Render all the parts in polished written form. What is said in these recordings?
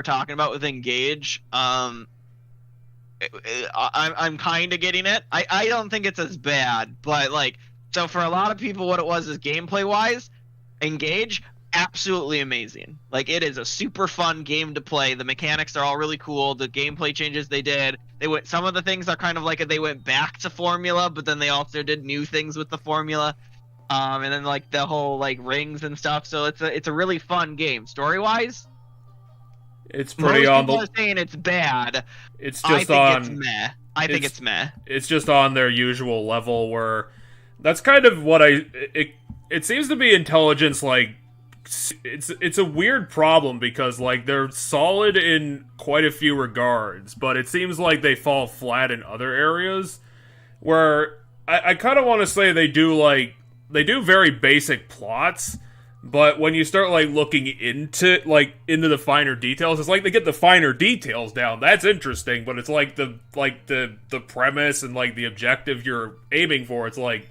talking about with Engage, I'm kind of getting it. I don't think it's as bad, but like, so for a lot of people, what it was is gameplay wise, Engage, absolutely amazing. Like, it is a super fun game to play. The mechanics are all really cool. The gameplay changes they did, some of the things are kind of like they went back to formula, but then they also did new things with the formula. And then like the whole like rings and stuff. So it's a really fun game. Story wise, it's pretty most on people the. are saying it's bad. It's I just think on. it's meh. I think it's meh. It's just on their usual level where that's kind of what it seems to be intelligence. Like, it's a weird problem because like they're solid in quite a few regards, but it seems like they fall flat in other areas where I kind of want to say they do very basic plots, but when you start like looking into the finer details, it's like they get the finer details down. That's interesting, but it's like the premise and like the objective you're aiming for, it's like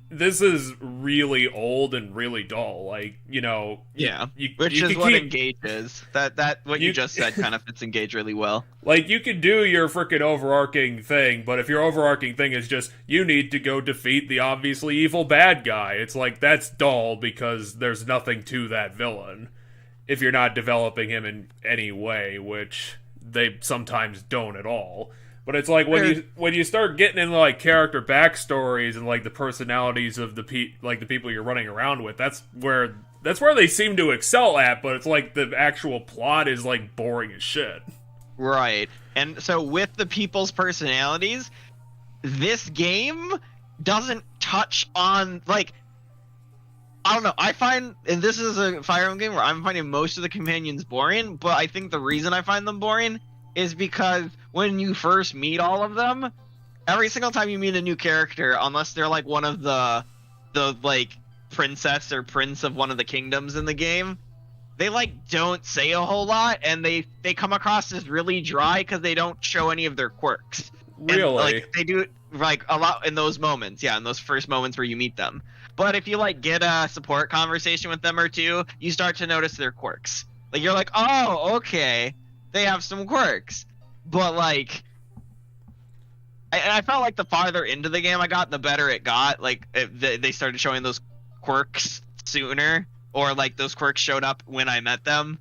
this is really old and really dull. Like, Yeah, you which you is could what keep, Engage is. That what you just said kind of fits Engage really well. like, you could do your freaking overarching thing, but if your overarching thing is just, you need to go defeat the obviously evil bad guy, it's like, that's dull because there's nothing to that villain. If you're not developing him in any way, which they sometimes don't at all. But it's like, when you start getting into like character backstories and like the personalities of the people you're running around with, that's where they seem to excel at, but it's like the actual plot is like boring as shit. Right. And so with the people's personalities, this game doesn't touch on, like, I don't know, I find, and this is a Fire Emblem game where I'm finding most of the companions boring, but I think the reason I find them boring is because when you first meet all of them, every single time you meet a new character, unless they're like one of the like princess or prince of one of the kingdoms in the game, they like don't say a whole lot, and they come across as really dry because they don't show any of their quirks. Really? And, like, they do like a lot in those moments, in those first moments where you meet them. But if you like get a support conversation with them or two, you start to notice their quirks. Like, you're like, oh, okay, they have some quirks. But like, I felt like the farther into the game I got, the better it got. Like, they started showing those quirks sooner, or like those quirks showed up when I met them.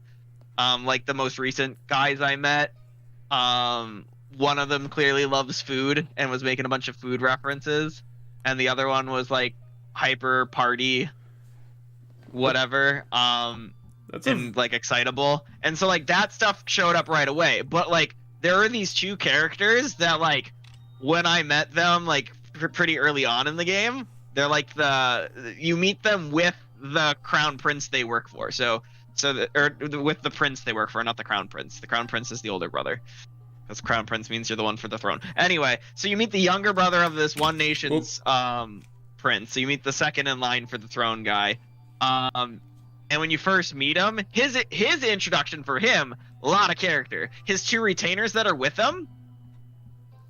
Like the most recent guys I met, one of them clearly loves food and was making a bunch of food references, and the other one was like hyper party whatever, like excitable, and so like that stuff showed up right away. But like, there are these two characters that like, when I met them like pretty early on in the game, they're like you meet them with the crown prince they work for, with the prince they work for, not the crown prince. The crown prince is the older brother, because crown prince means you're the one for the throne. Anyway, so you meet the younger brother of this one nation's prince. So you meet the second in line for the throne guy, and when you first meet him, his introduction for him, a lot of character. His two retainers that are with him,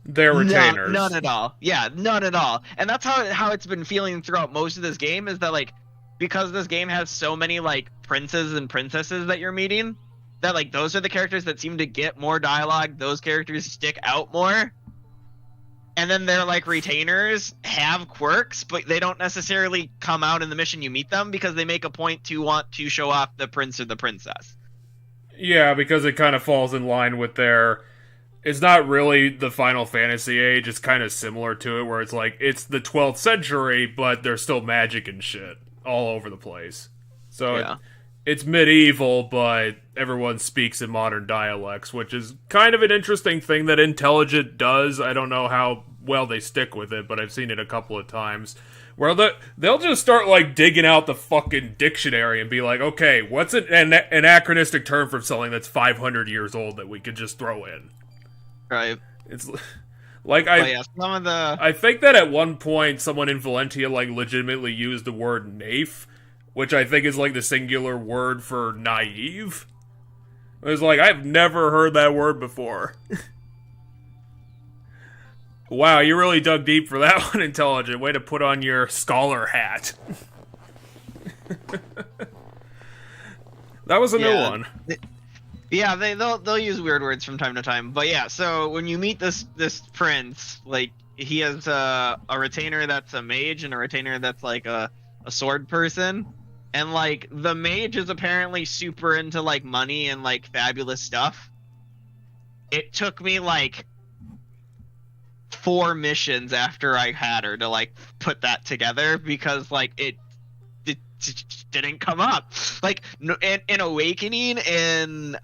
they're retainers. None at all. Yeah, none at all. And that's how it's been feeling throughout most of this game, is that like, because this game has so many like princes and princesses that you're meeting, that like those are the characters that seem to get more dialogue. Those characters stick out more. And then their like retainers have quirks, but they don't necessarily come out in the mission you meet them, because they make a point to want to show off the prince or the princess. Yeah, because it kind of falls in line with their... It's not really the Final Fantasy age, it's kind of similar to it, where it's like, it's the 12th century, but there's still magic and shit all over the place. So yeah. It's medieval, but everyone speaks in modern dialects, which is kind of an interesting thing that Intelligent does. I don't know how well they stick with it, but I've seen it a couple of times, where they'll just start, like, digging out the fucking dictionary and be like, okay, what's an anachronistic term for something that's 500 years old that we could just throw in? Right. It's like, some of the... I think that at one point someone in Valentia, like, legitimately used the word naif, which I think is like the singular word for naive. It was like, I've never heard that word before. Wow, you really dug deep for that one, Intelligent. Way to put on your scholar hat. That was a new one. Yeah, they'll use weird words from time to time. But yeah, so when you meet this prince, like he has a retainer that's a mage and a retainer that's like a sword person. And like the mage is apparently super into like money and like fabulous stuff. It took me like 4 missions after I had her to like put that together because like it didn't come up. Like in Awakening, in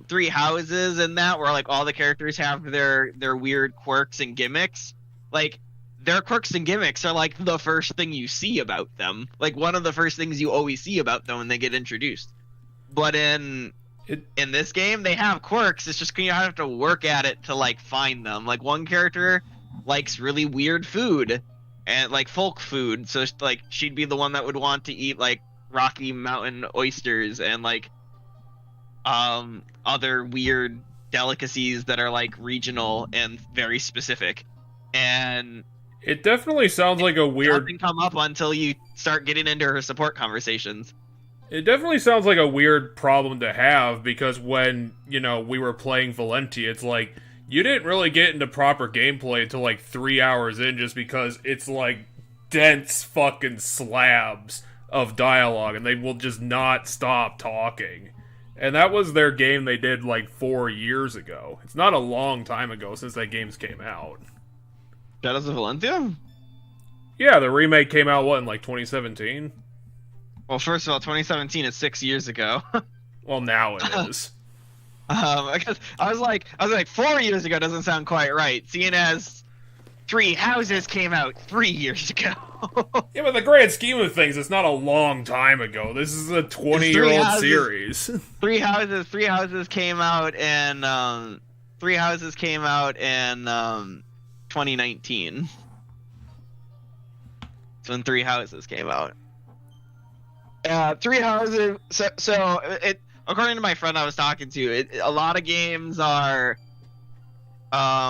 Three Houses, and that where like all the characters have their weird quirks and gimmicks. Like their quirks and gimmicks are like the first thing you see about them. Like one of the first things you always see about them when they get introduced. But in this game, they have quirks. It's just you have to work at it to like find them. Like one character likes really weird food and like folk food, so like she'd be the one that would want to eat like Rocky Mountain oysters and like other weird delicacies that are like regional and very specific. And it definitely sounds like a weird. Doesn't come up until you start getting into her support conversations. It definitely sounds like a weird problem to have, because when, we were playing Valentia, it's like, you didn't really get into proper gameplay until like 3 hours in, just because it's like dense fucking slabs of dialogue, and they will just not stop talking. And that was their game they did like 4 years ago. It's not a long time ago since that games came out. Shadows of Valentia? Yeah, the remake came out, in like 2017? Well, first of all, 2017 is 6 years ago. Well, now it is. I was like 4 years ago doesn't sound quite right, seeing as Three Houses came out 3 years ago. Yeah, but in the grand scheme of things, it's not a long time ago. This is a 20-year-old series. Three Houses came out in 2019. That's when Three Houses came out. Three Houses. So it, according to my friend I was talking to, a lot of games are,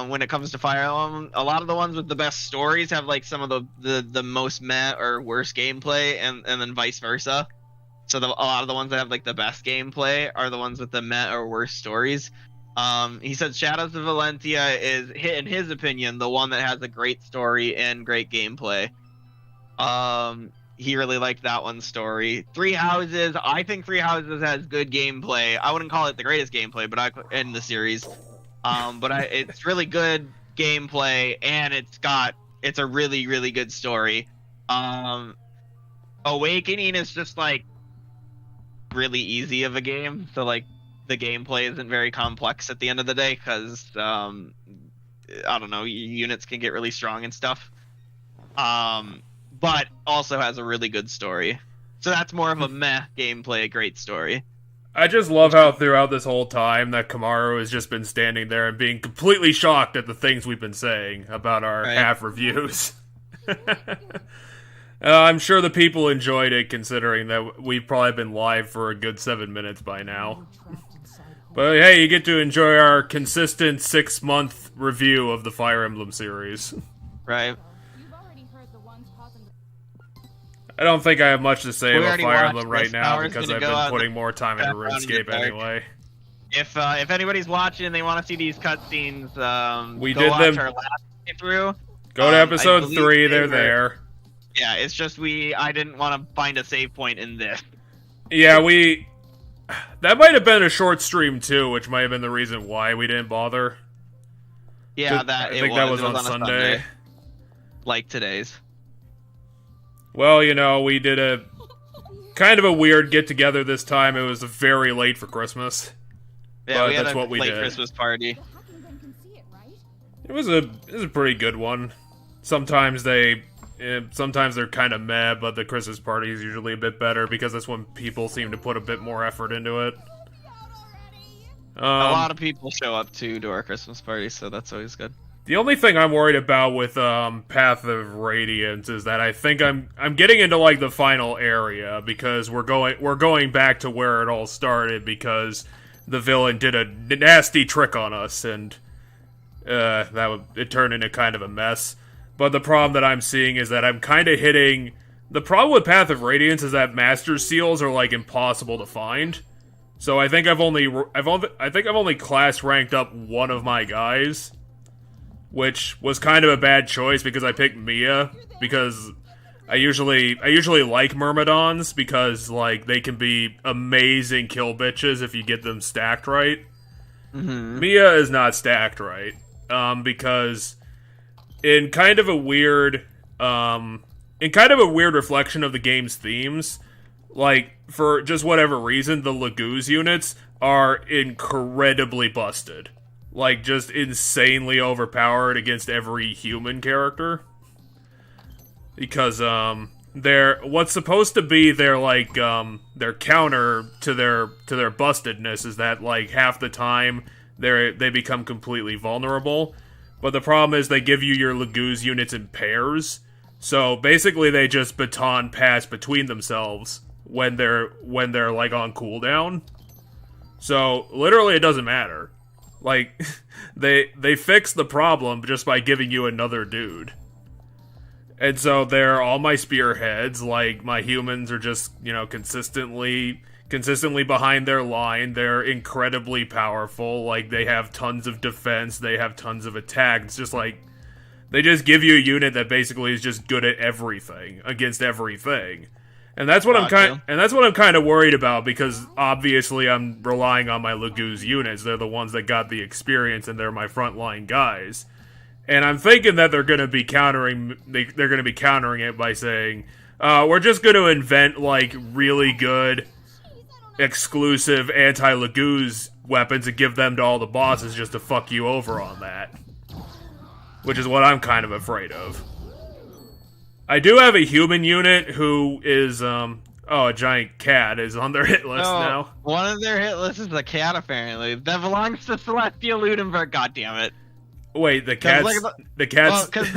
when it comes to Fire Emblem, a lot of the ones with the best stories have like some of the most meh or worst gameplay, and then vice versa. So a lot of the ones that have like the best gameplay are the ones with the meh or worst stories. He said Shadows of Valentia is, in his opinion, the one that has a great story and great gameplay. He really liked that one's story. Three Houses, I think Three Houses has good gameplay. I wouldn't call it the greatest gameplay, but in the series. It's really good gameplay, and it's a really, really good story. Awakening is just like really easy of a game, so like the gameplay isn't very complex at the end of the day, because I don't know, units can get really strong and stuff. But also has a really good story. So that's more of a meh gameplay, a great story. I just love how throughout this whole time that Kamaru has just been standing there and being completely shocked at the things we've been saying about our half reviews. I'm sure the people enjoyed it, considering that we've probably been live for a good 7 minutes by now. But hey, you get to enjoy our consistent 6-month review of the Fire Emblem series. Right. I don't think I have much to say about Fire Emblem right now, because I've been putting more time into RuneScape anyway. If anybody's watching and they want to see these cutscenes, we go did watch them. Our last playthrough. Go to episode 3, they're there. Yeah, it's just I didn't want to find a save point in this. Yeah, that might have been a short stream too, which might have been the reason why we didn't bother. Yeah, I think that was on Sunday. Like today's. Well, we did a kind of a weird get-together this time. It was very late for Christmas. Yeah, we had that's a what we late did. Christmas party. It was a pretty good one. Sometimes they're kind of meh, but the Christmas party is usually a bit better, because that's when people seem to put a bit more effort into it. A lot of people show up to our Christmas party, so that's always good. The only thing I'm worried about with Path of Radiance is that I think I'm getting into like the final area, because we're going back to where it all started, because the villain did a nasty trick on us, and it turned into kind of a mess. But the problem that I'm seeing is that I'm kind of hitting... The problem with Path of Radiance is that Master Seals are like impossible to find. So I think I think I've only class ranked up one of my guys, which was kind of a bad choice because I picked Mia because I usually like Myrmidons because like they can be amazing kill bitches if you get them stacked right. Mia is not stacked right because in kind of a weird reflection of the game's themes, like, for just whatever reason, the Laguz units are incredibly busted. Like, just insanely overpowered against every human character. Because, they're, what's supposed to be their, like, their counter to their bustedness is that, like, half the time they become completely vulnerable. But the problem is they give you your Laguz units in pairs. So, basically they just baton pass between themselves when they're like on cooldown. So literally it doesn't matter. Like they fix the problem just by giving you another dude. And so they're all my spearheads, like my humans are just, you know, consistently behind their line. They're incredibly powerful, like they have tons of defense, they have tons of attack. It's just like they just give you a unit that basically is just good at everything against everything. And that's what I'm kind of worried about because obviously I'm relying on my Laguz units. They're the ones that got the experience and they're my frontline guys. And I'm thinking that they're going to be countering it by saying, we're just going to invent like really good exclusive anti-Laguz weapons and give them to all the bosses just to fuck you over on that. Which is what I'm kind of afraid of. I do have a human unit who is, a giant cat is on their hit list now. One of their hit lists is a cat, apparently. That belongs to Celestia Ludenberg, goddammit. Wait, the cat's... Well,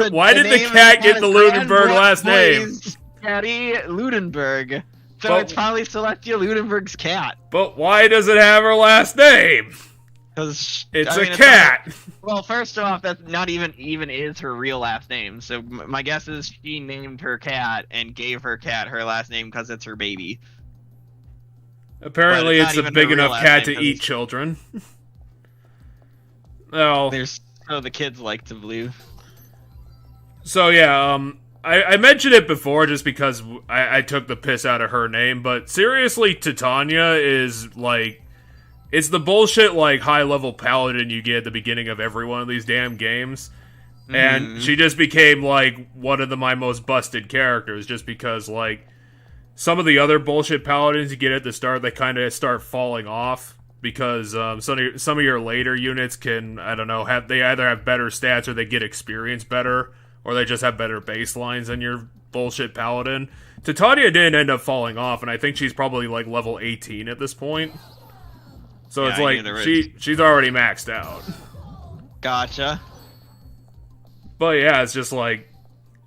why did the cat get the Ludenberg last name? Catty Ludenberg. So it's probably Celestia Ludenberg's cat. But why does it have her last name? Because it's a cat. Well, first off, that's not even is her real last name. So my guess is she named her cat and gave her cat her last name because it's her baby. Apparently, it's a big enough cat to eat children. Well, there's the kids like to believe. So yeah, I mentioned it before just because I took the piss out of her name, but seriously, Titania is like. It's the bullshit, like, high-level paladin you get at the beginning of every one of these damn games. And she just became, like, one of my most busted characters, just because, like, some of the other bullshit paladins you get at the start, they kind of start falling off, because some of your later units can, I don't know, they either have better stats or they get experience better, or they just have better baselines than your bullshit paladin. Titania didn't end up falling off, and I think she's probably, like, level 18 at this point. So yeah, it's like, she's already maxed out. Gotcha. But yeah, it's just like,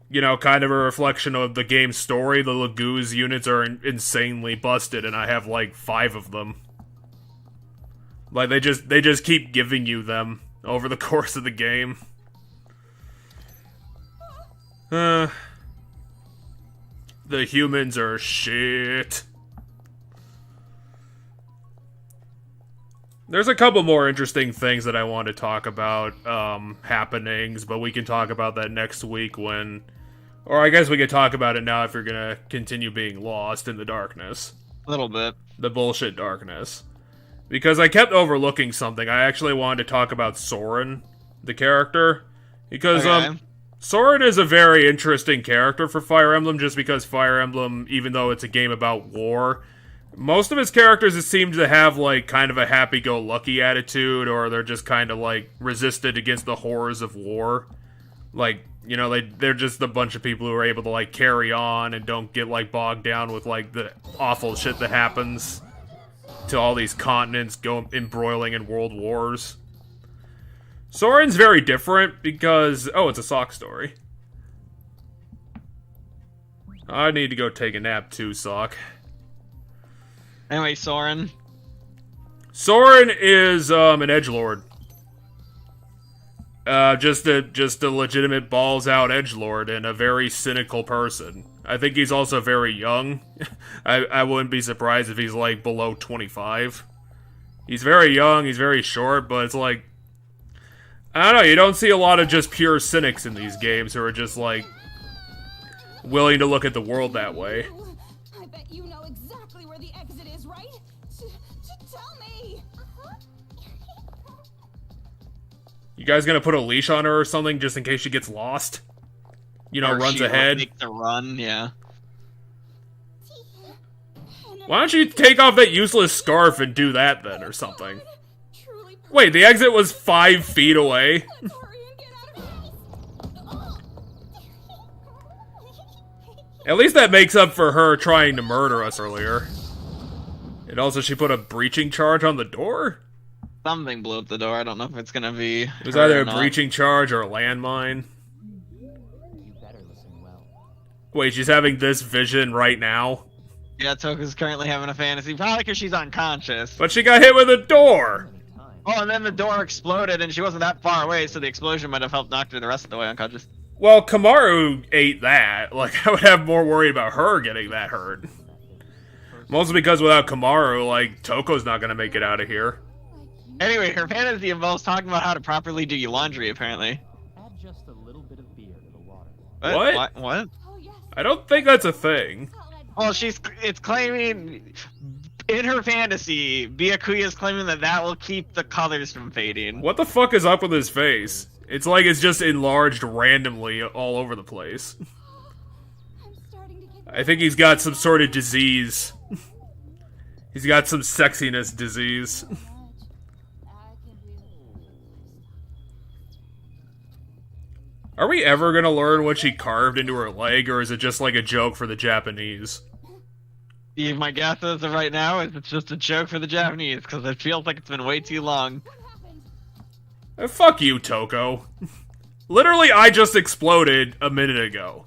you know, kind of a reflection of the game's story. The Laguz units are insanely busted, and I have like 5 of them. Like, they just keep giving you them over the course of the game. The humans are shit. There's a couple more interesting things that I want to talk about, happenings, but we can talk about that next week when... Or I guess we could talk about it now if you're gonna continue being lost in the darkness. A little bit. The bullshit darkness. Because I kept overlooking something. I actually wanted to talk about Soren, the character. Because, Soren is a very interesting character for Fire Emblem, just because Fire Emblem, even though it's a game about war... Most of his characters seem to have, like, kind of a happy-go-lucky attitude, or they're just kind of, like, resistant against the horrors of war. Like, you know, they're just a bunch of people who are able to, like, carry on and don't get, like, bogged down with, like, the awful shit that happens to all these continents embroiling in world wars. Soren's very different because... Oh, it's a sock story. I need to go take a nap too, Sock. Anyway, Soren. Soren is an edgelord. Just a legitimate balls-out edgelord and a very cynical person. I think he's also very young. I wouldn't be surprised if he's, like, below 25. He's very young, he's very short, but it's like, I don't know, you don't see a lot of just pure cynics in these games who are just like willing to look at the world that way. I bet you know exactly where the exit is, right? Tell me. You guys gonna put a leash on her or something just in case she gets lost? You know, Or runs she ahead. Make the run, yeah. Why don't you take off that useless scarf and do that then or something? Wait, the exit was 5 feet away? At least that makes up for her trying to murder us earlier. And also she put a breaching charge on the door? Something blew up the door. I don't know if it's gonna be. It was either a breaching charge or a landmine. You better listen well. Wait, she's having this vision right now? Yeah, Toka's currently having a fantasy, probably because she's unconscious. But she got hit with a door! Oh, and then the door exploded, and she wasn't that far away, so the explosion might have helped knock her the rest of the way unconscious. Well, Kamaru ate that. Like, I would have more worry about her getting that hurt. Mostly because without Kamaru, like, Toko's not gonna make it out of here. Anyway, her fantasy involves talking about how to properly do your laundry, apparently. Add just a little bit of beer to the water. What? I don't think that's a thing. Well, it's claiming, in her fantasy, Byakuya's claiming that will keep the colors from fading. What the fuck is up with his face? It's like it's just enlarged randomly all over the place. I think he's got some sort of disease. He's got some sexiness disease. Are we ever gonna learn what she carved into her leg, or is it just like a joke for the Japanese? My guess as of right now is it's just a joke for the Japanese, because it feels like it's been way too long. Fuck you, Toko. Literally, I just exploded a minute ago.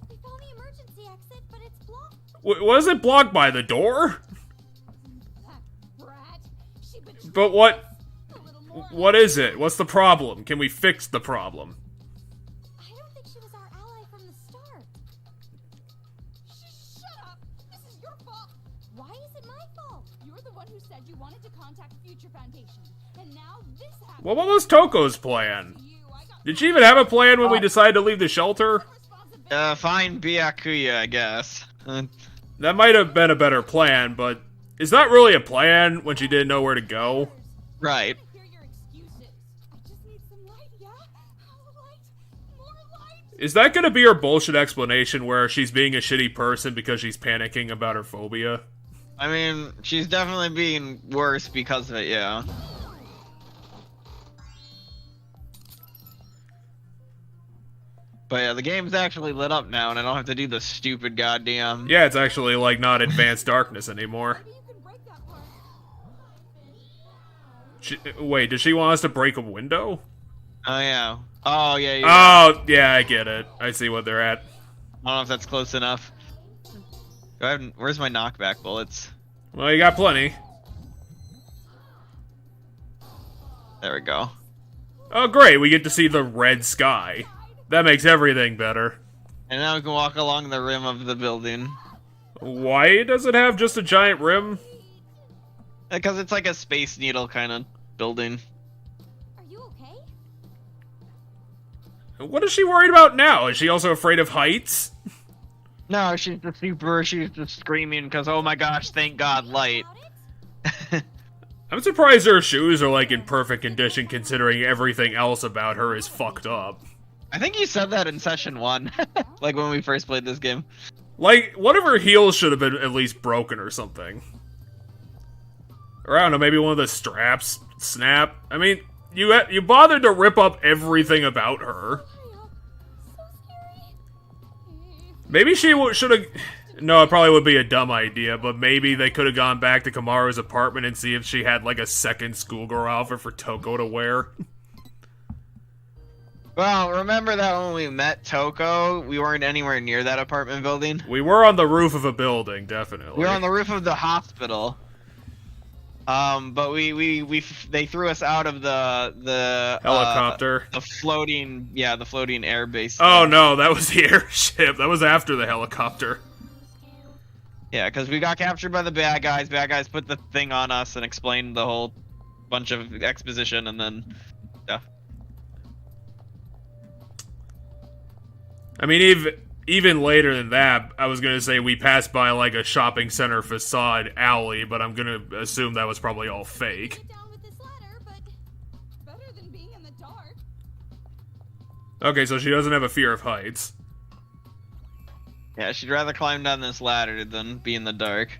Was it blocked by the door? But what is it? What's the problem? Can we fix the problem? I don't think she was our ally from the start. Shut up! This is your fault! Why is it my fault? You're the one who said you wanted to contact Future Foundation, and now this happened. Well, what was Toko's plan? Did she even have a plan when we decided to leave the shelter? Find Byakuya, I guess. That might have been a better plan, but is that really a plan when she didn't know where to go? Right. Is that gonna be her bullshit explanation where she's being a shitty person because she's panicking about her phobia? I mean, she's definitely being worse because of it, yeah. But yeah, the game's actually lit up now, and I don't have to do the stupid goddamn... Yeah, it's actually, like, not advanced darkness anymore. Wait, does she want us to break a window? Oh, yeah. Oh, yeah, Oh, yeah, I get it. I see what they're at. I don't know if that's close enough. Where's my knockback bullets? Well, you got plenty. There we go. Oh, great, we get to see the red sky. That makes everything better. And now we can walk along the rim of the building. Why does it have just a giant rim? Because it's like a Space Needle kind of building. Are you okay? What is she worried about now? Is she also afraid of heights? No, she's just screaming because, oh my gosh, thank God, light. I'm surprised her shoes are, like, in perfect condition considering everything else about her is fucked up. I think you said that in session 1, like when we first played this game. Like, one of her heels should have been at least broken or something. Or I don't know, maybe one of the straps snap. I mean, you bothered to rip up everything about her. Maybe she should have... No, it probably would be a dumb idea, but maybe they could have gone back to Kamaru's apartment and see if she had, like, a second schoolgirl outfit for Toko to wear. Well, remember that when we met Toko, we weren't anywhere near that apartment building? We were on the roof of a building, definitely. We were on the roof of the hospital. But they threw us out of the helicopter. The floating air base. Oh no, that was the airship. That was after the helicopter. Yeah, because we got captured by the bad guys. Bad guys put the thing on us and explained the whole bunch of exposition and then stuff. I mean, even later than that, I was gonna say we passed by like a shopping center facade alley, but I'm gonna assume that was probably all fake. Get down with this ladder, but better than being in the dark. Okay, so she doesn't have a fear of heights. Yeah, she'd rather climb down this ladder than be in the dark.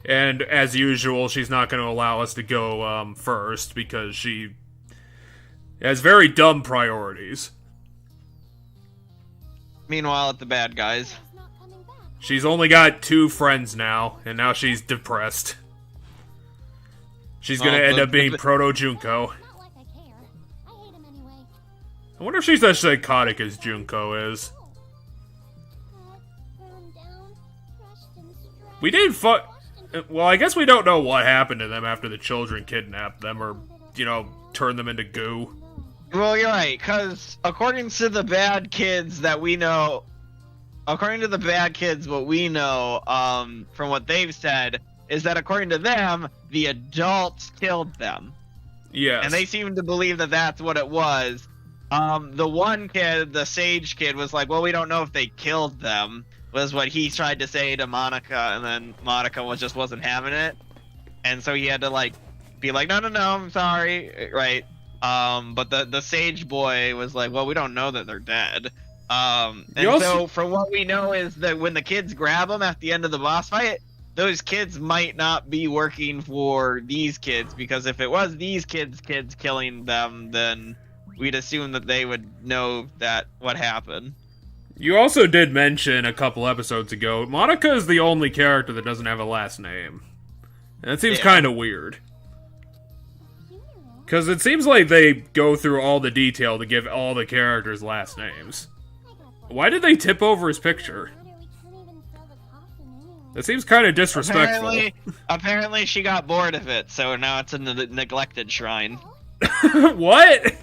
And as usual, she's not going to allow us to go first because she has very dumb priorities. Meanwhile, at the bad guys. He's not coming back. She's only got 2 friends now, and now she's depressed. She's going to end up being Proto-Junko. Not like I care. I hate him anyway. I wonder if she's as psychotic as Junko is. Burned down, crushed and stressed, We did washed and well, I guess we don't know what happened to them after the children kidnapped them or, you know, turned them into goo. Well, you're right, because according to the bad kids that we know, what we know, from what they've said, is that according to them, the adults killed them. Yes. And they seem to believe that that's what it was. The one kid, the sage kid, was like, well, we don't know if they killed them, was what he tried to say to Monica, and then Monica wasn't having it. And so he had to, like, be like, no, I'm sorry, right? But the sage boy was like, well, we don't know that they're dead. So from what we know is that when the kids grab them at the end of the boss fight, those kids might not be working for these kids, because if it was these kids killing them, then we'd assume that they would know that what happened. You also did mention a couple episodes ago, Monica is the only character that doesn't have a last name. And that seems kind of weird. Because it seems like they go through all the detail to give all the characters last names. Why did they tip over his picture? That seems kind of disrespectful. Apparently she got bored of it, so now it's in the neglected shrine. What?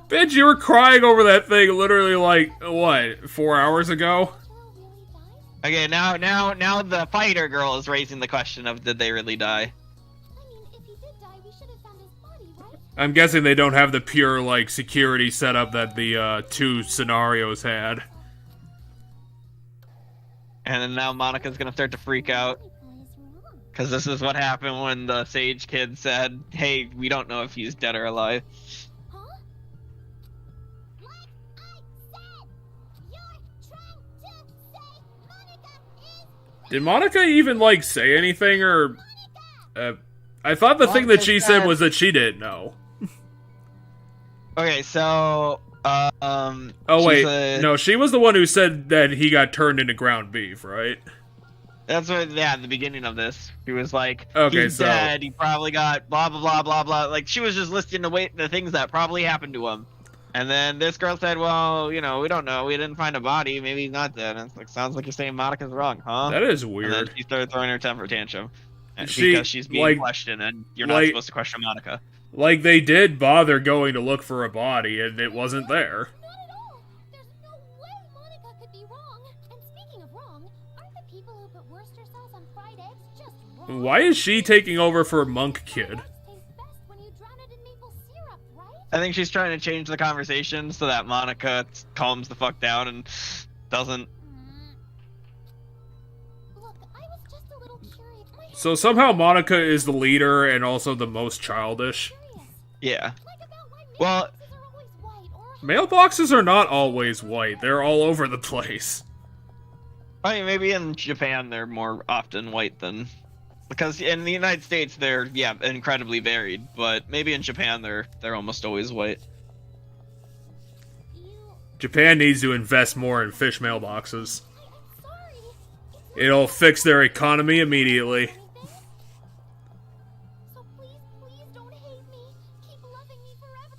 Bitch, you were crying over that thing literally like, what, 4 hours ago? Okay, now the fighter girl is raising the question of, did they really die? I mean, if he did die, we should have found his body, right? I'm guessing they don't have the pure, like, security setup that the 2 scenarios had. And then now Monica's gonna start to freak out, because this is what happened when the sage kid said, hey, we don't know if he's dead or alive. Huh? Like I said, you're trying to say Monica is Did Monica even, like, say anything, or... I thought the thing that she said was that she didn't know. Okay, so, Oh, wait, no, she was the one who said that he got turned into ground beef, right? That's what, yeah, at the beginning of this. She was like, okay, he's dead, he probably got blah, blah, blah, blah, blah. Like, she was just listing the things that probably happened to him. And then this girl said, well, you know, we don't know. We didn't find a body. Maybe he's not dead. And it's like, sounds like you're saying Monica's wrong, huh? That is And weird. then she started throwing her temper tantrum. She, because she's being questioned, and you're not supposed to question Monica. Like, they did bother going to look for a body, and it wasn't there. not at all. There's no way Monica could be wrong. And speaking of wrong, aren't the people who put Worcester sauce on fried eggs just wrong? Why is she taking over for Monk Kid? Eggs taste best when you drown it in maple syrup, right? I think she's trying to change the conversation so that Monica calms the fuck down and doesn't. Look, I was just a little curious. So somehow Monica is the leader and also the most childish. Yeah. Like about why Well, mailboxes are always white or Mailboxes are not always white. They're all over the place. I mean, maybe in Japan they're more often white than. Because in the United States they're, yeah, incredibly varied. But maybe in Japan they're almost always white. you. Japan needs to invest more in fish mailboxes. I'm sorry. It'll fix their economy immediately. So please don't hate me. Keep loving me forever.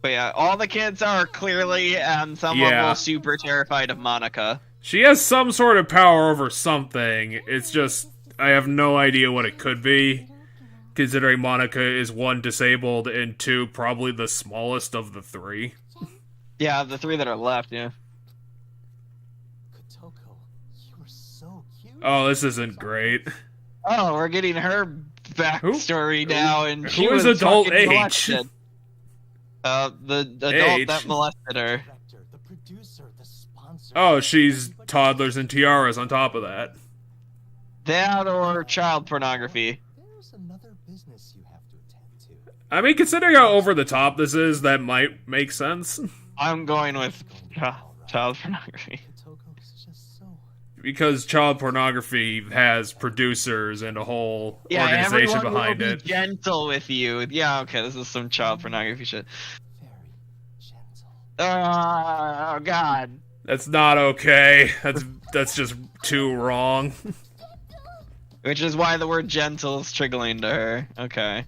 But yeah, all the kids are clearly on some level super terrified of Monica. She has some sort of power over something. It's just, I have no idea what it could be. Considering Monica is 1, disabled, and 2, probably the smallest of the 3. Yeah, the 3 that are left, yeah. Kotoko, you were so cute. Oh, this isn't great. Oh, we're getting her backstory now, and she who is was adult fucking age? molested. The adult Age. that molested her. Director, the producer, the sponsor. Oh, she's toddlers and tiaras on top of that. That or child pornography. There's another business you have to attend to. I mean, considering how over the top this is, that might make sense. I'm going with child pornography. Kotoko's just so. Because child pornography has producers and a whole organization everyone behind will it. be gentle with you. Yeah, okay, this is some child pornography shit. Very gentle. Oh God. That's not okay. That's just too wrong. Which is why the word gentle is triggering to her. Okay.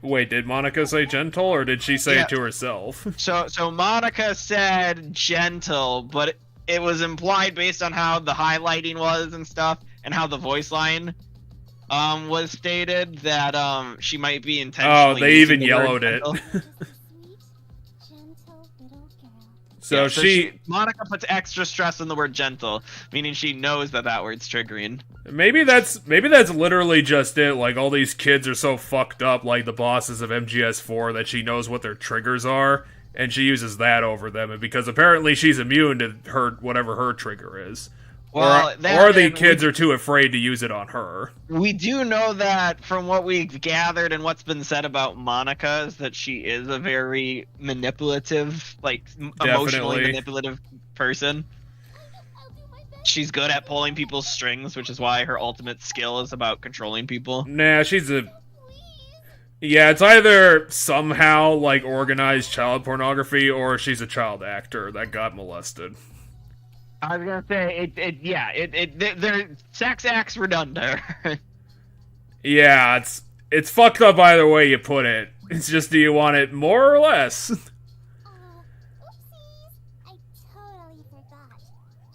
Wait, did Monica say gentle, or did she say Yeah. it to herself? So Monica said gentle, but it was implied based on how the highlighting was and stuff, and how the voice line was stated that she might be intentionally. Oh, they using even the word yellowed it. gentle. Sweet, gentle little girl. So, Yeah, she Monica puts extra stress on the word gentle, meaning she knows that word's triggering. maybe that's literally just it. Like, all these kids are so fucked up, like the bosses of MGS4, that she knows what their triggers are, and she uses that over them. And because apparently she's immune to her whatever her trigger is, Well, or the kids are too afraid to use it on her. We do know that from what we've gathered and what's been said about Monica is that she is a very manipulative, like emotionally Definitely. manipulative person. I'll do my best. She's good at pulling people's strings, which is why her ultimate skill is about controlling people. Nah, she's a Please. yeah. It's either somehow like organized child pornography, or she's a child actor that got molested. I was gonna say their sex acts were done to her. Yeah, it's fucked up either way you put it. It's just, do you want it more or less? Oopsies. I totally forgot.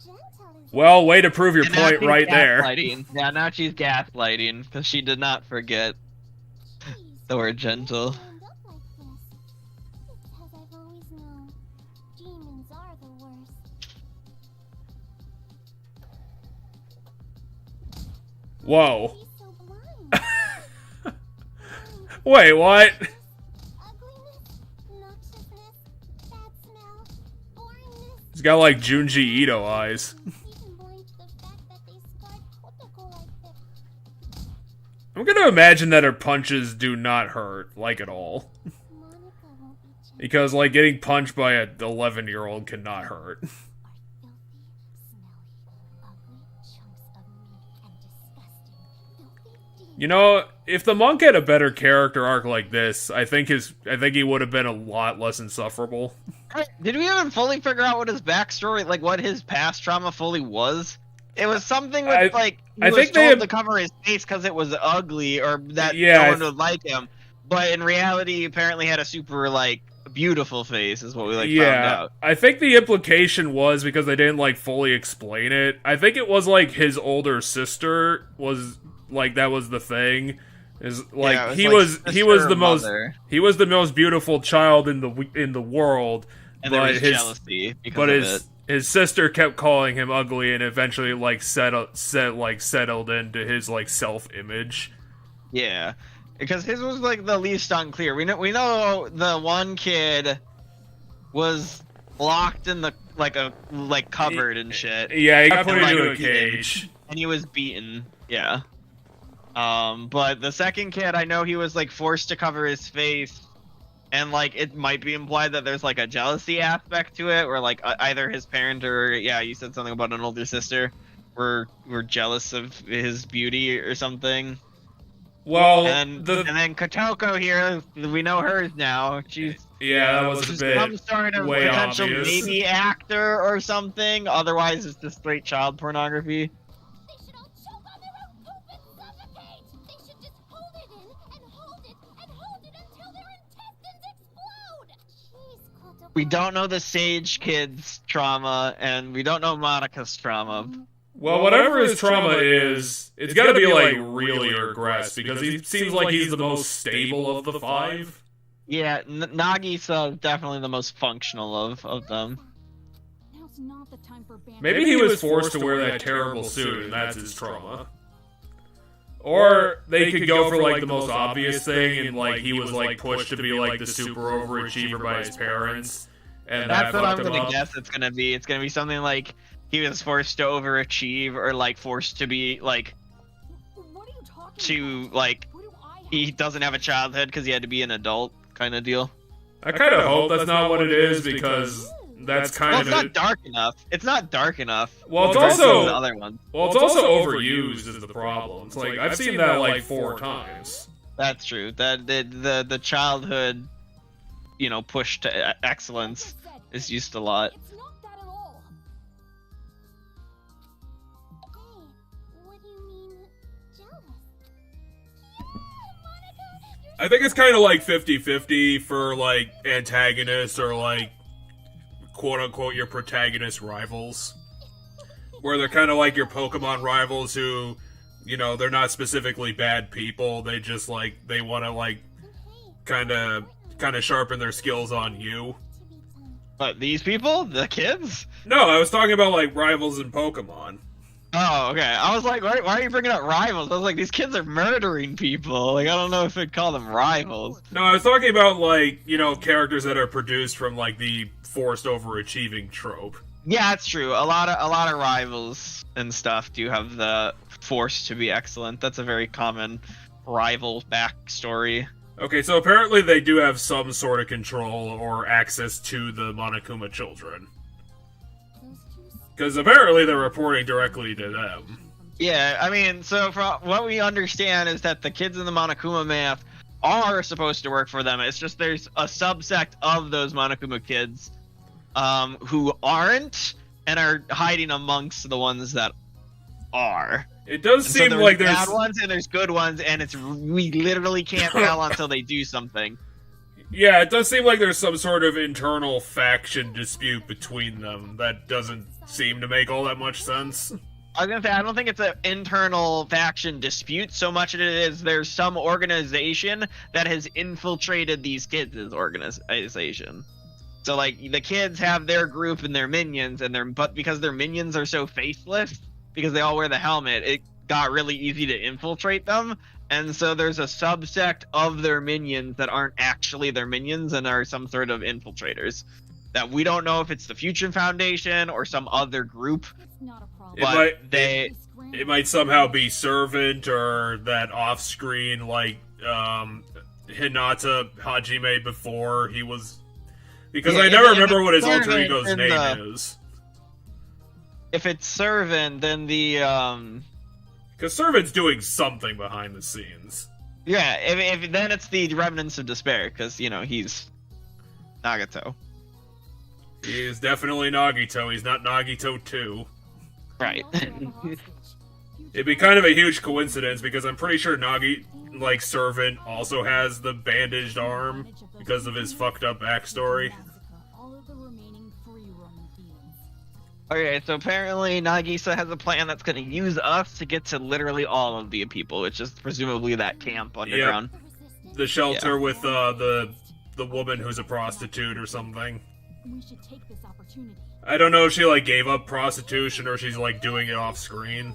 Gentle is. Well, way to prove your And now point she's right there. gaslighting. Yeah, now she's gaslighting because she did not forget Jeez, the word gentle. I end up like this. Because I've always known demons are the worst. Whoa. He's so blind. Wait, what? Ugliness, noxiousness, bad smell, boringness. He's got like Junji Ito eyes. Even blind to the fact that they scarred Kotoko like this. I'm gonna imagine that her punches do not hurt, like, at all. Monica won't be gentle Because, like, getting punched by a 11-year-old cannot hurt. or filthy, smelly, ugly chunks of meat and disgusting, filthy demons. You know, if the monk had a better character arc like this, I think he would have been a lot less insufferable. Did we even fully figure out what his backstory, like what his past trauma fully was? It was something with he I was think they told have- to cover his face because it was ugly, or that Yeah, no one would like him. But in reality, he apparently had a super beautiful face, is what we found Yeah, out. I think the implication was, because they didn't fully explain it, I think it was his older sister was that was the thing. Is Yeah, it he was he was sister the or most mother. he was the most beautiful child in the world, And there but was his jealousy because but of his it. his sister kept calling him ugly, and eventually settled into his self-image. Yeah, because his was the least unclear. We know the one kid was locked in the a cupboard and shit. Yeah, he got Put put in, into like, a cage. And he was beaten. Yeah. But the second kid, I know he was forced to cover his face, and it might be implied that there's a jealousy aspect to it, where either his parent or you said something about an older sister were jealous of his beauty or something. Well, And then Kotoko here, we know hers now. She's that was a she's bit some sort of way potential obvious. maybe actor or something. Otherwise, it's just straight child pornography. They should all choke on their own poop and suffocate! They should just hold it in and hold it and hold it until their intestines explode! Jeez, Kotoko. We don't know the Sage kid's trauma, and we don't know Monica's trauma. Well, whatever his trauma is, it's gotta be really regressed, because he seems like he's the most stable of the five. Yeah, Nagisa's definitely the most functional of them. Now's not the time for banter. Maybe he was forced to wear that terrible suit, and that's his trauma. Or they could go for like the most obvious thing, and like he was like pushed to be like the super overachiever by his parents, and That's what I'm fucked him gonna up. guess it's gonna be. It's gonna be something like he was forced to overachieve, or like forced to be like What are you talking to about? like What do I have? he doesn't have a childhood because he had to be an adult kind of deal. I kind of hope that's not what it is, because that's kind Well, of it's not dark enough. It's not dark enough. Well, it's versus also- the other one. Well, it's also overused is the problem. It's like I've seen that like 4 times. That's true. That the childhood, you know, push to excellence Like I said, is used a lot. it's not that at all. Hey, what do you mean jealous? Yeah, Monica, you're I think it's kind of like 50-50 for like antagonists or like quote unquote your protagonist rivals, where they're kind of like your Pokemon rivals who, you know, they're not specifically bad people. They just like they want to like kind of sharpen their skills on you. But these people, the kids. No, I was talking about like rivals in Pokemon. Oh, okay. I was like, why are you bringing up rivals? I was like, these kids are murdering people. Like, I don't know if I'd call them rivals. No, I was talking about like, you know, characters that are produced from like the forced overachieving trope. Yeah, that's true. A lot of rivals and stuff do have the force to be excellent. That's a very common rival backstory. Okay, so apparently they do have some sort of control or access to the Monokuma children. Because apparently they're reporting directly to them. Yeah, I mean, so from what we understand is that the kids in the Monokuma math are supposed to work for them. It's just there's a subsect of those Monokuma kids who aren't and are hiding amongst the ones that are. It does And so seem there's like there's... bad ones and there's good ones, and we literally can't tell until they do something. Yeah, it does seem like there's some sort of internal faction dispute between them that doesn't seem to make all that much sense. I was gonna say, I don't think it's an internal faction dispute so much as it is there's some organization that has infiltrated these kids' organization. So like the kids have their group and their minions, but because their minions are so faceless, because they all wear the helmet, it got really easy to infiltrate them. And so there's a subsect of their minions that aren't actually their minions and are some sort of infiltrators. That we don't know if it's the Future Foundation or some other group. It's not a problem. It might somehow be Servant or that off-screen like Hinata Hajime before he was, because I never remember what his alter ego's name is. If it's Servant, then the because Servant's doing something behind the scenes. yeah, if then it's the Remnants of Despair, because you know he's Nagato. He is definitely Nagito. He's not Nagito 2. Right. It'd be kind of a huge coincidence because I'm pretty sure Servant also has the bandaged arm because of his fucked up backstory. Okay, so apparently Nagisa has a plan that's going to use us to get to literally all of the people, which is presumably that camp underground. The shelter with the woman who's a prostitute or something. We should take this opportunity. I don't know if she like gave up prostitution or she's like doing it off screen.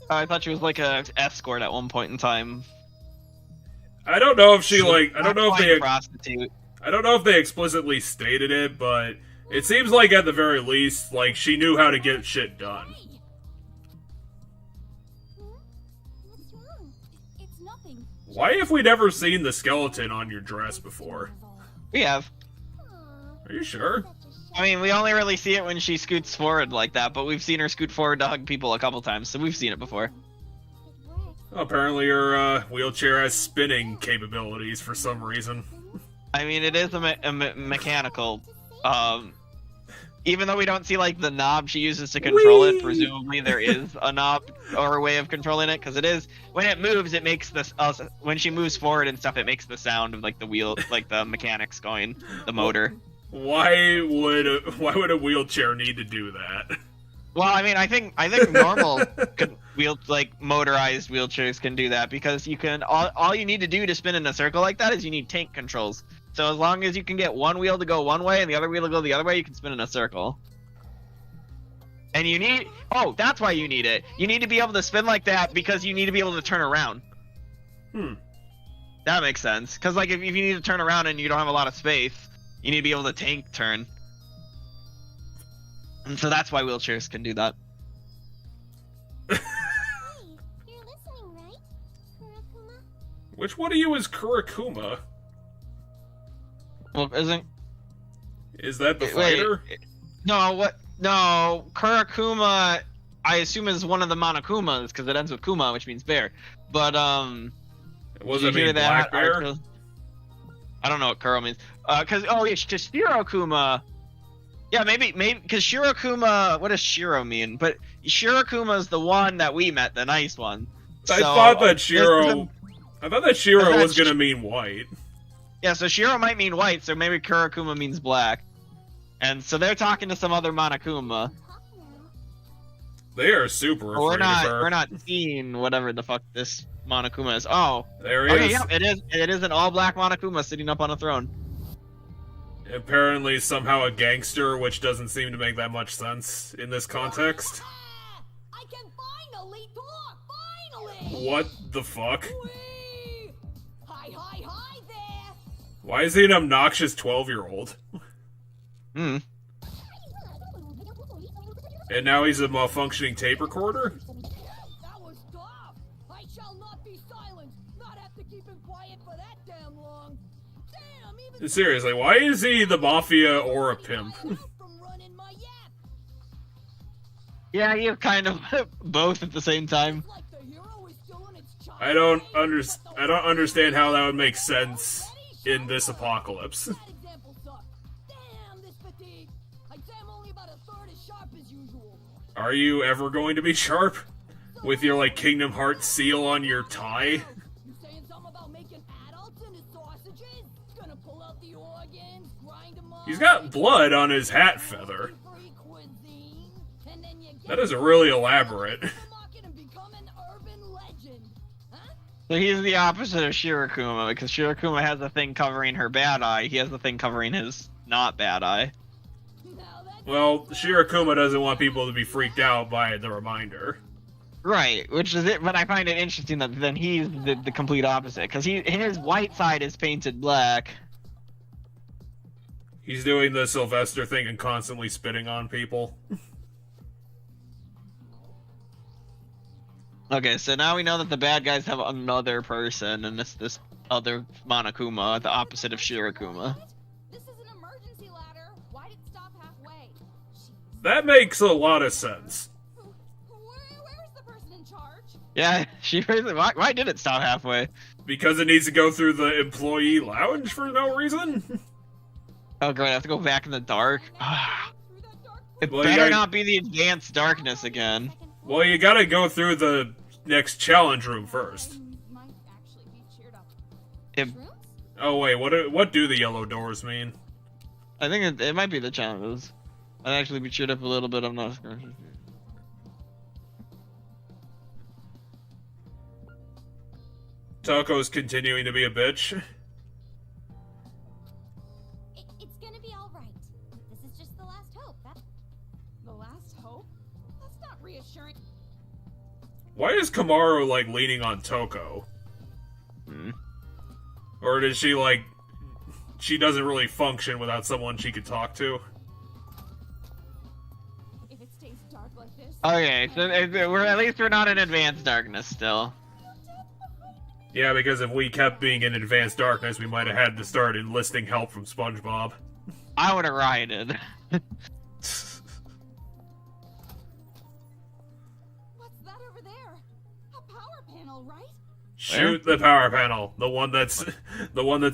I thought she was like a escort at one point in time. I don't know if she like I Not don't know if quite they a prostitute. I don't know if they explicitly stated it, but it seems like at the very least like she knew how to get shit done. What's wrong? It's nothing. Why have we never seen the skeleton on your dress before? We have. Are you sure? I mean, we only really see it when she scoots forward like that, but we've seen her scoot forward to hug people a couple times, so we've seen it before. Well, apparently her wheelchair has spinning capabilities for some reason. I mean, it is a mechanical. Even though we don't see like the knob she uses to control it, presumably there is a knob or a way of controlling it, because it is when it moves, it makes this. When she moves forward and stuff, it makes the sound of like the wheel, like the mechanics going, the motor. Why would a wheelchair need to do that? Well, I mean, I think normal motorized wheelchairs can do that because you can all you need to do to spin in a circle like that is you need tank controls. So as long as you can get one wheel to go one way and the other wheel to go the other way, you can spin in a circle. And you need... Oh, that's why you need it. You need to be able to spin like that because you need to be able to turn around. That makes sense. Because, like, if you need to turn around and you don't have a lot of space, you need to be able to tank turn. And so that's why wheelchairs can do that. Hey, you're listening, right, Kurakuma? Which one of you is Kurakuma? Well, isn't... Is that the Wait, fighter? No, what? No, Kurakuma, I assume is one of the Monokumas, because it ends with Kuma, which means bear. But, Was did it you hear mean black bear? article? I don't know what Kuro means. Because, oh, yeah, because Shirokuma... Yeah, maybe, because Shirokuma... What does Shiro mean? But Shirokuma is the one that we met, the nice one. I So, thought that Shiro... I thought was gonna mean white. Yeah, so Shiro might mean white, so maybe Kurakuma means black. And so they're talking to some other Monokuma. They are super afraid of her. We're not seeing whatever the fuck this Monokuma is. Oh. There he Okay, is. yeah, it is an all black Monokuma sitting up on a throne. Apparently somehow a gangster, which doesn't seem to make that much sense in this context. Ah, I can finally talk! Finally! What the fuck? Whee! Hi there! Why is he an obnoxious 12-year-old? Hmm. And now he's a malfunctioning tape recorder? That was tough! I shall not be silent! Not have to keep him quiet for that damn long! Damn, even Seriously, why is he the mafia or a pimp? from running my yap! Yeah, you kind of both at the same time. Like the hero is still in its child. I don't understand how that would make sense in this apocalypse. That example sucked. Damn, this fatigue. I'd say I'm only about a third as sharp as usual. Are you ever going to be sharp? With your, like, Kingdom Hearts seal on your tie? You saying something about making adults into sausages? Gonna pull out the organs, grind them up. He's got blood on his hat feather. Free cuisine, and then you get That is really elaborate. the market and become an urban legend. Huh? So he's the opposite of Shirokuma, because Shirokuma has the thing covering her bad eye. He has the thing covering his not bad eye. Now that's Well, Shirokuma doesn't want people to be freaked out by the reminder. Right, which is it. But I find it interesting that then he's the complete opposite, because his white side is painted black. He's doing the Sylvester thing and constantly spitting on people. Okay, so now we know that the bad guys have another person, and it's this other Monokuma, the opposite of Shirokuma. What? This is an emergency ladder. Why did it stop halfway? Jeez. That makes a lot of sense. Where's the person in charge? Yeah, she really. Why did it stop halfway? Because it needs to go through the employee lounge for no reason? Oh great, I have to go back in the dark. Through that dark It Well, you better gotta- not be the advanced darkness again. Well, you gotta go through the next challenge room first. might actually be cheered up. It, Shrooms? Oh wait, what do the yellow doors mean? I think it might be the challenges. I'd actually be cheered up a little bit. I'm not sure. Toko's continuing to be a bitch. It's gonna be all right. This is just the last hope. The last hope? That's not reassuring. Why is Kamaru, like, leaning on Toko? Hmm. Or does she, like... She doesn't really function without someone she could talk to? If it stays dark like this. Okay, so at least we're not in advanced darkness still. Yeah, because if we kept being in advanced darkness, we might have had to start enlisting help from SpongeBob. I would have rioted. What's that over there? A power panel, right? Shoot the power panel, the one that's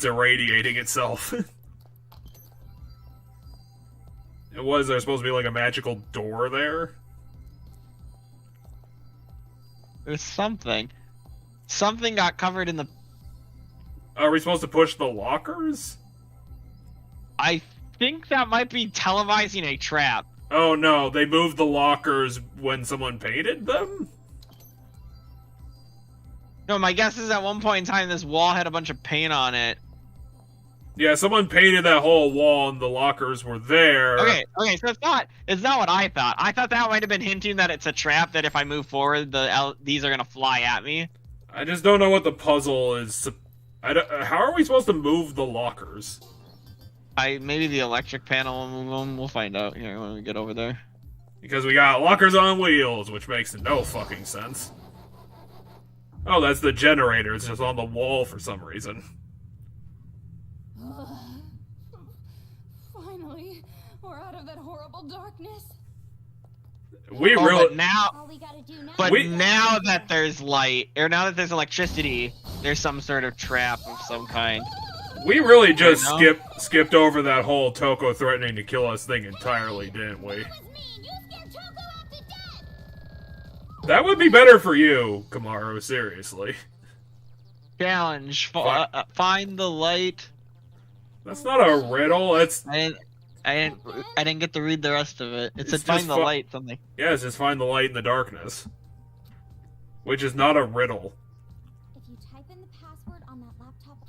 irradiating itself. Was there supposed to be like a magical door there? There's something. Something got covered in the. Are we supposed to push the lockers? I think that might be televising a trap. Oh no, they moved the lockers when someone painted them? No, my guess is at one point in time this wall had a bunch of paint on it. Yeah, someone painted that whole wall and the lockers were there. Okay, so it's not what I thought. I thought that might have been hinting that it's a trap, that if I move forward, these are gonna fly at me. I just don't know what the puzzle is. How are we supposed to move the lockers? Maybe the electric panel will move them. We'll find out here when we get over there. Because we got lockers on wheels, which makes no fucking sense. Oh, that's the generator. It's just on the wall for some reason. Finally, we're out of that horrible darkness. We Oh, really... but now, All we gotta do now. but We- now that there's light, or now that there's electricity, there's some sort of trap of some kind. We really just I know. skipped over that whole Toko threatening to kill us thing entirely, didn't we? That was mean. You scared Choco out to death. That would be better for you, Kamaru, seriously. Challenge: Fi- find the light. That's not a riddle, it's... I didn't get to read the rest of it. It It's said find just the light something. Yeah, it's just find the light in the darkness. Which is not a riddle. If you type in the password on that laptop,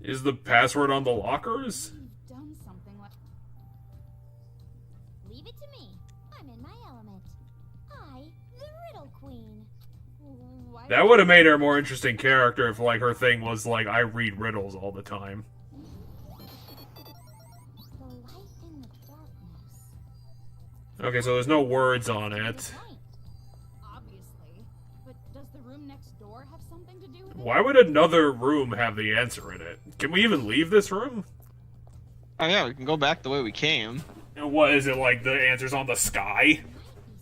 Is the password on the lockers? you've done something like. Leave it to me. I'm in my element. The Riddle Queen. Why That would have made her a more interesting character if, like, her thing was, like, I read riddles all the time. The light in the darkness. Okay, so there's no words on it. Right. Obviously. But does the room next door have something to do with it? Why would another room have the answer in it? Can we even leave this room? Oh yeah, we can go back the way we came. And what is it, like, the answer's on the sky? Might be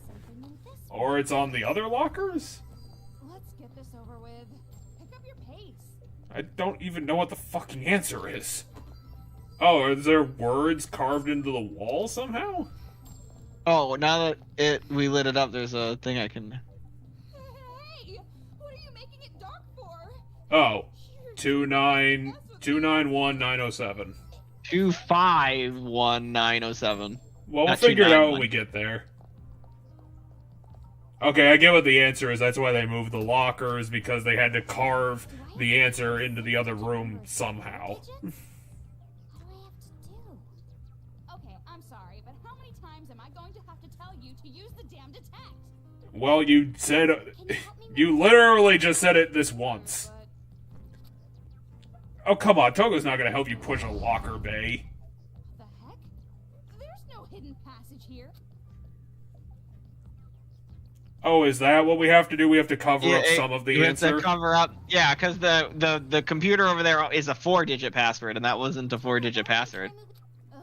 something in this one. Or it's on the other lockers? Let's get this over with. Pick up your pace. I don't even know what the fucking answer is. Oh, is there words carved into the wall somehow? Oh, now that we lit it up, there's a thing I can. Hey! What are you making it dark for? Oh, 29291-907. 251907. Well, we'll Not figure it out 291. when we get there. Okay, I get what the answer is. That's why they moved the lockers, because they had to carve the answer into the other room somehow. What do I have to do? Okay, I'm sorry, but how many times am I going to have to tell you to use the damn detect? Well, you said... Can you help me You literally just said it this once. But Oh, come on. Togo's not gonna help you push a locker bay. the heck? There's no hidden passage here. Oh, is that what we have to do? We have to cover up some of the you answer? have to cover up. Yeah, because the computer over there is a 4-digit password, and that wasn't a 4-digit password. Ugh,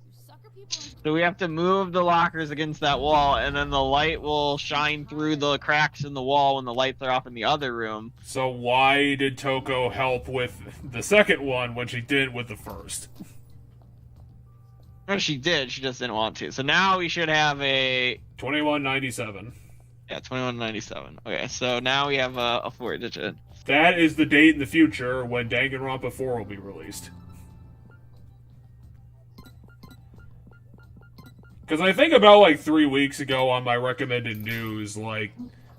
you sucker people. So we have to move the lockers against that wall, and then the light will shine through the cracks in the wall when the lights are off in the other room. So why did Toko help with the second one when she didn't with the first? No, she did. She just didn't want to. So now we should have a 2197. 2197. Okay, so now we have a 4-digit. That is the date in the future when Danganronpa 4 will be released. Because I think about, like, 3 weeks ago on my recommended news, like,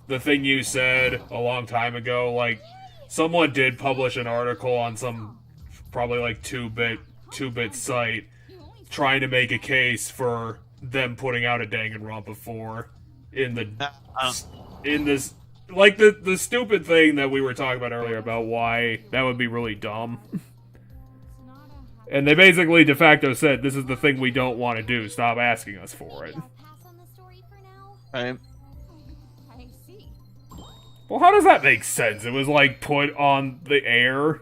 the thing you said a long time ago, like, someone did publish an article on some, probably, like, 2-bit site trying to make a case for them putting out a Danganronpa 4 in this, like, the stupid thing that we were talking about earlier about why that would be really dumb. It's not a happy. And they basically de facto said, this is the thing we don't want to do, stop asking us for it. Maybe I'll pass on the story for now. Right? I see. Well, how does that make sense? It was, like, put on the air.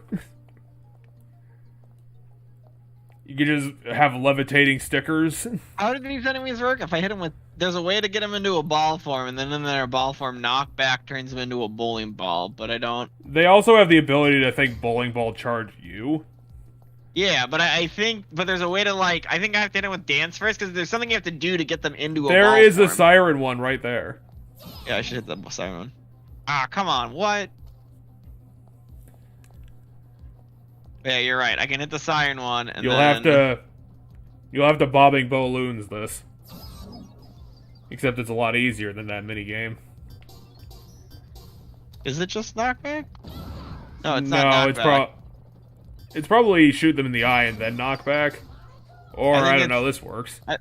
You could just have levitating stickers. How did these enemies work? If I hit them with... There's a way to get them into a ball form, and then in their ball form, knockback turns them into a bowling ball, but I don't... They also have the ability to think bowling ball charge you. Yeah, but I think... But there's a way to, like... I think I have to hit them with dance first, because there's something you have to do to get them into a ball There is form. a siren one right there. Yeah, I should hit the siren one. Ah, come on, what? Yeah, you're right. I can hit the siren one, and You'll then... have to bobbing balloons this. Except it's a lot easier than that minigame. Is it just knockback? No, it's No, not it's knockback. It's probably shoot them in the eye and then knock back. Or, I don't know, this works. Oh,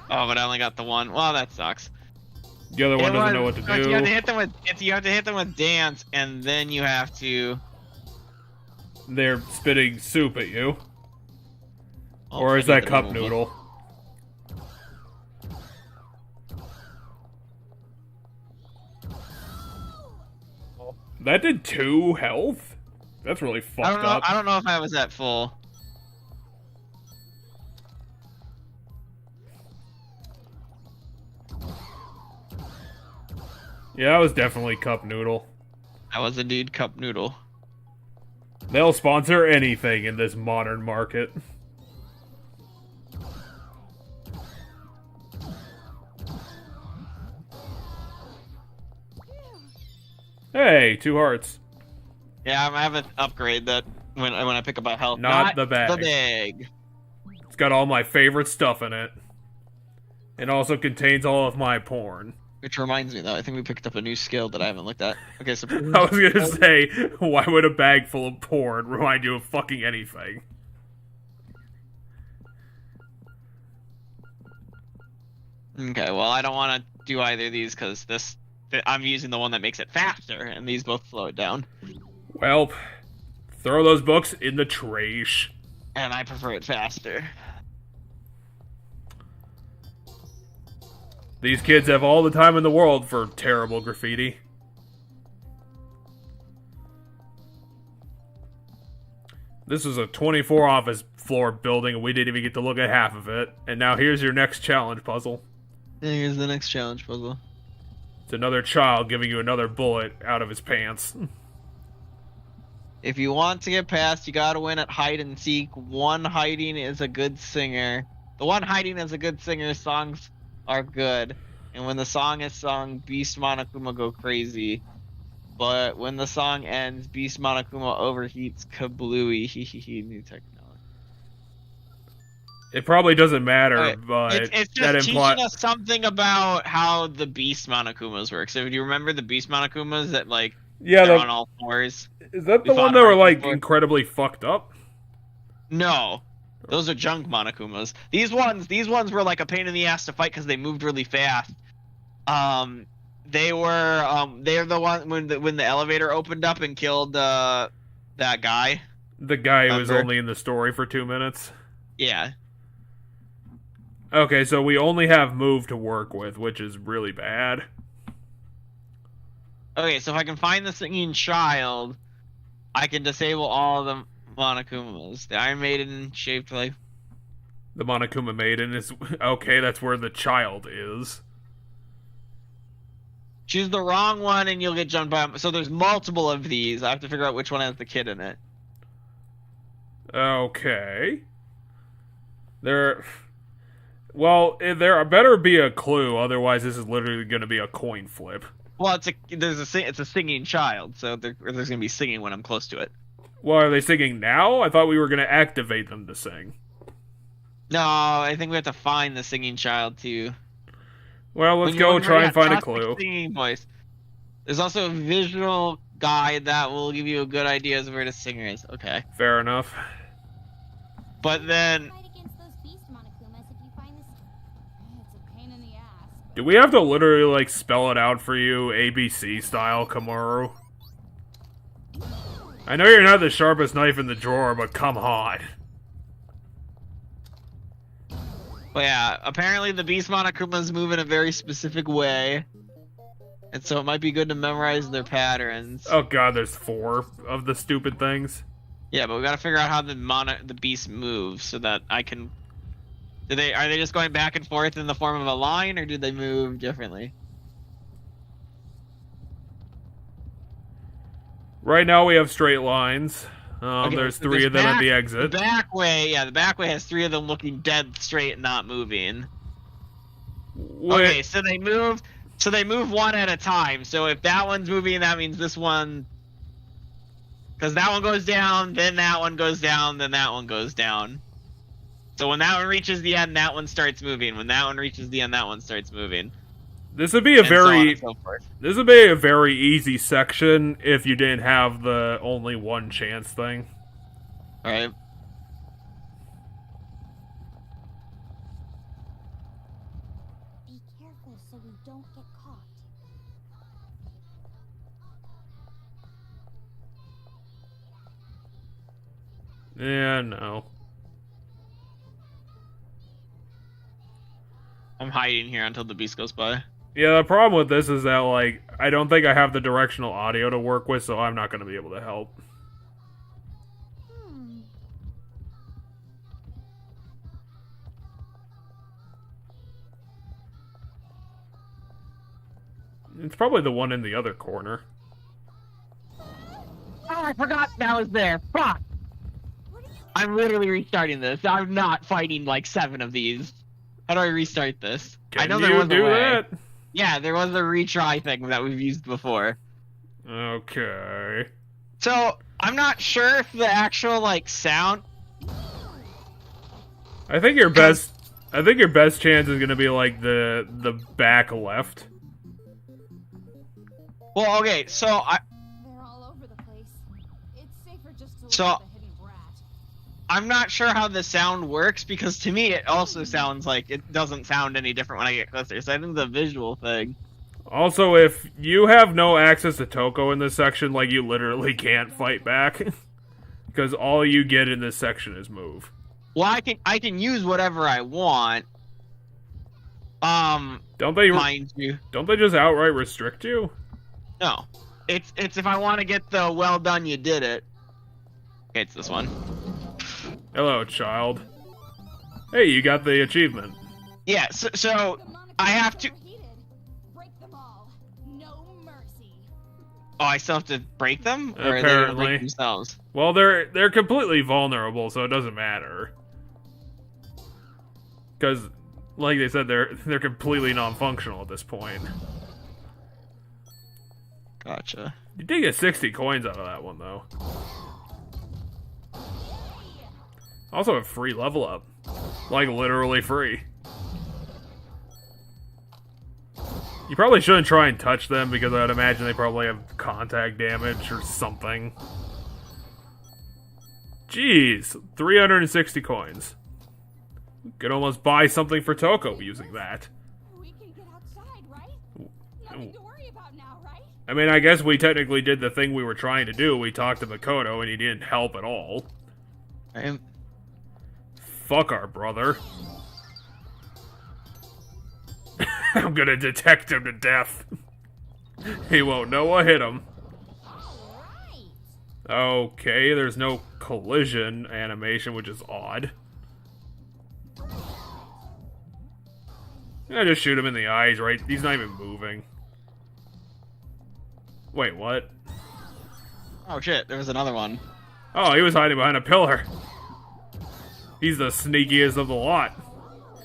but I only got the one. Well, that sucks. The other one doesn't know what to do. You have to hit them with, you have to hit them with dance, and then you have to... They're spitting soup at you. Oh, Or is that cup removal. noodle? That did 2 health? That's really fucked up. I don't know if I was at full. Yeah, that was definitely cup noodle. I was indeed cup noodle. They'll sponsor anything in this modern market. Hey, 2 hearts. Yeah, I have an upgrade that when I pick up a health. Not the bag. The bag. It's got all my favorite stuff in it. It also contains all of my porn. Which reminds me, though, I think we picked up a new skill that I haven't looked at. Okay, so... I was gonna say, why would a bag full of porn remind you of fucking anything? Okay, well, I don't want to do either of these, because I'm using the one that makes it faster, and these both slow it down. Well, throw those books in the trash. And I prefer it faster. These kids have all the time in the world for terrible graffiti. This was a 24 office floor building and we didn't even get to look at half of it. And now here's your next challenge puzzle. And here's the next challenge puzzle. It's another child giving you another bullet out of his pants. If you want to get past, you gotta win at hide and seek. One hiding is a good singer. The one hiding is a good singer. Songs are good. And when the song is sung, Beast Monokuma go crazy. But when the song ends, Beast Monokuma overheats kablooey. Hehehe, new technology. It probably doesn't matter, Okay, but it's that just implies... teaching us something about how the Beast Monokumas work. So do you remember the Beast Monokumas that, like, Yeah, they're on all fours? is that the We one fought that were, right like, before. incredibly fucked up? No. Those are junk Monokumas. These ones were like a pain in the ass to fight because they moved really fast. They're the one when the elevator opened up and killed that guy. The guy who was Remember? only in the story for 2 minutes? Yeah. Okay, so we only have move to work with, which is really bad. Okay, so if I can find the singing child, I can disable all of the Monokumas. The Iron Maiden, Shaped Life. The Monokuma Maiden is... Okay, that's where the child is. Choose the wrong one and you'll get jumped by. So there's multiple of these. I have to figure out which one has the kid in it. Okay. Well, there better be a clue, otherwise this is literally going to be a coin flip. Well, it's a singing child, so there's gonna be singing when I'm close to it. Well, are they singing now? I thought we were going to activate them to sing. No, I think we have to find the singing child too. Well, let's go try and find a clue. Singing voice. There's also a visual guide that will give you a good idea of where the singer is. Okay, Fair enough. but then Fight against those beast Monokumas if you find this. It's a pain in the ass. Do we have to literally, like, spell it out for you, ABC style, Kamaru? I know you're not the sharpest knife in the drawer, but come on. But yeah, apparently the Beast Monokumas move in a very specific way. And so it might be good to memorize their patterns. Oh god, there's 4 of the stupid things. Yeah, but we gotta figure out how the beast moves so that I can... Are they just going back and forth in the form of a line, or do they move differently? Right now we have straight lines. Okay, There's so 3 of them at the exit. The back way has 3 of them looking dead straight and not moving. Okay, so they move one at a time. So if that one's moving, that means this one, because that one goes down, then that one goes down, then that one goes down. So when that one reaches the end, that one starts moving. When that one reaches the end, that one starts moving. This would be a and so on very and so forth. this would be a very easy section if you didn't have the only one chance thing. All right. Be careful so we don't get caught. Yeah, no. I'm hiding here until the beast goes by. Yeah, the problem with this is that, like, I don't think I have the directional audio to work with, so I'm not going to be able to help. Hmm. It's probably the one in the other corner. Oh, I forgot that was there. Fuck. I'm literally restarting this. I'm not fighting like 7 of these. How do I restart this? I know there was a way. That? Yeah, there was a retry thing that we've used before. Okay. So, I'm not sure if the actual, like, sound... I think your best chance is gonna be like the back left. Well, okay, so They're all over the place. It's safer just to So- look at the hidden brat. I'm not sure how the sound works, because to me it also sounds like it doesn't sound any different when I get closer, so I think the visual thing... Also, if you have no access to Toko in this section, like, you literally can't fight back. Because all you get in this section is move. Well, I can use whatever I want. Don't they Mind you. Don't they just outright restrict you? No. It's if I want to get the well done you did it. Okay, it's this one. Hello, child. Hey, you got the achievement. Yeah, so The I have to... overheated. Break them all. No mercy. Oh, I still have to break them? Or are they gonna Apparently. break themselves? Well, they're completely vulnerable, so it doesn't matter. Because, like they said, they're completely non-functional at this point. Gotcha. You did get 60 coins out of that one, though. Also a free level up. Like, literally free. You probably shouldn't try and touch them, because I'd imagine they probably have contact damage or something. Jeez, 360 coins. Could almost buy something for Toko using that. We can get outside, right? Nothing to worry about now, right? I mean, I guess we technically did the thing we were trying to do. We talked to Makoto, and he didn't help at all. Right. Fuck our brother. I'm gonna detect him to death. He won't know what hit him. Alright. Okay, there's no collision animation, which is odd. Yeah, just shoot him in the eyes, right? He's not even moving. Wait, what? Oh shit, there was another one. Oh, he was hiding behind a pillar. He's the sneakiest of the lot.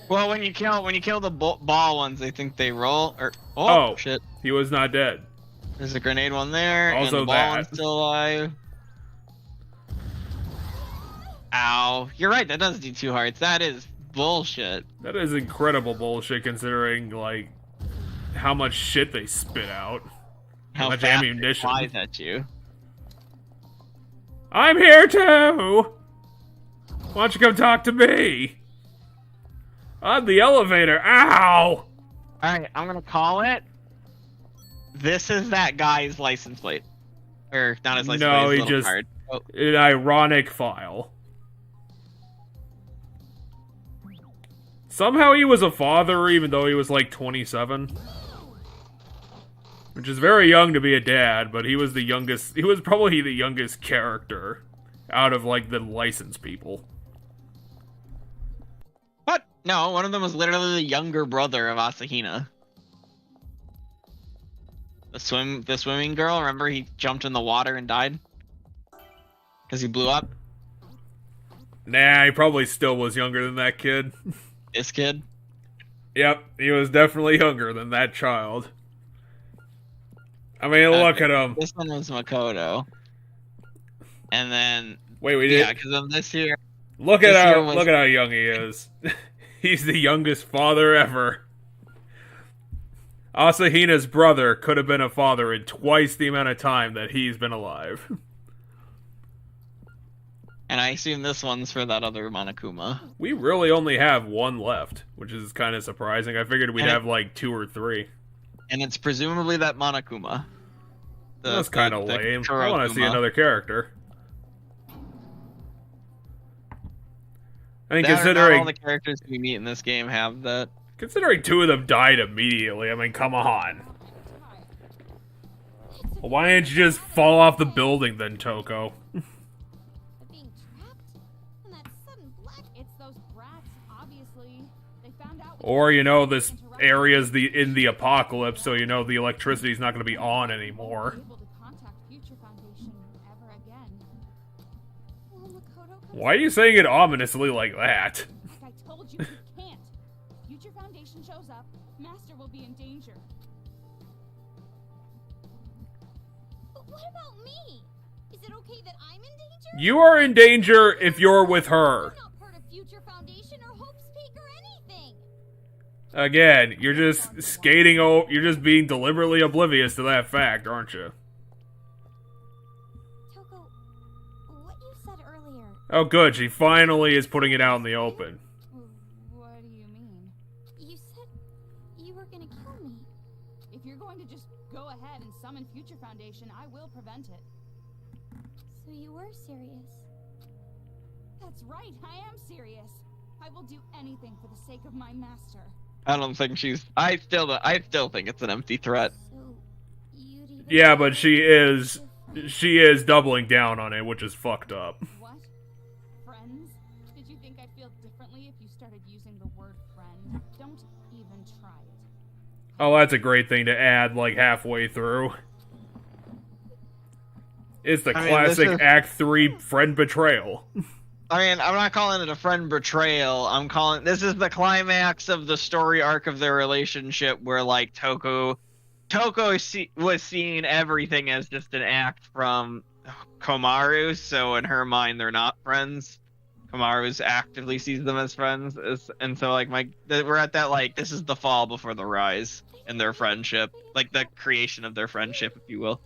Well, when you kill the ball ones, they think they roll. Or oh shit, He was not dead. there's a grenade one there, Also and the ball that. one's still alive. Ow! You're right. That does do 2 hearts. That is bullshit. That is incredible bullshit, considering, like, how much shit they spit out. How much fast it ammunition. flies at you. I'm here too! Why don't you come talk to me? On the elevator. Ow! Alright, I'm gonna call it. This is that guy's license plate. Or, not his license No, plate, his he little just- card. Oh, An ironic file. Somehow he was a father, even though he was like 27. Which is very young to be a dad, but he was the youngest. He was probably the youngest character out of, like, the licensed people. what? No, one of them was literally the younger brother of Asahina. The swimming girl, remember he jumped in the water and died? Because he blew up? Nah, he probably still was younger than that kid. This kid? Yep, he was definitely younger than that child. I mean, look at him. This one was Makoto. And then, Wait, we did. yeah, because of this here. Look this at year how was- look at how young he is. He's the youngest father ever. Asahina's brother could have been a father in twice the amount of time that he's been alive. And I assume this one's for that other Monokuma. We really only have one left, which is kind of surprising. I figured we'd have like 2 or 3. And it's presumably that Monokuma. That's kind of lame. I want to see another character. I mean, considering all the characters we meet in this game have that. Considering 2 of them died immediately, I mean, come on. Well, why didn't you just fall off the building then, Toko? Being trapped? And that sudden black. It's those brats, obviously. They found out. Or, you know, this area's in the apocalypse, so you know the electricity's not going to be on anymore. Why are you saying it ominously like that? Like I told you, you can't. Future Foundation shows up, Master will be in danger. But what about me? Is it okay that I'm in danger? You are in danger if you're with her. I'm not part of Future Foundation or Hope's Peak or anything. Again, you're just skating over. You're just being deliberately oblivious to that fact, aren't you? Toko, what you said earlier. Oh, good. She finally is putting it out in the open. What do you mean? You said you were gonna kill me. If you're going to just go ahead and summon Future Foundation, I will prevent it. So you were serious? That's right, I am serious. I will do anything for the sake of my master. I don't think she's. I still think it's an empty threat. So you'd even Yeah, but she is doubling down on it, which is fucked up. What? Friends? Did you think I'd feel differently if you started using the word friend? Don't even try it. Oh, that's a great thing to add, like, halfway through. It's the classic Act 3 friend betrayal. I mean, I'm not calling it a friend betrayal. This is the climax of the story arc of their relationship where, like, Toko was seeing everything as just an act from Komaru, so in her mind, they're not friends. Komaru actively sees them as friends, and so, like, we're at that, like, this is the fall before the rise in their friendship. Like, the creation of their friendship, if you will.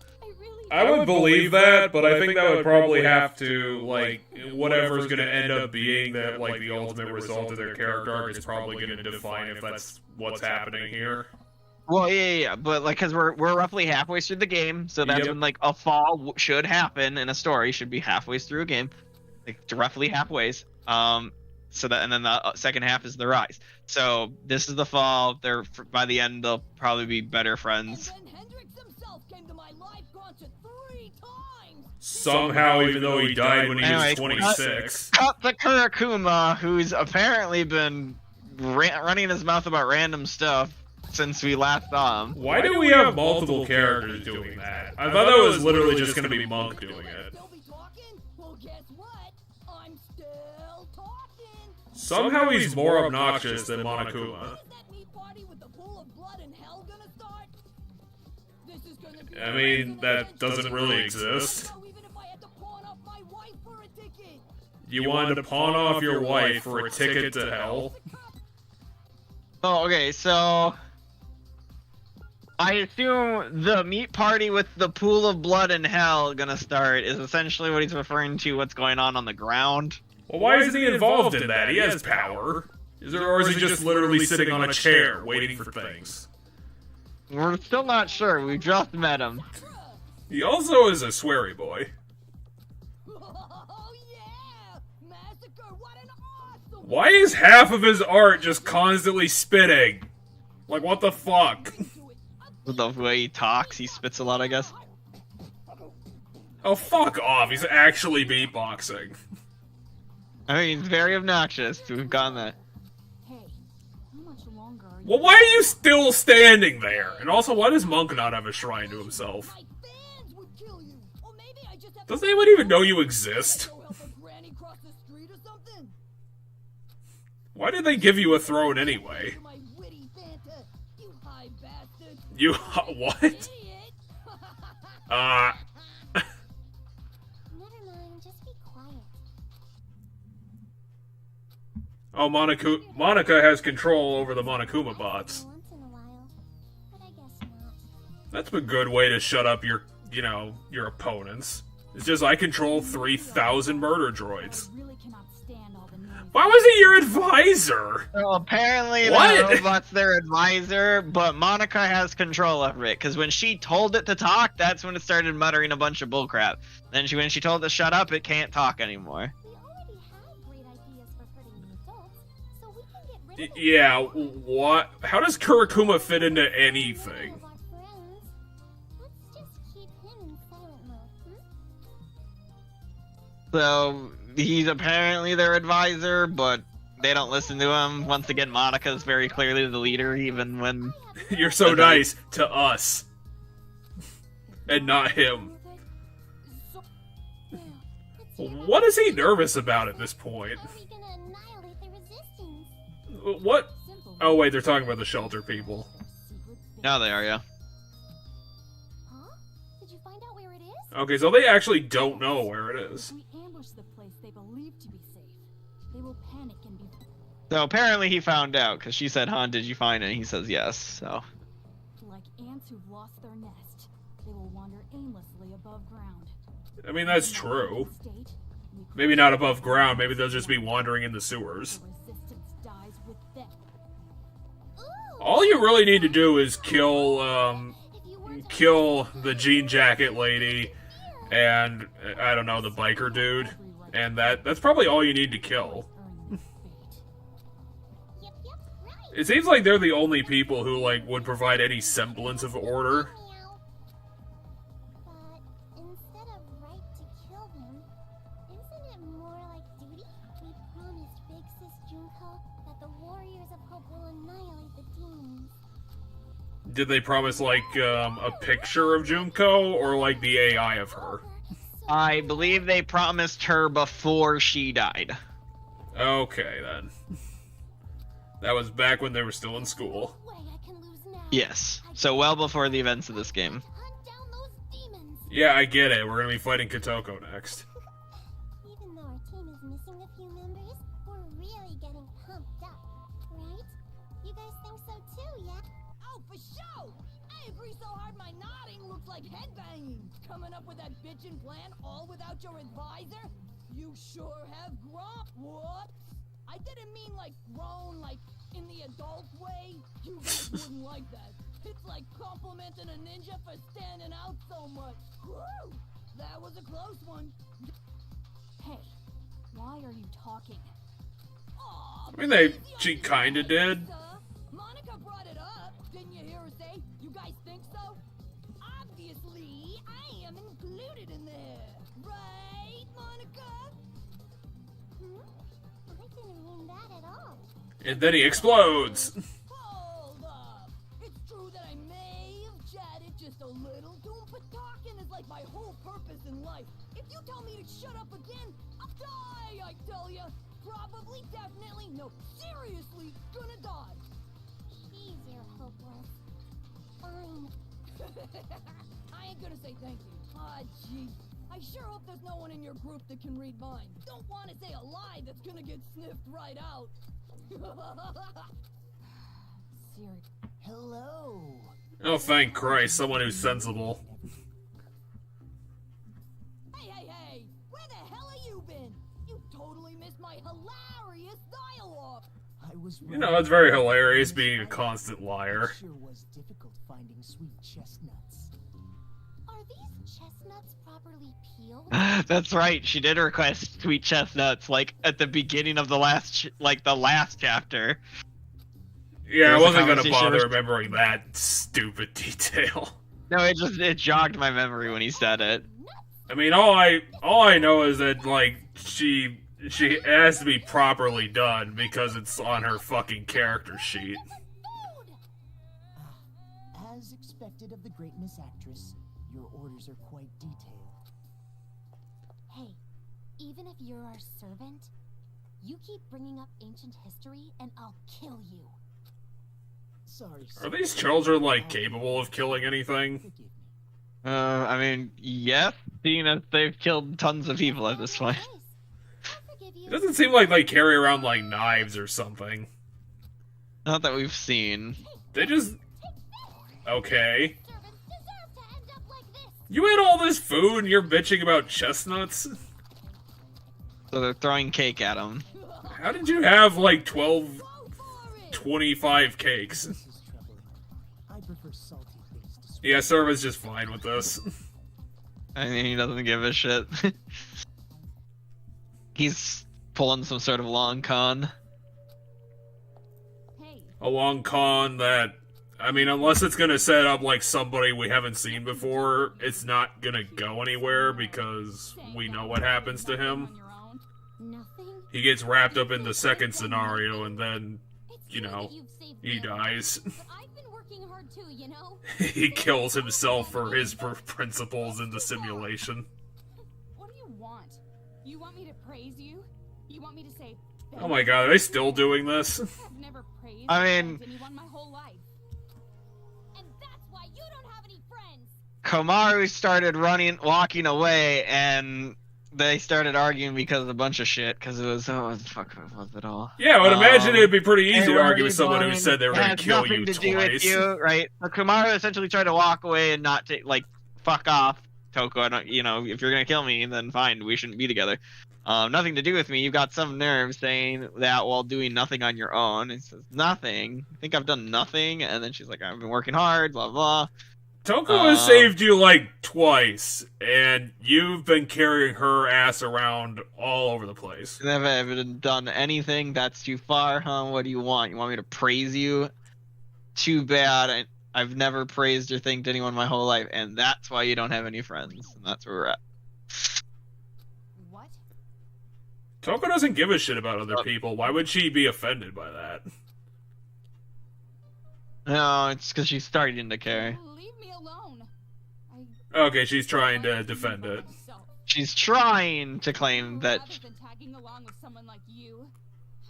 I would believe that, but I think that would probably have to, like, whatever's going to end up being that, like, the ultimate result of their character arc is probably going to define if that's what's happening here. Well, yeah, but, like, because we're roughly halfway through the game, so that's when, like, a fall should happen in a story, should be halfway through a game, like, roughly halfway. So that, and then the second half is the rise. So this is the fall. By the end, they'll probably be better friends. Somehow, even though he died when he was 26. Cut the Kurakuma, who's apparently been running his mouth about random stuff since we last saw him. Why do we have multiple characters doing that? I thought that was literally just going to be Monk doing it. Somehow he's more obnoxious than Monokuma. I mean, that doesn't really exist. You wanted to pawn off your wife for a ticket to hell? Oh, okay, so I assume the meat party with the pool of blood in hell gonna start is essentially what he's referring to, what's going on the ground. Well, why isn't he involved in that? He has power. Or is he just literally sitting on a chair waiting for things? We're still not sure. We just met him. He also is a sweary boy. Why is half of his art just constantly spitting? Like, what the fuck? The way he talks, he spits a lot, I guess. Oh, fuck off. He's actually beatboxing. I mean, he's very obnoxious. We've gotten that. Well, why are you still standing there? And also, why does Monk not have a shrine to himself? Does anyone even know you exist? Why did they give you a throne anyway? You what? Never mind, just be quiet. Oh, Monica has control over the Monokuma bots. Once in a while, but I get That's a good way to shut up your, your opponents. It's just, I control 3,000 murder droids. I really cannot stand all the noise. Why was he your advisor? Well, apparently What? the robot's their advisor, but Monica has control over it. Because when she told it to talk, that's when it started muttering a bunch of bullcrap. Then when she told it to shut up, it can't talk anymore. We already have great ideas for hurting the adults, so we can get rid of Yeah, what? How does Kurakuma fit into anything? of our friends. Let's just keep him in silent mode, So he's apparently their advisor, but they don't listen to him. Once again, Monica's very clearly the leader, even when... You're so nice to us. And not him. So, now, let's hear What is he nervous about at this point? how are we gonna annihilate the resistance? What? Simple. Oh wait, they're talking about the shelter people. Secret base. No, they are, yeah. Huh? Did you find out where it is? Okay, so they actually don't know where it is. If we ambush the place they believe to be safe, they will panic and be So apparently he found out, because she said, "Han, did you find it?" And he says yes, so... like ants who've lost their nest. They will wander aimlessly above ground. I mean, that's true. State, we Maybe not above ground, maybe they'll just be wandering in the sewers. The resistance dies with them. All you really need to do is kill, If you were to kill the jean jacket lady and, I don't know, the biker dude. And that's probably all you need to kill. earn your fate. Yep, right. It seems like they're the only people who, would provide any semblance of order. But instead of right to kill them, isn't it more like duty? We promised Big Sis Junko that the Warriors of Hope will annihilate the demons. Did they promise, a picture of Junko, or, the AI of her? I believe they promised her before she died. Okay, then. That was back when they were still in school. No way I can lose now. Yes. So well before the events of this game. Hunt down those demons. Yeah, I get it. We're gonna be fighting Kotoko next. Even though our team is missing a few members, we're really getting pumped up, right? You guys think so too, yeah? Oh, for sure! I agree so hard my nodding looks like headbanging. Coming up with that bitchin' plan all without your advisor? You sure have grown. What? I didn't mean grown, in the adult way. You guys wouldn't like that. It's like complimenting a ninja for standing out so much. Woo! That was a close one. Hey, why are you talking? Aw, I mean, she kinda did. Monica brought it up. Didn't you hear her say, you guys think so? Obviously, I am included in there. Right, Monica? I didn't mean that at all. And then he explodes. Hold up. It's true that I may have chatted just a little too, but talking is like my whole purpose in life. If you tell me to shut up again, I'll die, I tell ya. Probably, definitely, no, seriously, gonna die. Jeez, you're hopeless. Fine. I ain't gonna say thank you. Ah, jeez. I sure hope there's no one in your group that can read minds. Don't want to say a lie that's gonna get sniffed right out. Siri. Hello. Oh, thank Christ, someone who's sensible. Hey, where the hell have you been? You totally missed my hilarious dialogue. I was. You know, it's very hilarious being a constant liar. Sure was difficult finding sweet chestnuts. Are these chestnuts properly peeled? That's right. She did request sweet chestnuts, at the beginning of the last chapter. Yeah, I There's a wasn't gonna conversation bother with- remembering that stupid detail. No, it jogged my memory when he said it. I mean, all I know is that she has to be properly done because it's on her fucking character sheet. As expected of the great Miss Actress, your orders are quite detailed. Hey, even if you're our servant, you keep bringing up ancient history and I'll kill you. Sorry. Are these children capable of killing anything? Forgive me. I mean, yes, seeing as they've killed tons of people at this point. I'll forgive you. It doesn't seem like they carry around knives or something. Not that we've seen. They just okay. Servants deserve You ate all this food and you're bitching about chestnuts? So they're throwing cake at him. How did you have like 12, 25 cakes? This is troubling. I prefer salty things to Yeah, Serva's just fine with this. I mean, he doesn't give a shit. He's pulling some sort of long con. Hey, A long con that, I mean, unless it's gonna set up like somebody we haven't seen before, it's not gonna go anywhere because we know what happens to him. on your own. Nothing? He gets wrapped up in the second scenario and then, It's you true know, that you've saved he me, dies. but I've been working hard too, you know? He kills himself for his principles in the simulation. What do you want? You want me to praise you? You want me to say? Oh my god, are they still doing this? I've never praised I or mean- thanked anyone my whole life. And that's why you don't have any friends! Komaru started walking away, and they started arguing because of a bunch of shit. Because it was, what the fuck was it all? Yeah, I would imagine it'd be pretty easy Hey, to where argue are with you someone who going? said they were It going has to kill nothing you to do with twice. you, right? So Komaru essentially tried to walk away and not take, like, fuck off, Toko. I don't, if you're gonna kill me, then fine, we shouldn't be together. Nothing to do with me. You've got some nerve saying that while doing nothing on your own. It says nothing. I think I've done nothing, and then she's like, I've been working hard, blah blah. Toko has saved you like twice, and you've been carrying her ass around all over the place. Never done anything. That's too far, huh? What do you want? You want me to praise you? Too bad. I've never praised or thanked anyone my whole life, and that's why you don't have any friends. And that's where we're at. What? Toko doesn't give a shit about other people. Why would she be offended by that? No, it's because she's starting to care. Leave me alone. Okay, she's trying to defend it. She's trying to claim that. Rather than tagging along with someone like you,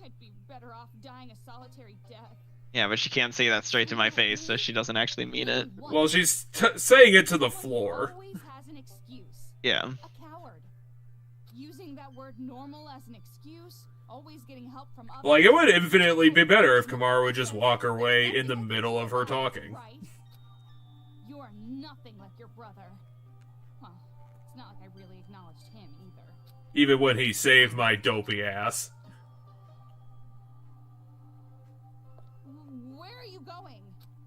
I'd be better off dying a solitary death. Yeah, but she can't say that straight to my face, so she doesn't actually mean it. Well, she's saying it to the floor. Always has an excuse. Yeah. A coward. Using that word normal as an excuse, always getting help from others. Like, it would infinitely be better if Komaru would just walk her way in the middle of her talking. Right? You are nothing like your brother. Well, it's not like I really acknowledged him either. Even when he saved my dopey ass. Where are you going?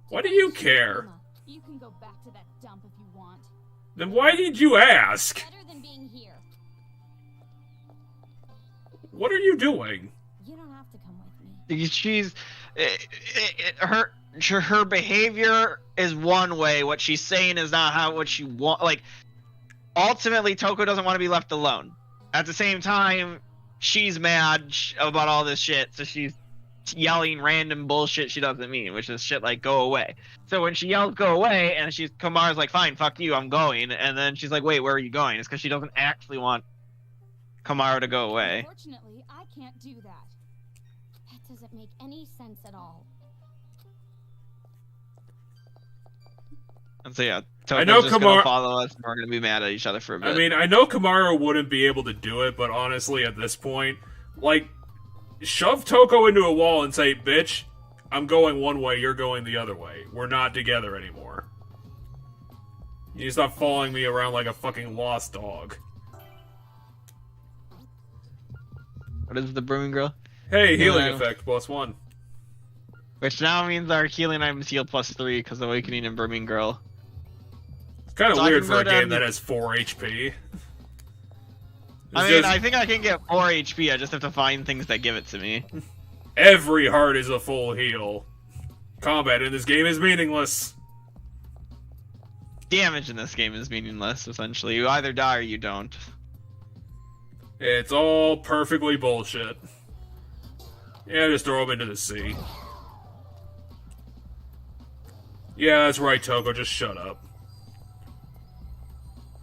Why do you care? You can go back to that dump if you want. Then why did you ask? Better than being here. What are you doing? You don't have to come with me. She's her behavior is one way. What she's saying is not what she want. Like, ultimately, Toko doesn't want to be left alone. At the same time, she's mad about all this shit, so she's yelling random bullshit she doesn't mean, which is shit like "go away." So when she yells "go away," and Komaru's like, "Fine, fuck you, I'm going," and then she's like, "Wait, where are you going?" It's because she doesn't actually want Komaru to go away. Unfortunately, I can't do that. That doesn't make any sense at all. And so yeah, I know Toko's just gonna Komaru- follow us, and we're gonna be mad at each other for a bit. I mean, I know Komaru wouldn't be able to do it, but honestly, at this point, like, shove Toko into a wall and say, "Bitch, I'm going one way, you're going the other way. We're not together anymore. You need to stop following me around like a fucking lost dog." What is the Brooming Girl? Hey, healing Yeah. effect, +1. Which now means our healing items heal +3 because Awakening and Brooming Girl. It's kind of So I weird can for go a down game to- that has 4 HP. I It's mean, just- I think I can get 4 HP, I just have to find things that give it to me. Every heart is a full heal. Combat in this game is meaningless. Damage in this game is meaningless, essentially. You either die or you don't. It's all perfectly bullshit. Yeah, just throw him into the sea. Yeah, that's right, Toko, just shut up.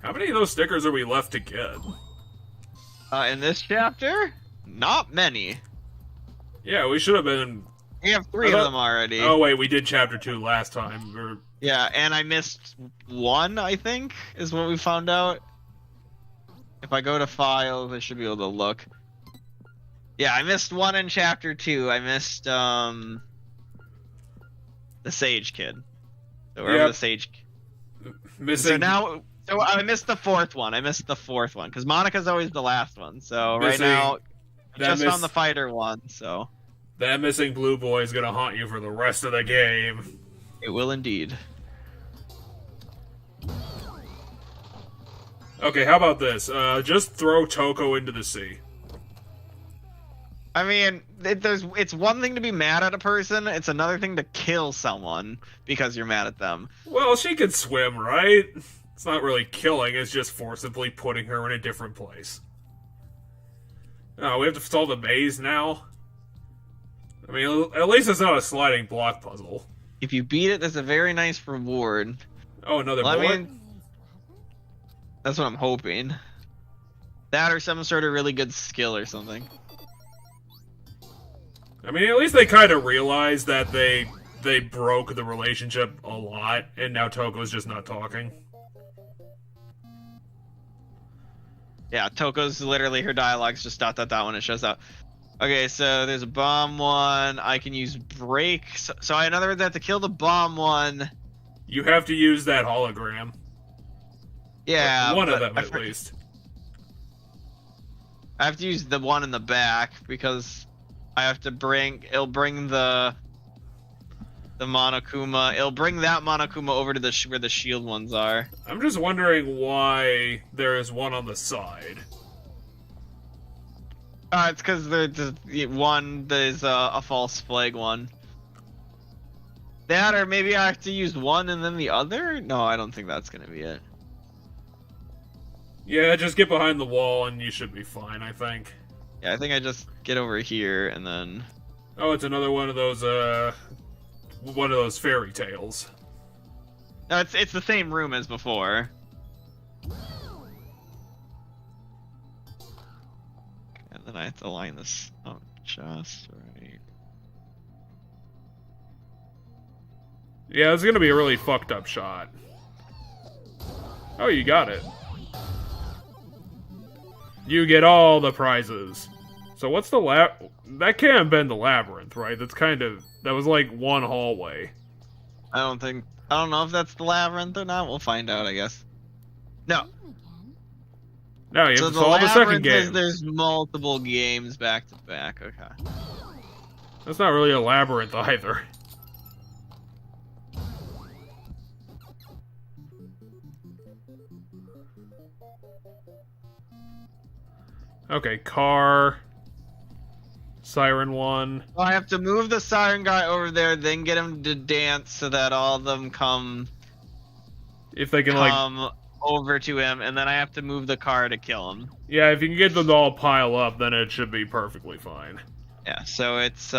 How many of those stickers are we left to get? In this chapter, not many. Yeah, we should have been... We have 3 of them already. Oh wait, we did chapter 2 last time. Yeah, and I missed 1, I think, is what we found out. If I go to files, I should be able to look. Yeah, I missed 1 in chapter 2. I missed, the Sage Kid. So wherever Yep. the Sage... Missing... So I missed the fourth one. Because Monica's always the last one. So right Missing- now, I that just miss- found the fighter one. So That missing blue boy is gonna haunt you for the rest of the game. it will indeed. Okay, how about this? Just throw Toko into the sea. I mean, it's one thing to be mad at a person. It's another thing to kill someone because you're mad at them. Well, she can swim, right? It's not really killing, it's just forcibly putting her in a different place. Oh, we have to solve the maze now? I mean, at least it's not a sliding block puzzle. If you beat it, there's a very nice reward. Oh, another Well, I bullet? mean, that's what I'm hoping. That or some sort of really good skill or something. I mean, at least they kind of realized that they broke the relationship a lot, and now Toko's just not talking. Yeah, Toko's literally her dialogue's just dot dot dot when it shows up. Okay, so there's a bomb one. I can use break. So in other words, I have to kill the bomb one. You have to use that hologram. Yeah, One of but them, at least. I have to use the one in the back because I have to it'll bring the Monokuma. It'll bring that Monokuma over to where the shield ones are. I'm just wondering why there is one on the side. It's because there's one that is a false flag one. That, or maybe I have to use one and then the other? No, I don't think that's gonna be it. Yeah, just get behind the wall and you should be fine, I think. Yeah, I think I just get over here and then... Oh, it's another one of those fairy tales. No, it's the same room as before. And then I have to line this up just right. Yeah, it's gonna be a really fucked up shot. Oh, you got it. You get all the prizes. So what's the that can't have been the labyrinth, right? That was like one hallway. I don't know if that's the labyrinth or not. We'll find out, I guess. No. No, you have So to the solve the second labyrinth is game. there's multiple games back to back. Okay. That's not really a labyrinth either. Okay, car. Siren 1. Well, I have to move the siren guy over there, then get him to dance so that all of them come If they can, over to him, and then I have to move the car to kill him. Yeah, if you can get them to all pile up, then it should be perfectly fine. Yeah, so it's,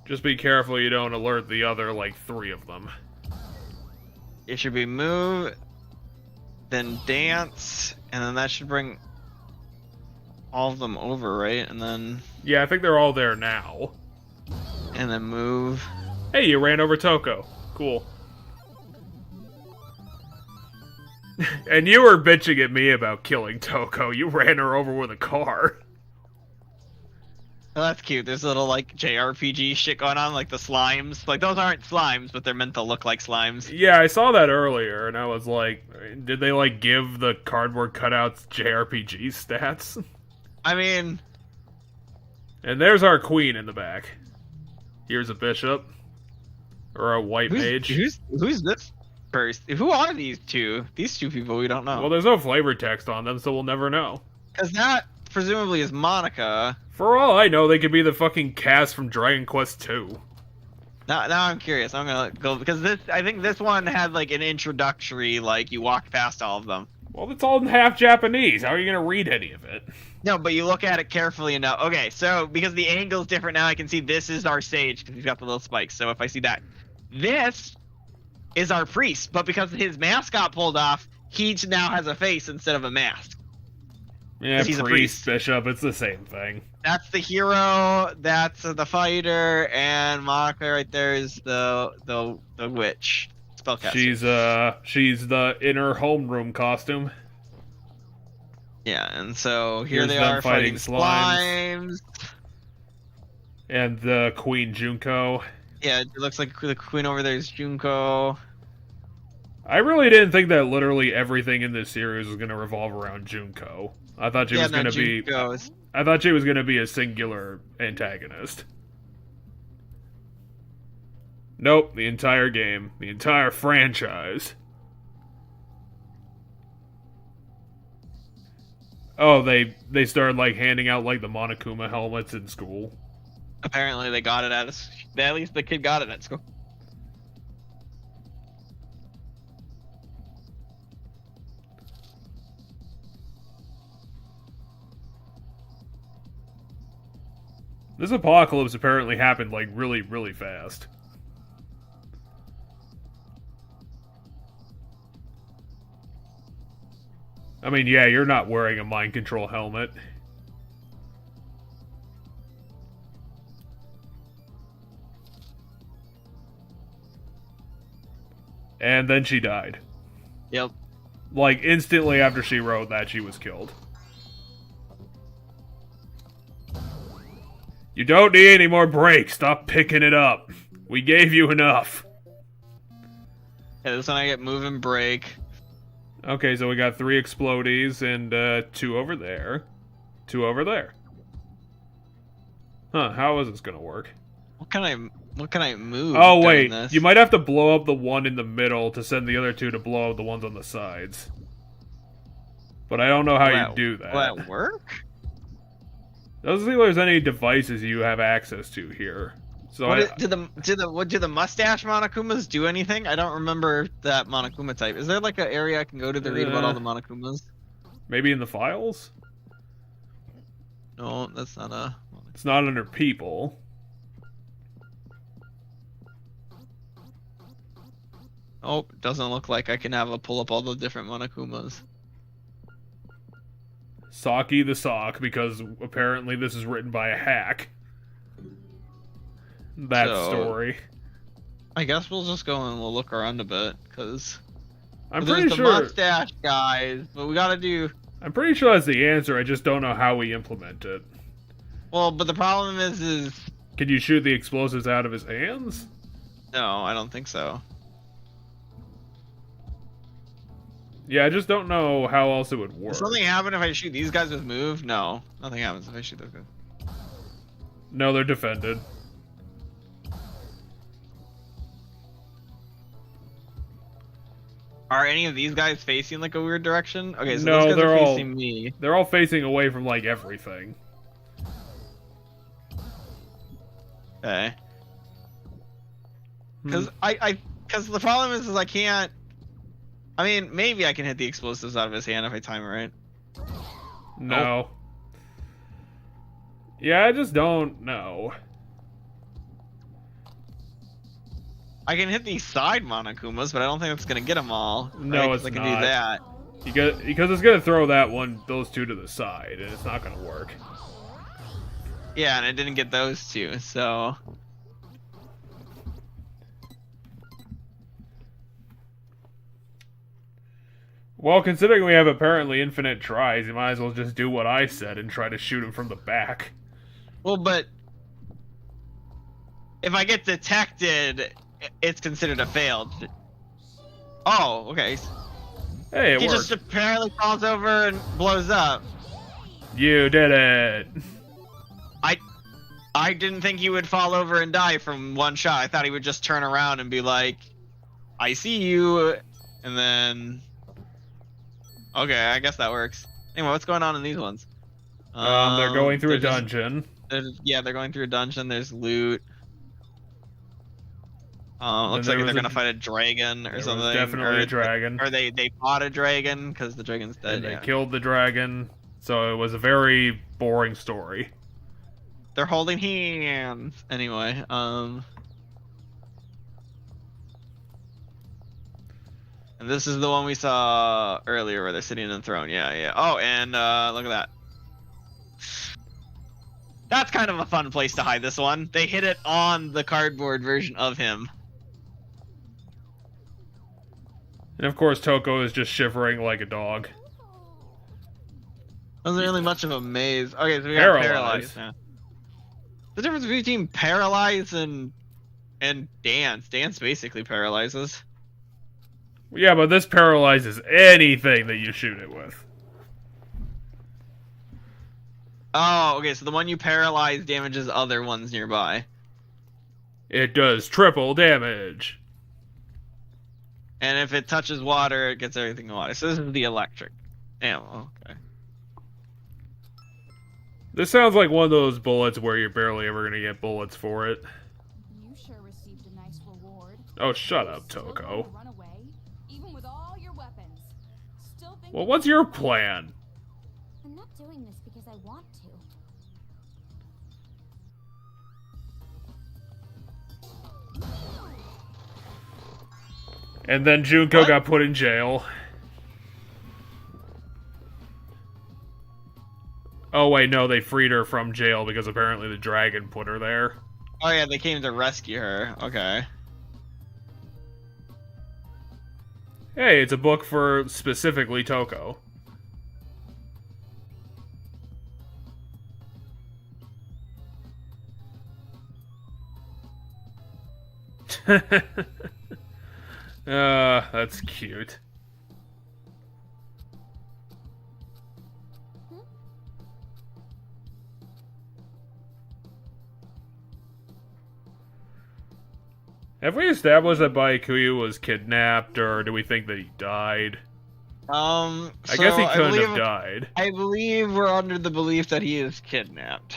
Just be careful you don't alert the other, 3 of them. it should be move, then dance, and then that should bring all of them over, right? And then... Yeah, I think they're all there now. And then move. Hey, you ran over Toko. Cool. And you were bitching at me about killing Toko. You ran her over with a car. Oh, that's cute. There's a little, JRPG shit going on, like the slimes. Like, those aren't slimes, but they're meant to look like slimes. Yeah, I saw that earlier, and I was like, did they, give the cardboard cutouts JRPG stats? I mean... And there's our queen in the back. Here's a bishop. Or a white mage. Who's this person? Who are these two? These two people we don't know. Well, there's no flavor text on them, so we'll never know. Because that, presumably, is Monica. For all I know, they could be the fucking cast from Dragon Quest II. Now I'm curious. I'm gonna go... Because I think this one had, an introductory, you walk past all of them. Well, it's all in half Japanese. How are you going to read any of it? No, but you look at it carefully enough. Okay, so because the angle's different now, I can see this is our sage because he's got the little spikes. So if I see that, this is our priest. But because his mask got pulled off, he now has a face instead of a mask. Yeah, he's a priest, priest. bishop, it's the same thing. That's the hero. That's the fighter, and Monica right there is the witch spellcaster. She's the inner homeroom costume. Yeah, and so here Here's they them are fighting fighting slimes. slimes. And the Queen Junko. Yeah, it looks like the queen over there is Junko. I really didn't think that literally everything in this series was going to revolve around Junko. I thought she was going to be. I thought she was going to be a singular antagonist. Nope, the entire game, the entire franchise. Oh, they started like handing out like the Monokuma helmets in school. Apparently, they got it at least the kid got it at school. This apocalypse apparently happened like really, really fast. I mean, yeah, you're not wearing a mind control helmet. And then she died. Yep. Like, instantly after she wrote that, she was killed. You don't need any more breaks. Stop picking it up. We gave you enough. Yeah, this one I get move and break. Okay, so we got 3 explodies and 2 over there. 2 over there. Huh, how is this gonna work? What can I move? Oh wait, this? you might have to blow up the one in the middle to send the other 2 to blow up the ones on the sides. But I don't know how you do that. Will that work? Doesn't seem like there's any devices you have access to here. So do the mustache Monokumas do anything? I don't remember that Monokuma type. Is there like an area I can go to read about all the Monokumas? Maybe in the files? No, that's not a... It's not under people. Oh, doesn't look like I can have a pull up all the different Monokumas. Saki the Sock, because apparently this is written by a hack. That story. I guess we'll just go and we'll look around a bit, because I'm pretty sure the mustache guys, but we gotta do... I'm pretty sure that's the answer, I just don't know how we implement it. Well, but the problem is... Can you shoot the explosives out of his hands? No, I don't think so. Yeah, I just don't know how else it would work. Does something happen if I shoot these guys with move? No, nothing happens if I shoot those guys. No, they're defended. Are any of these guys facing like a weird direction? Okay, so no, those guys they're are all facing me. They're all facing away from like everything. Okay. Because because the problem is I can't. I mean, maybe I can hit the explosives out of his hand if I time it right. No. Oh. Yeah, I just don't know. I can hit these side Monokumas, but I don't think it's gonna get them all. No, right? it's I can not. do that. Because it's gonna throw those 2 to the side, and it's not gonna work. Yeah, and I didn't get those 2, so. Well, considering we have apparently infinite tries, you might as well just do what I said and try to shoot him from the back. Well, but if I get detected, it's considered a failed. Oh, okay. Hey, it he worked. Just apparently falls over and blows up. You did it. I didn't think he would fall over and die from one shot. I thought he would just turn around and be like, I see you, and then... Okay, I guess that works. Anyway, what's going on in these ones? They're going through a dungeon. Yeah, they're going through a dungeon. There's loot. Looks like they're gonna fight a dragon or something. Definitely a dragon. Or they fought a dragon because the dragon's dead. And they killed the dragon. So it was a very boring story. They're holding hands. Anyway, and this is the one we saw earlier where they're sitting in the throne. Yeah. Oh, and look at that. That's kind of a fun place to hide this one. They hid it on the cardboard version of him. And of course, Toko is just shivering like a dog. Wasn't really much of a maze. Okay, so we got paralyzed. Yeah. The difference between paralyze and dance. Dance basically paralyzes. Yeah, but this paralyzes anything that you shoot it with. Oh, okay, so the one you paralyze damages other ones nearby. It does triple damage. And if it touches water, it gets everything in water. So this is the electric ammo, okay. This sounds like one of those bullets where you're barely ever going to get bullets for it. You sure received a nice reward. Oh, shut up, Still going to Toko. run away, even with all your weapons. Still think Well, what's your plan? I'm not doing this because I want to. And then Junko What? got put in jail. Oh wait, no, they freed her from jail because apparently the dragon put her there. Oh yeah, they came to rescue her. Okay. Hey, it's a book for specifically Toko. That's cute. Have we established that Byakuya was kidnapped, or do we think that he died? I guess he couldn't have died. I believe we're under the belief that he is kidnapped.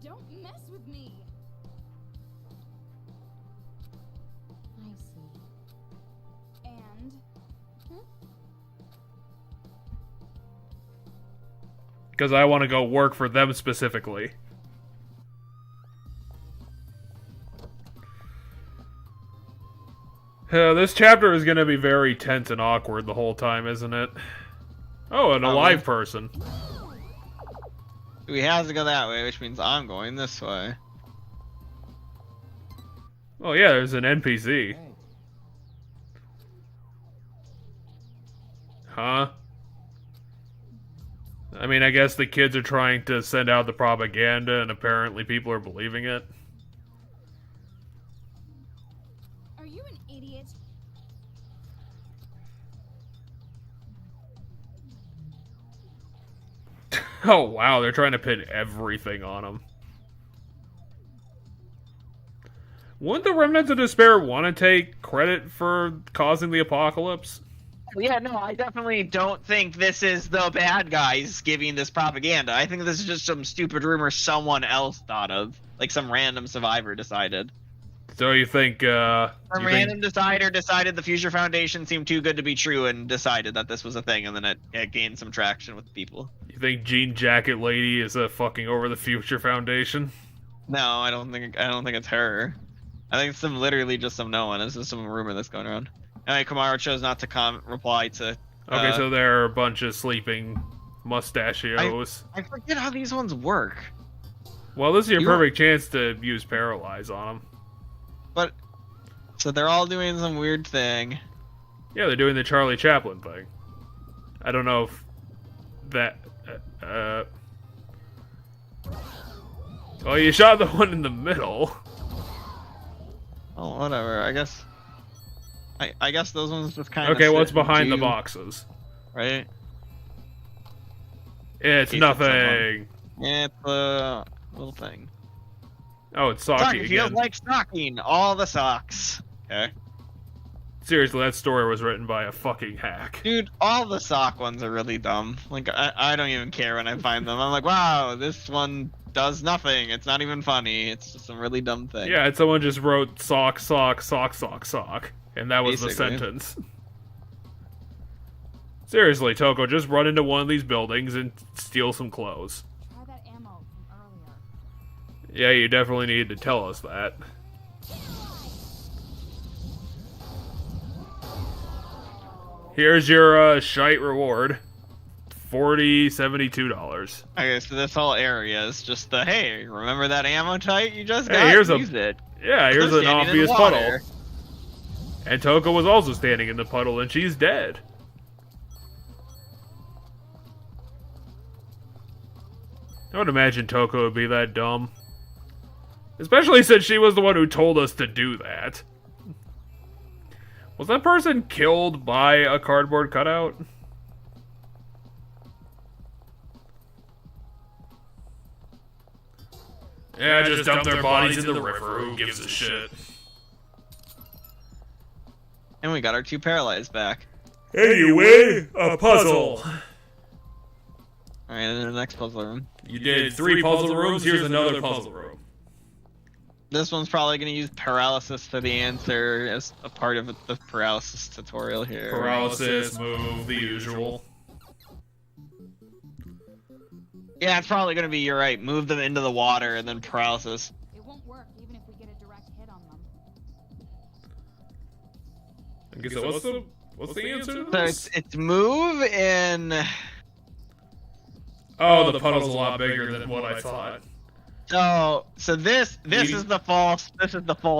Don't mess with me. I see. And Because I want to go work for them specifically. This chapter is going to be very tense and awkward the whole time, isn't it? Oh, an alive person. He has to go that way, which means I'm going this way. Oh yeah, there's an NPC. Hey, Huh? I mean, I guess the kids are trying to send out the propaganda, and apparently people are believing it. are you an idiot? Oh wow, they're trying to pin everything on him. Wouldn't the Remnants of Despair want to take credit for causing the apocalypse? Yeah, no, I definitely don't think this is the bad guys giving this propaganda. I think this is just some stupid rumor someone else thought of. Like some random survivor decided. So you think, Some random decider decided the Future Foundation seemed too good to be true and decided that this was a thing, and then it gained some traction with people. You think Jean Jacket Lady is fucking over the Future Foundation? No, I don't think it's her. I think it's literally just some no one. This is some rumor that's going around. Anyway, Kamaro chose not to reply to. Okay, so there are a bunch of sleeping mustachios. I forget how these ones work. Well, this is your You- perfect chance to use Paralyze on them. But so they're all doing some weird thing. Yeah, they're doing the Charlie Chaplin thing. I don't know if that. Oh, you shot the one in the middle. Oh, whatever. I guess. I guess those ones just kind of. Okay, what's behind the boxes? Right. It's Piece of nothing. Yeah, it's a little thing. Oh, it's Socking Saki feels again. like stocking all the socks. Okay. Seriously, that story was written by a fucking hack. Dude, all the sock ones are really dumb. Like, I don't even care when I find them. I'm like, wow, this one does nothing. It's not even funny. It's just some really dumb thing. Yeah, and someone just wrote sock, sock, sock, sock, sock. And that was Basically. the sentence. Seriously, Toko, just run into one of these buildings and steal some clothes. Try that ammo from earlier. Yeah, you definitely need to tell us that. Here's your shite reward. $72. Okay, so this whole area is just the, hey, remember that ammo type you just Hey, got? here's a- Use it. Yeah, here's I'm an standing in obvious water. puddle. And Toko was also standing in the puddle, and she's dead. I would imagine Toko would be that dumb. Especially since she was the one who told us to do that. Was that person killed by a cardboard cutout? Yeah, just dump their bodies in the river. Who gives a shit? And we got our 2 paralyzed back. Anyway, a puzzle. Alright, and then the next puzzle room. You did 3 puzzle rooms, here's another puzzle room. This one's probably going to use paralysis for the answer as a part of the paralysis tutorial here. Paralysis, move, the usual. Yeah, it's probably going to be, you're right, move them into the water and then paralysis. It won't work even if we get a direct hit on them. I guess what's the answer to So this? it's move in... Oh, the puddle's a lot bigger than what I thought. So this is the false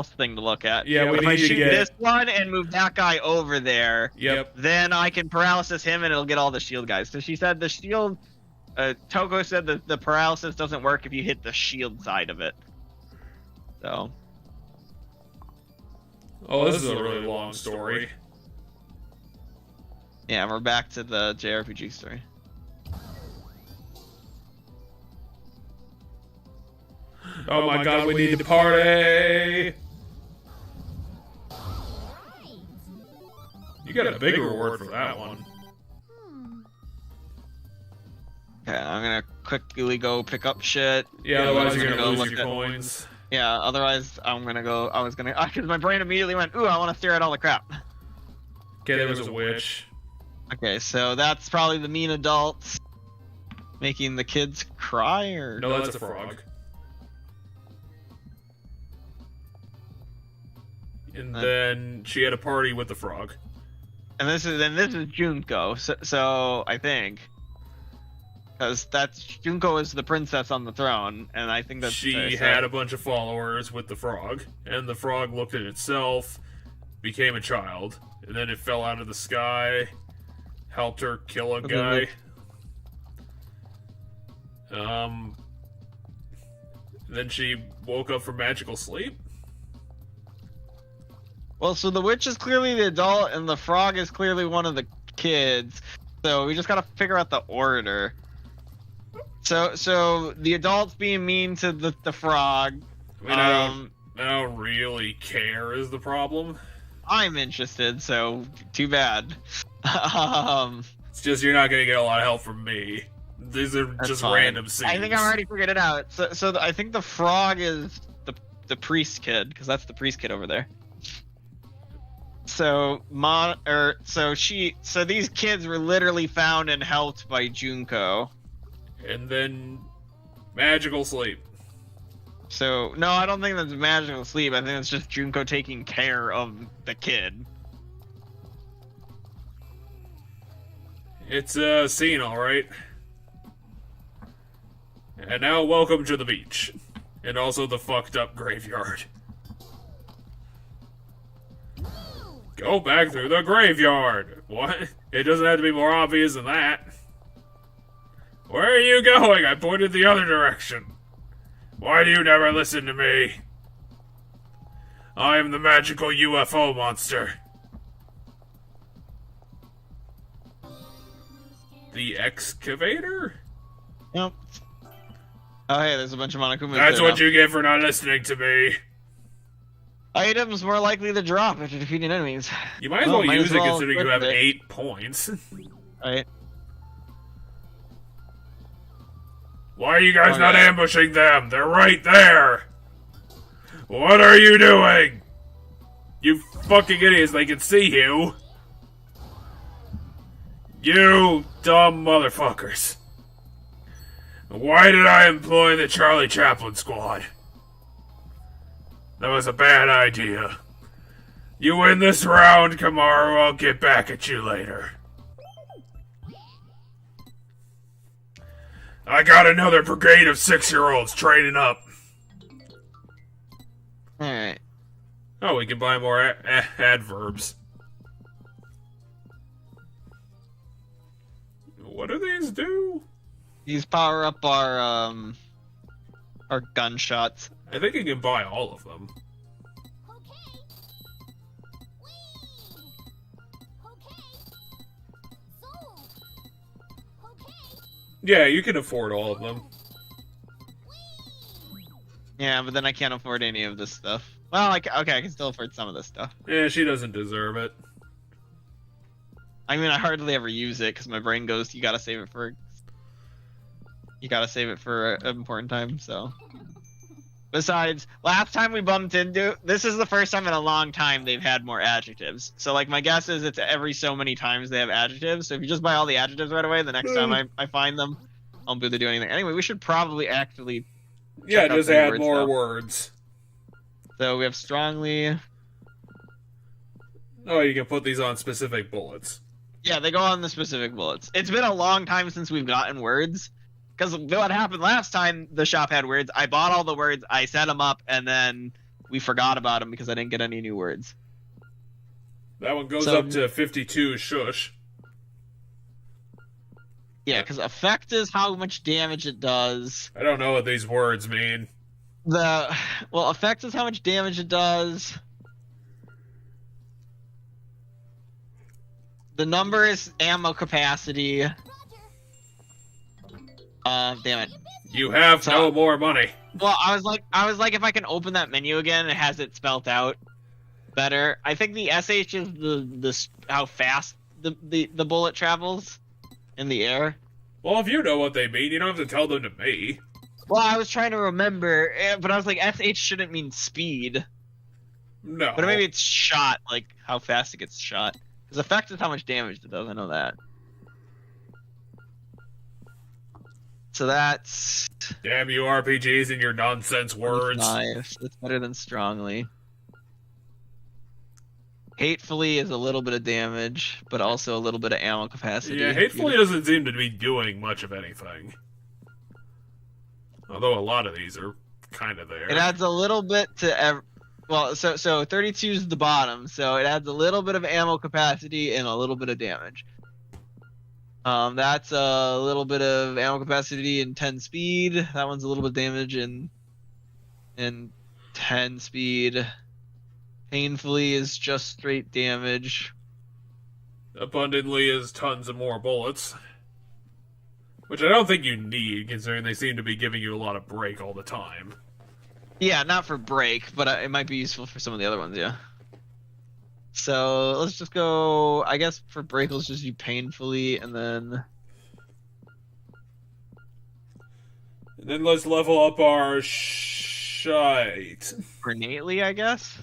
thing to look at. Yeah, we if I need to shoot get this one and move that guy over there, Yep. then I can paralysis him and it'll get all the shield guys. So she said the shield. Toko said that the paralysis doesn't work if you hit the shield side of it. So. Oh, this is a really long story. Yeah, we're back to the JRPG story. Oh my god, we need to party! You got a big reward for that one. Okay, I'm gonna quickly go pick up shit. Yeah, otherwise you're I'm gonna lose look your at- coins. Yeah, otherwise I'm gonna go. I was gonna, because my brain immediately went, ooh, I want to stare at all the crap. Okay, there was a witch. Okay, so that's probably the mean adults making the kids cry, or No, that's a frog. And then she had a party with the frog. and this is Junko. So I think, because that's Junko is the princess on the throne, and I think that's She had a bunch of followers with the frog, and the frog looked at itself, became a child, and then it fell out of the sky, helped her kill a guy. Then she woke up from magical sleep. Well, so the witch is clearly the adult, and the frog is clearly one of the kids. So we just gotta figure out the order. So the adult's being mean to the frog. I mean, I don't really care is the problem. I'm interested, so too bad. It's just you're not gonna get a lot of help from me. These are That's just fine. random scenes. I think I've already figured it out. So I think the frog is the priest kid, because that's the priest kid over there. So these kids were literally found and helped by Junko. And then magical sleep. So no, I don't think that's magical sleep. I think it's just Junko taking care of the kid. It's a scene, alright. And now welcome to the beach. And also the fucked up graveyard. Go back through the graveyard! What? It doesn't have to be more obvious than that. Where are you going? I pointed the other direction. Why do you never listen to me? I am the magical UFO monster. The excavator? Yep. Oh hey, there's a bunch of Monokumas. That's there what now. you get for not listening to me. Items more likely to drop after defeating enemies. You might as well use it considering you have equip it. 8 points. Right. Why are you guys Oh, not yeah. ambushing them? They're right there! What are you doing? You fucking idiots, they can see you! You dumb motherfuckers. Why did I employ the Charlie Chaplin squad? That was a bad idea. You win this round, Kamaru, I'll get back at you later. I got another brigade of 6-year-olds training up. Alright. Oh, we can buy more adverbs. What do these do? These power up our Or gunshots. I think you can buy all of them. Okay. Whee! Okay. Sold. Okay. Yeah, you can afford all of them. Whee! Yeah, but then I can't afford any of this stuff. Well, okay, I can still afford some of this stuff. Yeah, she doesn't deserve it. I mean, I hardly ever use it because my brain goes, you gotta save it for an important time. So, besides, last time we bumped into, this is the first time in a long time they've had more adjectives. So, like, my guess is it's every so many times they have adjectives. So if you just buy all the adjectives right away, the next time I find them, I won't be able to do anything. Anyway, we should probably actually Yeah, check out just the add words, more though. words. So we have strongly. Oh, you can put these on specific bullets. Yeah, they go on the specific bullets. It's been a long time since we've gotten words. Because what happened last time the shop had words, I bought all the words, I set them up, and then we forgot about them because I didn't get any new words. That one goes So- up to 52 shush. Yeah, because effect is how much damage it does. I don't know what these words mean. Effect is how much damage it does. The number is ammo capacity. Roger. Damn it. You have So- no more money. Well, I was like, if I can open that menu again, it has it spelt out better. I think the SH is the how fast the bullet travels in the air. Well, if you know what they mean, you don't have to tell them to me. Well, I was trying to remember, but I was like, SH shouldn't mean speed, No. but maybe it's shot, like how fast it gets shot. Because effect is how much damage it does. I know that. So that's Damn you RPGs and your nonsense words. nice. That's better than strongly. Hatefully is a little bit of damage, but also a little bit of ammo capacity. Yeah, Hatefully doesn't seem to be doing much of anything. Although a lot of these are kind of there. It adds a little bit to so 32 is the bottom, so it adds a little bit of ammo capacity and a little bit of damage. That's a little bit of ammo capacity and 10 speed. That one's a little bit of damage and 10 speed. Painfully is just straight damage. Abundantly is tons of more bullets. Which I don't think you need, considering they seem to be giving you a lot of break all the time. Yeah, not for break, but it might be useful for some of the other ones, yeah. So let's just go, I guess for break, let's just do painfully, and then... And then let's level up our shite. Ornately, I guess?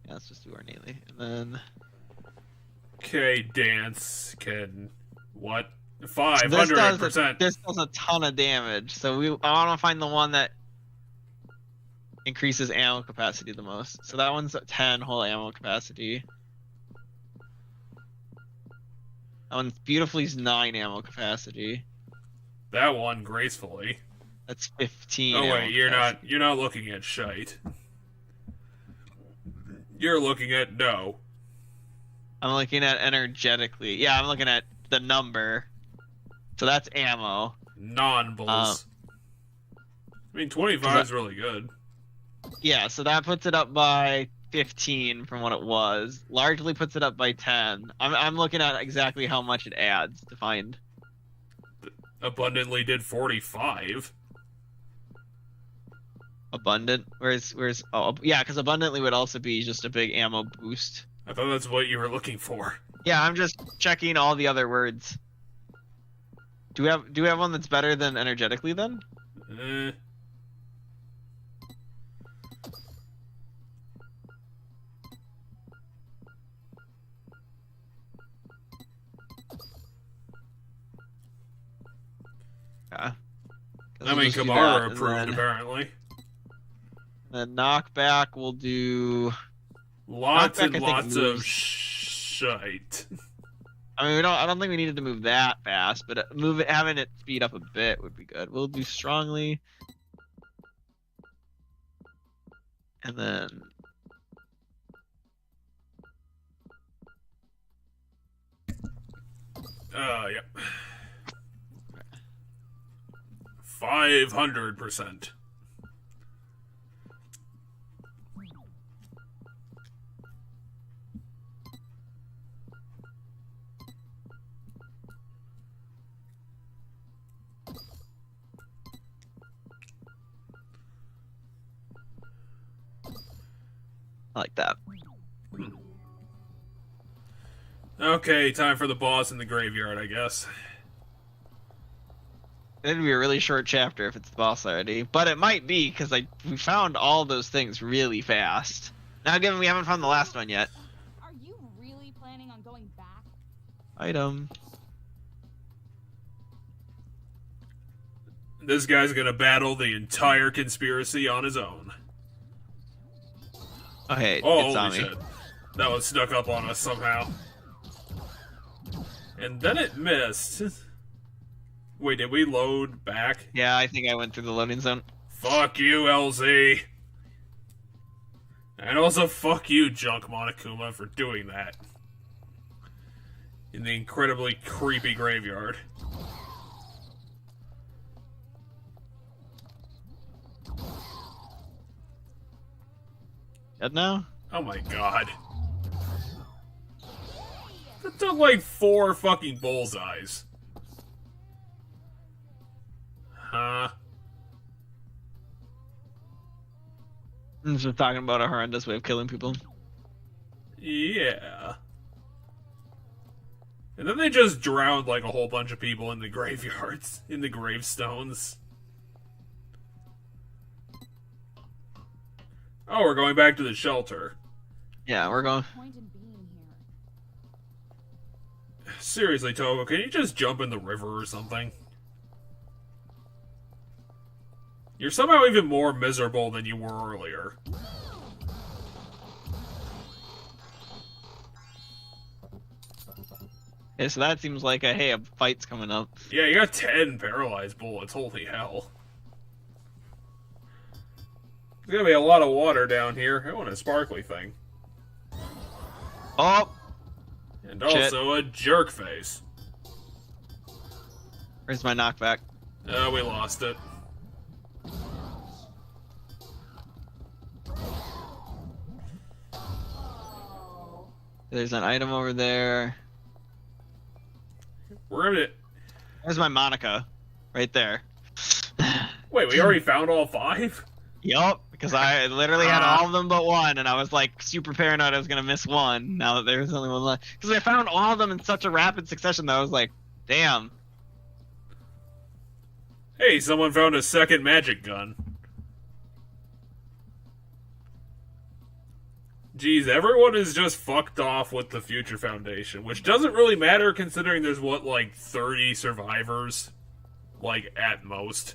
Yeah, let's just do ornately. And then... Okay, dance can... What? This 500%. does a ton of damage, so I want to find the one that increases ammo capacity the most. So that one's at 10 whole ammo capacity. That one's beautifully is 9 ammo capacity. That one gracefully. That's 15. Oh ammo wait, you're capacity. not looking at shite. You're looking at no. I'm looking at energetically. Yeah, I'm looking at the number. So that's ammo. Non-bulls. I mean, 25 is really good. Yeah, so that puts it up by 15 from what it was. Largely puts it up by 10. I'm looking at exactly how much it adds to find. Abundantly did 45. Abundant? Where's oh yeah, because abundantly would also be just a big ammo boost. I thought that's what you were looking for. Yeah, I'm just checking all the other words. Do we have one that's better than energetically then? Yeah. I mean, Kamara approved, apparently. Then knockback will do. Lots Knockback, and I think, lots of moves. shite. I mean, I don't think we needed to move that fast, but having it speed up a bit would be good. We'll do strongly, and then Yep. 500%. I like that. Okay, time for the boss in the graveyard, I guess. It'd be a really short chapter if it's the boss already, but it might be because we found all those things really fast. Now, given we haven't found the last one yet. Are you really planning on going back? Item. This guy's gonna battle the entire conspiracy on his own. Oh, hey, Oh, it's on holy me. shit. That one snuck up on us somehow. And then it missed. Wait, did we load back? Yeah, I think I went through the loading zone. Fuck you, LZ. And also fuck you, Junk Monokuma, for doing that. In the incredibly creepy graveyard. Dead now? Oh my god. That took like 4 fucking bullseyes. Huh? I'm just talking about a horrendous way of killing people. Yeah. And then they just drowned like a whole bunch of people in the graveyards, in the gravestones. Oh, we're going back to the shelter. Yeah, we're going. Point in being here. Seriously, Togo, can you just jump in the river or something? You're somehow even more miserable than you were earlier. Yeah, so that seems like a fight's coming up. Yeah, you got 10 paralyzed bullets, holy hell. There's gonna be a lot of water down here. I want a sparkly thing. Oh! And Shit. also a jerk face. Where's my knockback? We lost it. There's an item over there. We're gonna... There's my Monica. Right there. Wait, we already found all 5? Yup, because I literally had all of them but one, and I was like super paranoid I was gonna miss one. Now that there's only one left, because I found all of them in such a rapid succession that I was like, damn. Hey, someone found a second magic gun. Jeez, everyone is just fucked off with the Future Foundation, which doesn't really matter considering there's, what, like 30 survivors? Like, at most.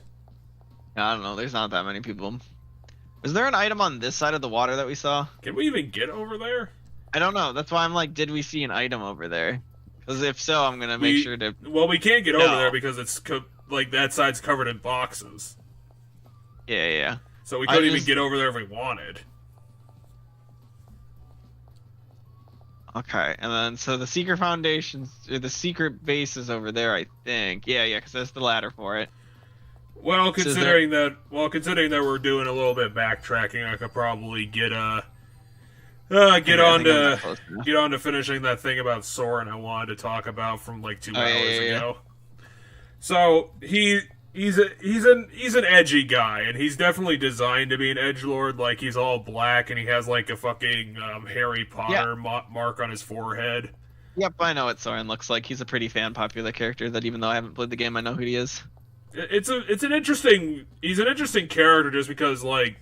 I don't know, there's not that many people. Was there an item on this side of the water that we saw? Can we even get over there? I don't know, that's why I'm like, did we see an item over there? Because if so, I'm gonna make sure to... Well, we can't get over No. there because it's, like, that side's covered in boxes. Yeah. So we couldn't even just- get over there if we wanted. Okay, and then, so the secret foundations, or the secret base is over there, I think. Yeah, because there's the ladder for it. Well, So considering that we're doing a little bit backtracking, I could probably get on to finishing that thing about Soren I wanted to talk about from like 2 hours ago. So he's an edgy guy, and he's definitely designed to be an edgelord. Like he's all black, and he has like a fucking Harry Potter mark on his forehead. Yep, I know what Soren looks like. He's a pretty popular character that even though I haven't played the game, I know who he is. He's an interesting character just because like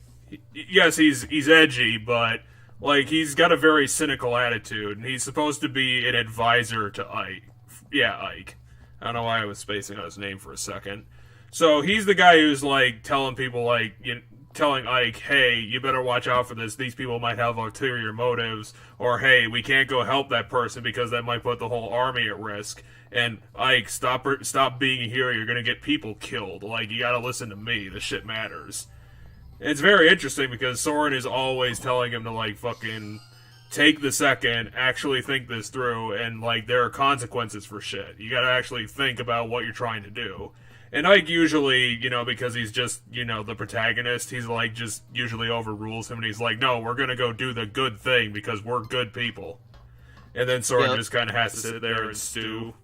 yes he's edgy, but like he's got a very cynical attitude, and he's supposed to be an advisor to Ike. Yeah, Ike. I don't know why I was spacing on his name for a second. So he's the guy who's like telling people like telling Ike, hey, you better watch out for this. These people might have ulterior motives, or hey, we can't go help that person because that might put the whole army at risk. And Ike, stop being a hero. You're gonna get people killed. Like you gotta listen to me. This shit matters. And it's very interesting because Soren is always telling him to like fucking take the second, actually think this through, and like there are consequences for shit. You gotta actually think about what you're trying to do. And Ike usually, because he's just, the protagonist, he's like, just usually overrules him, and he's like, no, we're gonna go do the good thing because we're good people. And then Soren just kind of has to sit there and stew.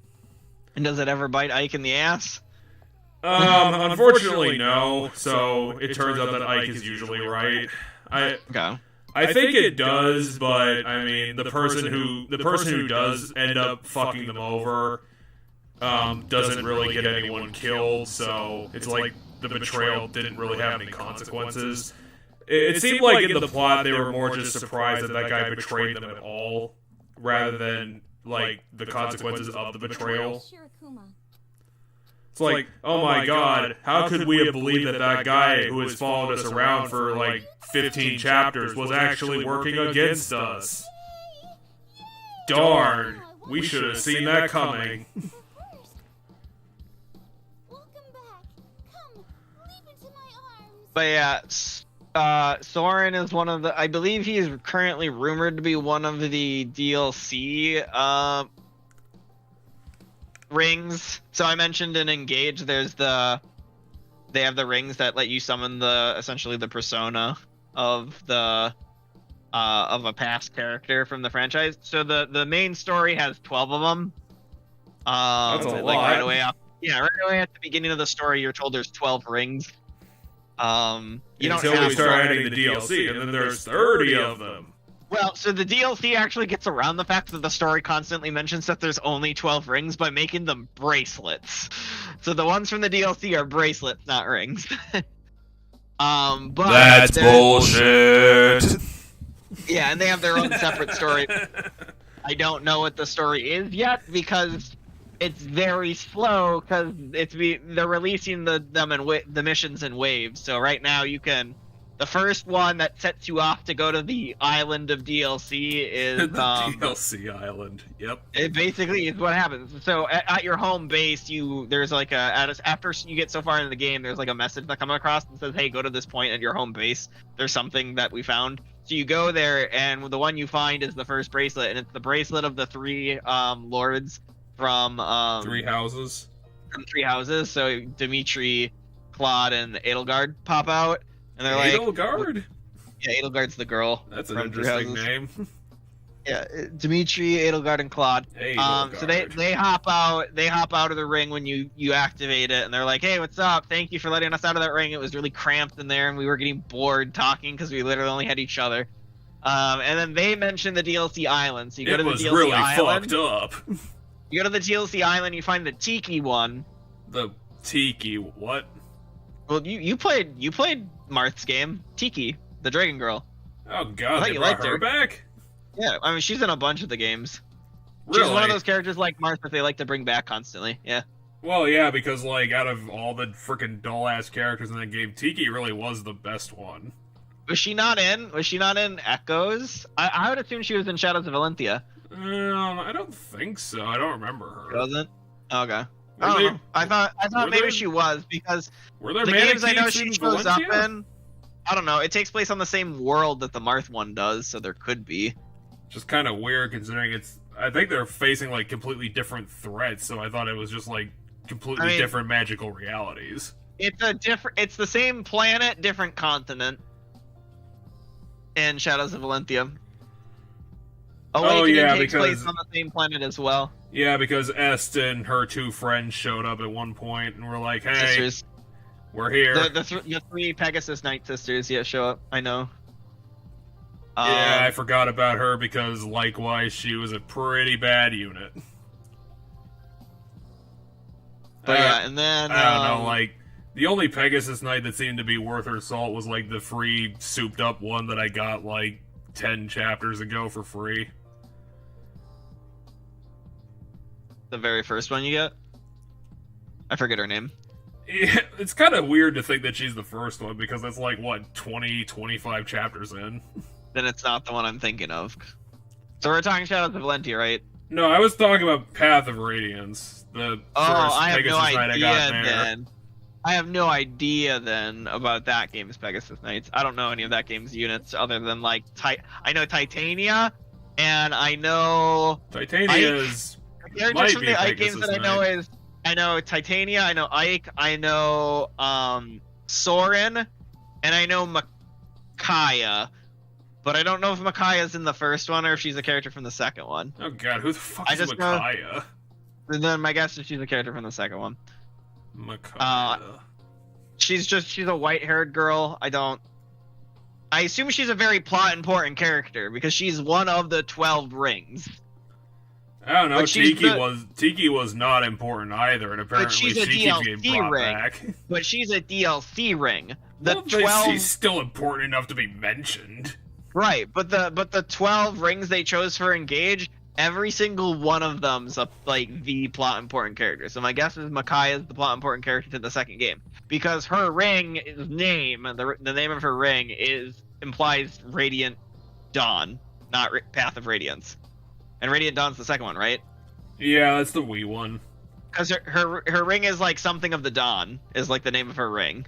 And does it ever bite Ike in the ass? Unfortunately, no. So it turns out that Ike is usually right. I think it does, but I mean, the person who does end up fucking them over doesn't really get anyone killed, so it's like the betrayal didn't really have any consequences. It seemed like in the plot they were more just surprised that that guy betrayed them at all, rather than like the consequences of the betrayal. It's like, oh my god, how could we have believed that that guy who has followed us around for like 15 chapters was actually working against us? Darn, we should have seen that coming. But yeah, Soren is one of the. I believe he is currently rumored to be one of the DLC rings. So I mentioned in Engage, they have the rings that let you summon essentially the persona of a past character from the franchise. So the main story has 12 of them. That's a lot. Right away at the beginning of the story, you're told there's 12 rings. Until we start adding the DLC, and then there's 30 of them. Well, so the DLC actually gets around the fact that the story constantly mentions that there's only 12 rings by making them bracelets. So the ones from the DLC are bracelets, not rings. But that's bullshit. Yeah, and they have their own separate story. I don't know what the story is yet because it's very slow because they're releasing the missions in waves. So right now the first one that sets you off to go to the island of DLC is the DLC island. Yep. It basically is what happens. So at your home base, there's like after you get so far into the game, there's like a message that comes across and says, "Hey, go to this point at your home base. There's something that we found." So you go there, and the one you find is the first bracelet, and it's the bracelet of the three lords from Three Houses. From Three Houses. So Dimitri, Claude, and Edelgard pop out. And they're like, Edelgard? Yeah, Edelgard's the girl. That's an interesting name. Yeah, Dimitri, Edelgard, and Claude. So they hop out of the ring when you activate it, and they're like, "Hey, what's up? Thank you for letting us out of that ring. It was really cramped in there, and we were getting bored talking because we literally only had each other." And then they mention the DLC island. So you go to the DLC really island. Fucked up. You go to the DLC island, you find the Tiki one. The Tiki what? Well, you played Marth's game, Tiki, the Dragon Girl. Oh god, they brought her back? Yeah, I mean she's in a bunch of the games. Really? She's one of those characters like Marth that they like to bring back constantly. Yeah. Well, yeah, because like out of all the freaking doll ass characters in that game, Tiki really was the best one. Was she not in Echoes? I would assume she was in Shadows of Valentia. I don't think so. I don't remember her. She wasn't? Okay. I don't know. I thought maybe she was because were there the games I know in she shows Valentia? up in. I don't know. It takes place on the same world that the Marth one does, so there could be. Just kind of weird considering I think they're facing like completely different threats, so I thought it was just like completely different magical realities. It's the same planet, different continent. In Shadows of Valentia. Awakening takes place on the same planet as well. Yeah, because Est and her two friends showed up at one point and were like, "Hey, sisters. We're here." The three Pegasus Knight sisters, show up. I know. Yeah, I forgot about her because likewise she was a pretty bad unit. But yeah, and then I don't know, like the only Pegasus Knight that seemed to be worth her salt was like the free souped up one that I got like 10 chapters ago for free. The very first one you get? I forget her name. Yeah, it's kind of weird to think that she's the first one because that's like, what, 20, 25 chapters in? Then it's not the one I'm thinking of. So we're talking Shadows of Valentia, right? No, I was talking about Path of Radiance. The first Pegasus Knight I got there. Then. I have no idea then about that game's Pegasus Knights. I don't know any of that game's units other than like I know Titania, and I know Titania's the characters from the Ike games that I know is I know Titania, I know Ike, I know Soren, and I know Micaiah. But I don't know if Micaiah's in the first one or if she's a character from the second one. Oh god, who the fuck I is just know- Micaiah? And then my guess is she's a character from the second one. Micaiah. She's a white-haired girl. I assume she's a very plot-important character because she's one of the 12 rings. I don't know. But Tiki was not important either, and apparently she's a she keeps DLC getting brought ring. back. But she's a DLC ring. The Well, 12 she's still important enough to be mentioned. Right, but the 12 rings they chose for Engage, every single one of them's the plot important character. So my guess is Micaiah is the plot important character to the second game because her ring's name, the name of her ring implies Radiant Dawn, not Path of Radiance. And Radiant Dawn's the second one, right? Yeah, that's the Wii one. Because her ring is like something of the Dawn, is like the name of her ring.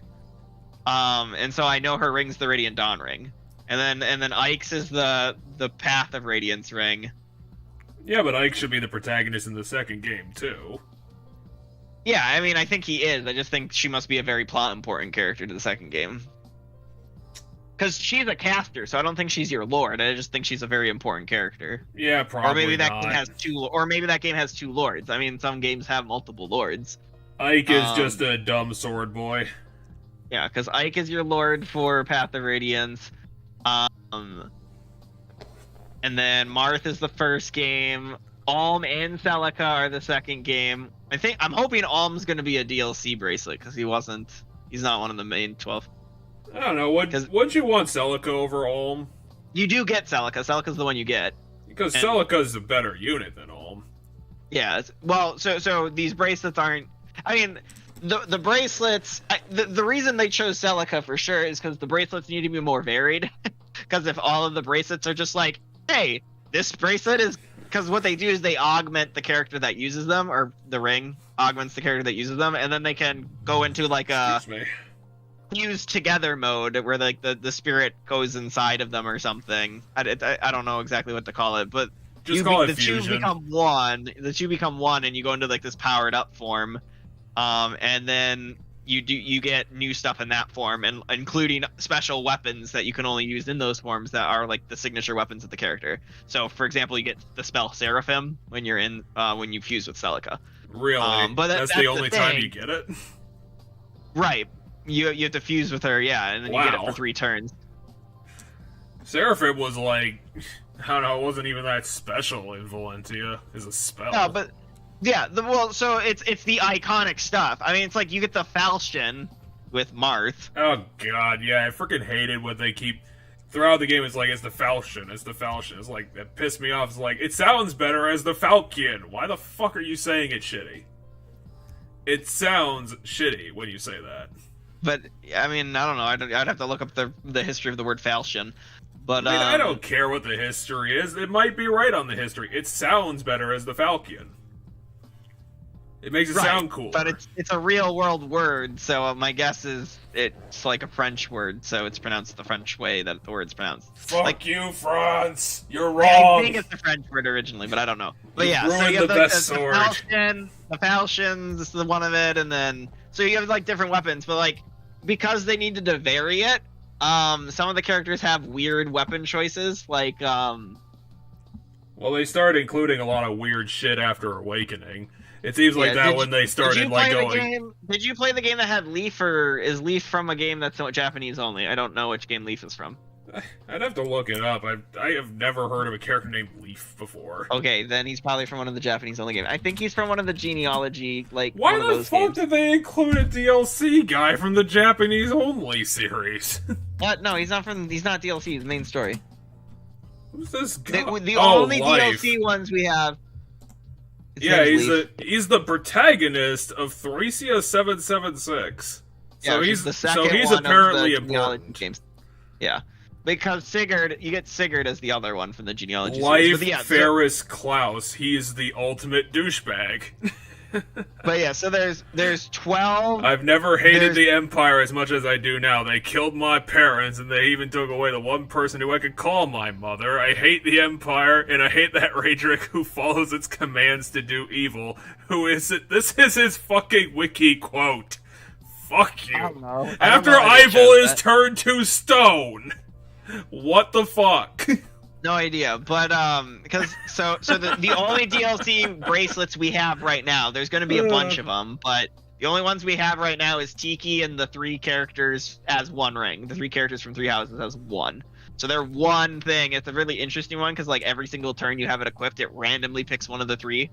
And so I know her ring's the Radiant Dawn ring. And then Ike's is the Path of Radiance ring. Yeah, but Ike should be the protagonist in the second game, too. Yeah, I mean, I think he is. I just think she must be a very plot important character to the second game. Because she's a caster, so I don't think she's your lord. I just think she's a very important character. Yeah, probably Or maybe that not. game has two lords. I mean, some games have multiple lords. Ike is just a dumb sword boy. Yeah, because Ike is your lord for Path of Radiance. And then Marth is the first game. Alm and Celica are the second game. I'm hoping Alm's gonna be a DLC bracelet because he's not one of the main 12. I don't know, what'd you want Celica over Ulm? You do get Celica. Celica's the one you get. Because Celica's a better unit than Ulm. Yeah. Well, so these bracelets aren't. I mean, the bracelets. The reason they chose Celica for sure is because the bracelets need to be more varied. Because if all of the bracelets are just like, hey, this bracelet is. Because what they do is they augment the character that uses them, or the ring augments the character that uses them, and then they can go into like a fused together mode where like the spirit goes inside of them or something. I don't know exactly what to call it, but Just call it the fusion. two become one. The two become one, and you go into like this powered up form, and then you get new stuff in that form, and including special weapons that you can only use in those forms that are like the signature weapons of the character. So, for example, you get the spell Seraphim when you're in when you fuse with Celica. Really? But that's the only time you get it? Right. You have to fuse with her, yeah, and then you get it for 3 turns. Seraphim was like, I don't know, it wasn't even that special in Valentia as a spell. No, but yeah, so it's the iconic stuff. I mean, it's like you get the falchion with Marth. Oh god, yeah, I freaking hated what they keep throughout the game. It's like it's the falchion. It's like that pissed me off. It's like it sounds better as the falchion. Why the fuck are you saying it shitty? It sounds shitty when you say that. But I mean, I don't know. I'd have to look up the history of the word falchion. But I mean, I don't care what the history is. It might be right on the history. It sounds better as the falchion. It makes it sound cool. But it's a real world word, so my guess is it's like a French word, so it's pronounced the French way that the word's pronounced. Fuck you, France! You're wrong! I think it's the French word originally, but I don't know. But you yeah, so ruined you have the best sword. the falchions, the one of it, and then so you have like different weapons, but like because they needed to vary it, some of the characters have weird weapon choices, like Well, they started including a lot of weird shit after Awakening. It seems like that when they started like going. Did you play the game that had Leaf, or is Leaf from a game that's Japanese only? I don't know which game Leaf is from. I'd have to look it up. I have never heard of a character named Leaf before. Okay, then he's probably from one of the Japanese only games. I think he's from one of the genealogy, like Why one of the those fuck games. did they include a DLC guy from the Japanese only series? No, he's not DLC. He's the main story. Who's this guy? The only Life. DLC ones we have. Yeah, he's the protagonist of Thracia 776. Yeah, So he's the second he's one apparently of the genealogy important. games. Yeah, because Sigurd, you get Sigurd as the other one from the genealogy Life series. But yeah, Ferris Klaus, he's the ultimate douchebag. But yeah, so there's 12. I've never hated There's- the Empire as much as I do now. They killed my parents, and they even took away the one person who I could call my mother. I hate the Empire, and I hate that Raedric who follows its commands to do evil. Who is it? This is his fucking wiki quote. Fuck you. I don't know. After I Ivor chose is that. turned to stone. What the fuck? No idea, but because the only DLC bracelets we have right now, there's going to be a bunch of them, but the only ones we have right now is Tiki and the 3 characters as one ring. The 3 characters from 3 houses as one. So they're one thing. It's a really interesting one because like every single turn you have it equipped, it randomly picks one of the 3,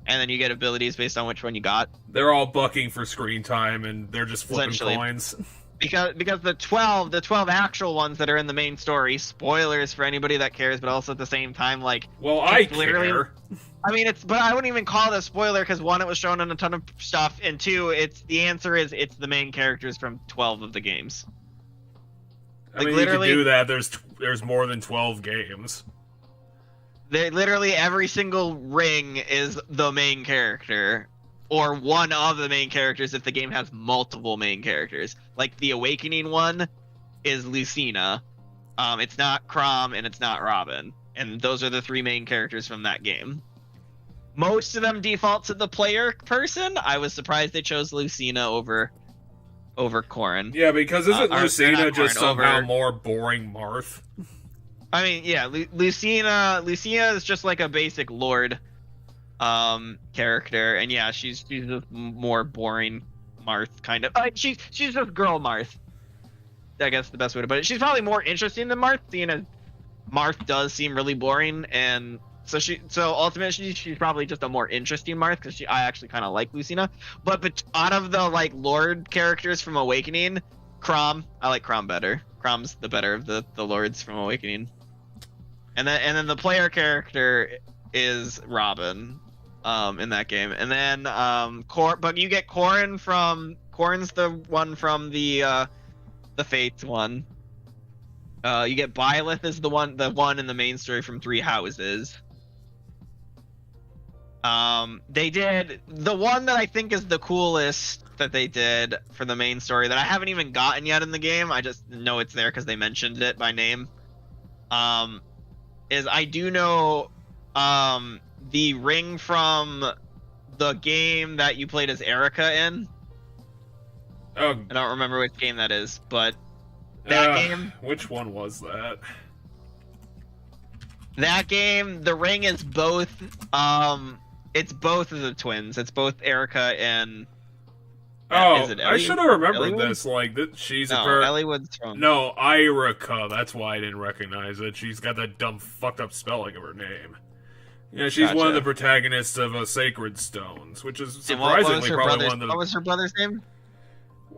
and then you get abilities based on which one you got. They're all bucking for screen time, and they're just flipping Essentially. coins. Because the 12 actual ones that are in the main story, spoilers for anybody that cares, but also at the same time, like, Well, I it's literally- care. I mean, but I wouldn't even call it a spoiler because 1, it was shown in a ton of stuff, and 2, it's the main characters from 12 of the games. I Like, mean, literally- you can do that. There's more than 12 games. Literally every single ring is the main character, or one of the main characters if the game has multiple main characters. Like the Awakening one is Lucina. It's not Crom and it's not Robin, and those are the 3 main characters from that game. Most of them default to the player person. I was surprised they chose Lucina over Corrin. Yeah, because isn't or Lucina not just Corrin, somehow over- more boring Marth? I mean, yeah, Lucina is just like a basic Lord character, and yeah, she's a more boring Marth kind of. She's just girl Marth. I guess the best way to put it. She's probably more interesting than Marth, seeing as Marth does seem really boring, and so ultimately she's probably just a more interesting Marth because I actually kind of like Lucina. But out of the like Lord characters from Awakening, I like Crom better. Crom's the better of the Lords from Awakening. And then the player character is Robin, in that game. And then but you get Corrin's the one from the Fates one. You get Byleth is the one in the main story from 3 houses. They did the one that I think is the coolest that they did for the main story that I haven't even gotten yet in the game. I just know it's there because they mentioned it by name. Is I do know the ring from the game that you played as Erica in. Oh, I don't remember which game that is, but that game. Which one was that? That game, the ring is both. It's both of the twins. It's both Erica and. Oh, is it I Ellie? should have remembered Elliewood? this. Like that, she's No, a very Elliewood's from. no Irica. That's why I didn't recognize it. She's got that dumb, fucked up spelling of her name. Yeah, she's one of the Gotcha. protagonists of Sacred Stones, which is And what surprisingly probably one of the. What was her brother's name?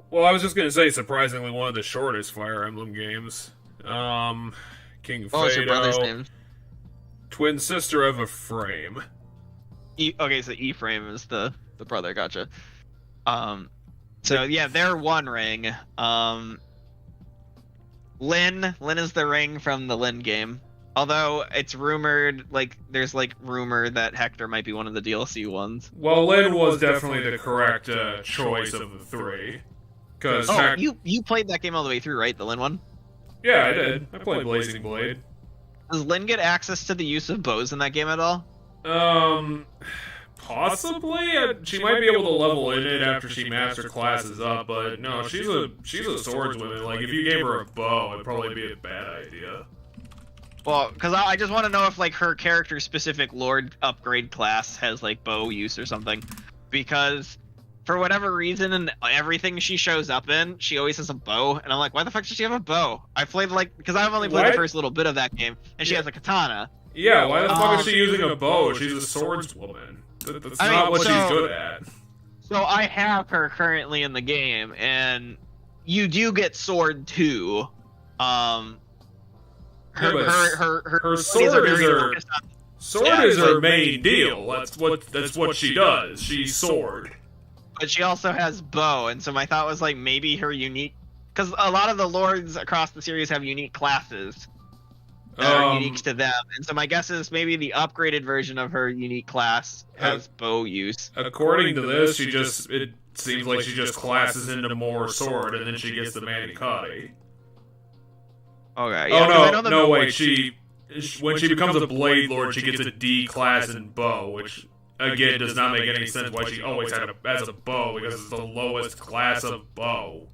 Well, I was just gonna say surprisingly one of the shortest Fire Emblem games. King What was her brother's Fado, name? twin sister of Ephraim. Okay, so Ephraim is the brother. Gotcha. So yeah, they're one ring. Lyn is the ring from the Lyn game. Although it's rumored, there's rumor that Hector might be one of the DLC ones. Well, Lyn was definitely the correct choice of the 3. Cause Oh, you played that game all the way through, right? The Lyn one. yeah, I did. I played Blazing Blade. Does Lyn get access to the use of bows in that game at all? Possibly. She might be able to level in it after she master classes up, but no, she's a swordswoman. Like, if you gave her a bow, it'd probably be a bad idea. Well, because I just want to know if her character-specific Lord upgrade class has bow use or something, because for whatever reason, in everything she shows up in, she always has a bow, and I'm like, why the fuck does she have a bow? I played because I've only played What? the first little bit of that game, and she has a katana. Yeah, why the fuck is she using a bow? She's a swordswoman. That's I mean, not what so- she's good at. So I have her currently in the game, and you do get sword too. Yeah, but her abilities sword are is very her focused on- sword Yeah, is her but- main deal. That's what she does. She's sword. but she also has bow, and so my thought was maybe her unique, because a lot of the lords across the series have unique classes. that are unique to them. And so my guess is maybe the upgraded version of her unique class has bow use. According to this, it seems like she just classes into more sword, and then she gets the Manikati. Okay. Yeah, oh no, wait. When she becomes a Blade Lord, she gets a D class in bow, which again does not make any sense why she always has a bow, because it's the lowest class of bow.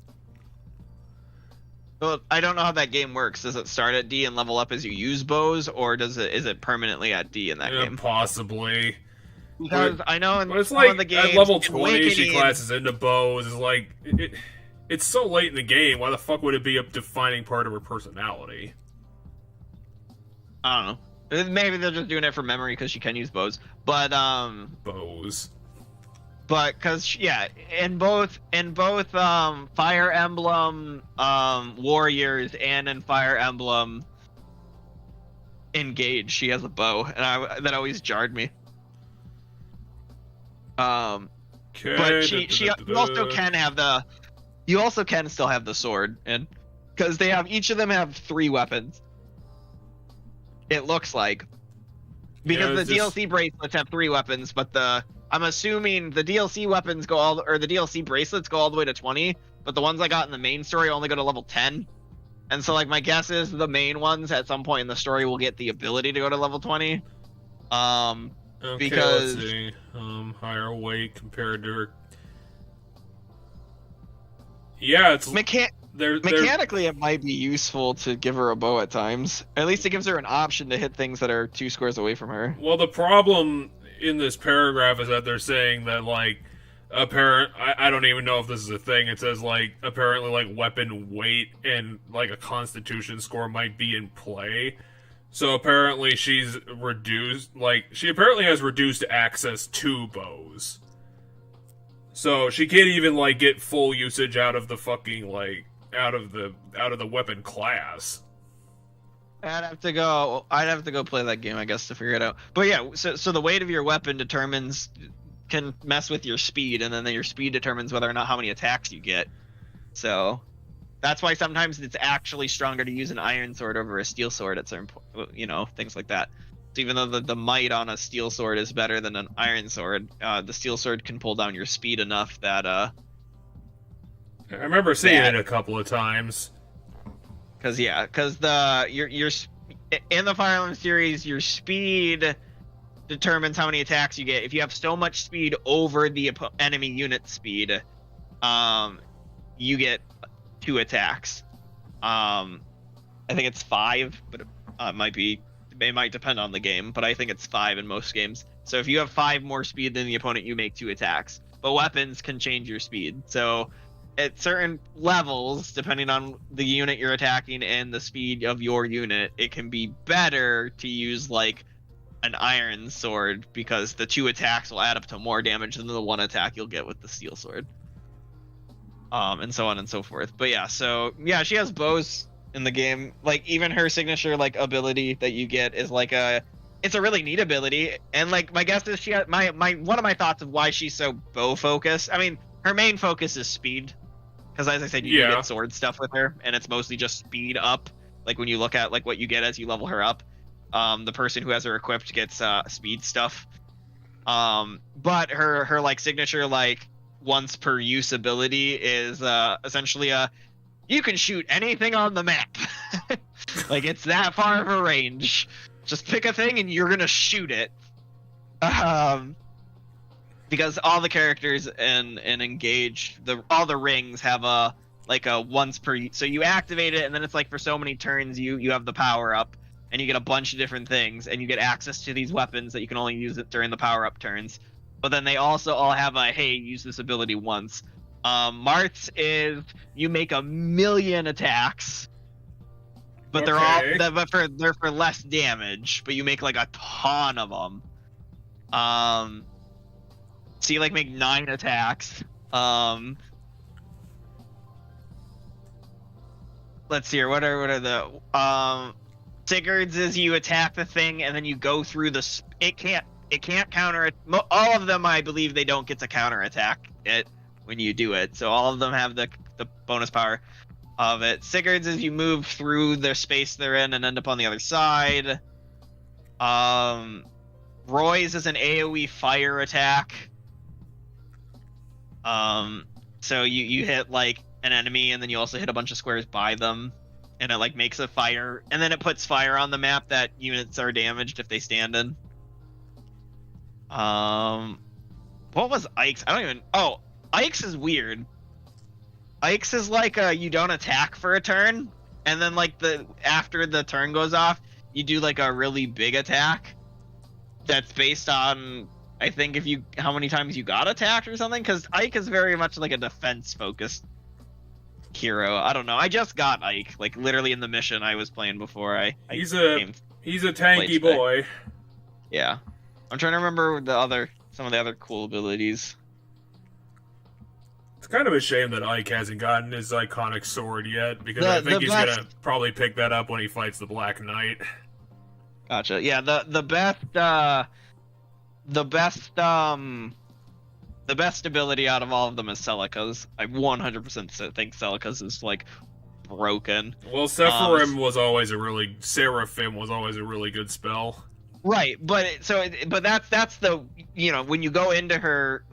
Well, I don't know how that game works. Does it start at D and level up as you use bows, or is it permanently at D in that game? Possibly. Because I know in it's some like of the games, at level 20 Awakening, she classes into bows. Is like it's so late in the game. Why the fuck would it be a defining part of her personality? I don't know. Maybe they're just doing it for memory because she can use bows. But bows. But because in both Fire Emblem Warriors and in Fire Emblem Engage, she has a bow, and that always jarred me. But you also can still have the sword, and because each of them have 3 weapons. It looks like, because the DLC bracelets have 3 weapons, but I'm assuming the DLC weapons the DLC bracelets go all the way to 20, but the ones I got in the main story only go to level 10. And so, like, my guess is the main ones at some point in the story will get the ability to go to level 20. Okay, because let's see. Higher weight compared to her. Yeah, it's mechanically it might be useful to give her a bow at times. At least it gives her an option to hit things that are 2 squares away from her. Well, the problem in this paragraph is that they're saying that, like, I don't even know if this is a thing. It says, like, apparently, like, weapon weight and, like, a constitution score might be in play. So apparently she apparently has reduced access to bows. So she can't even, like, get full usage out of the fucking, like, out of the weapon class. I'd have to go play that game, I guess, to figure it out. But yeah, so the weight of your weapon can mess with your speed, and then your speed determines whether or not how many attacks you get. So that's why sometimes it's actually stronger to use an iron sword over a steel sword at certain things like that. So even though the might on a steel sword is better than an iron sword, the steel sword can pull down your speed enough that I remember seeing it a couple of times. Because your in the Fire Emblem series, your speed determines how many attacks you get. If you have so much speed over the enemy unit speed, you get 2 attacks. I think it's 5, but it might depend on the game, but I think it's 5 in most games. So if you have 5 more speed than the opponent, you make 2 attacks. But weapons can change your speed. So at certain levels, depending on the unit you're attacking and the speed of your unit, it can be better to use, like, an iron sword, because the 2 attacks will add up to more damage than the 1 attack you'll get with the steel sword. And so on and so forth. But yeah, she has bows in the game. Like, even her signature, like, ability that you get is like it's a really neat ability. And, like, my guess is one of my thoughts of why she's so bow focused. I mean, her main focus is speed. Because as I said, you get sword stuff with her, and it's mostly just speed up. Like, when you look at, like, what you get as you level her up, the person who has her equipped gets speed stuff. But her like signature, like, once per use ability is essentially you can shoot anything on the map. Like, it's that far of a range. Just pick a thing and you're gonna shoot it. Because all the characters in Engage, all the rings have a once per. So you activate it, and then it's like for so many turns you have the power up, and you get a bunch of different things, and you get access to these weapons that you can only use it during the power up turns. But then they also all have a use this ability once. Marth's is you make 1,000,000 attacks, but they're for less damage, but you make like a ton of them. So you like make 9 attacks. Let's see here. What are the Sigurd's is you attack the thing and then you go through it can't counter it. All of them, I believe, they don't get to counter attack it when you do it. So all of them have the bonus power. of it. Sigurd's is you move through the space they're in and end up on the other side. Roy's is an AoE fire attack. So you hit like an enemy and then you also hit a bunch of squares by them, and it like makes a fire, and then it puts fire on the map that units are damaged if they stand in. What was Ike's? I don't even. Oh, Ike's is weird. Ike's is like you don't attack for a turn, and then like after the turn goes off, you do like a really big attack. That's based on, I think, how many times you got attacked or something. Because Ike is very much like a defense focused hero. I don't know. I just got Ike like literally in the mission I was playing before he's a tanky boy. Yeah, I'm trying to remember some of the other cool abilities. It's kind of a shame that Ike hasn't gotten his iconic sword yet, because I think he's gonna probably pick that up when he fights the Black Knight. Gotcha. Yeah, the best ability out of all of them is Celica's. I 100% think Celica's is like broken. Well, Seraphim was always a really good spell. Right, but that's the, you know, when you go into her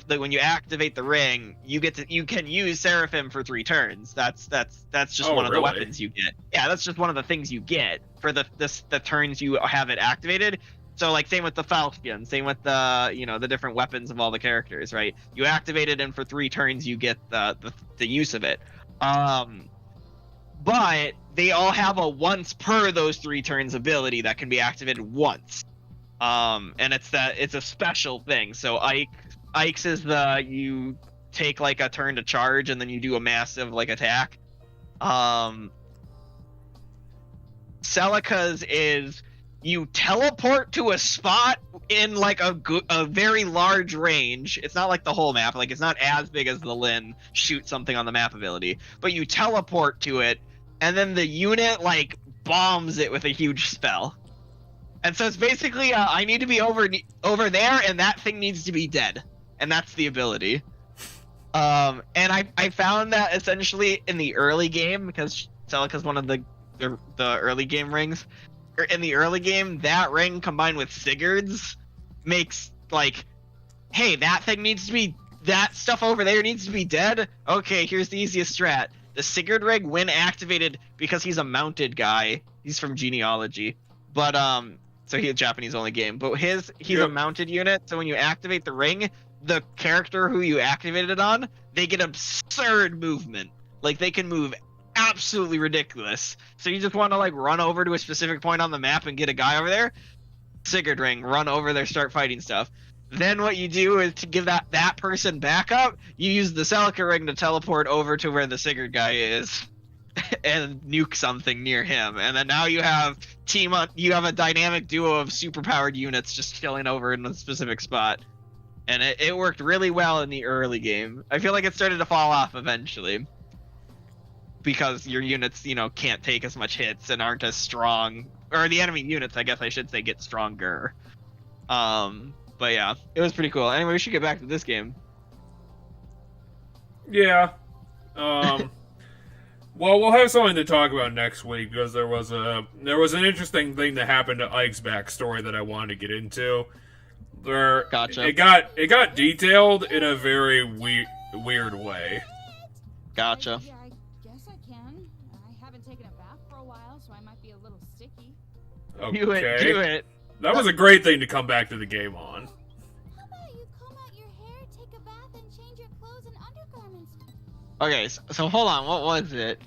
when you activate the ring, you can use Seraphim for 3 turns. That's just one of the weapons you get. Yeah, that's just one of the things you get for the turns you have it activated. So like same with the Falchion, same with the different weapons of all the characters, right? You activate it, and for 3 turns you get the use of it. But they all have a once per those 3 turns ability that can be activated once. And it's a special thing. So Ike's is you take like a turn to charge and then you do a massive like attack. Celica's is you teleport to a spot in like a very large range. It's not like the whole map, like it's not as big as the Lin shoot something on the map ability, but you teleport to it, and then the unit like bombs it with a huge spell. And so it's basically I need to be over there, and that thing needs to be dead, and that's the ability. And I found that essentially in the early game, because Celica's one of the early game rings. In the early game, that ring combined with Sigurd's makes like, hey, that stuff over there needs to be dead. Okay, here's the easiest strat. The Sigurd ring, when activated, because he's a mounted guy, he's from Genealogy, but so he's a Japanese only game, but he's a mounted unit, so when you activate the ring, the character who you activated it on, they get absurd movement. Like they can move absolutely ridiculous. So you just want to like run over to a specific point on the map and get a guy over there, Sigurd ring, run over there, start fighting stuff. Then what you do is, to give that person backup, you use the Celica ring to teleport over to where the Sigurd guy is and nuke something near him. And then now you have a dynamic duo of superpowered units just chilling over in a specific spot. And it worked really well in the early game. I feel like it started to fall off eventually, because your units, can't take as much hits and aren't as strong, or the enemy units, I guess I should say, get stronger. But yeah, it was pretty cool. Anyway, we should get back to this game. Yeah. Well, we'll have something to talk about next week, because there was an interesting thing that happened to Ike's backstory that I wanted to get into. Gotcha. It got detailed in a very weird way. Gotcha. Yeah, I guess I can. I haven't taken a bath for a while, so I might be a little sticky. Okay. Do it. That was a great thing to come back to the game on. How about you comb out your hair, take a bath, and change your clothes and undergarments? Okay, so hold on. What was it?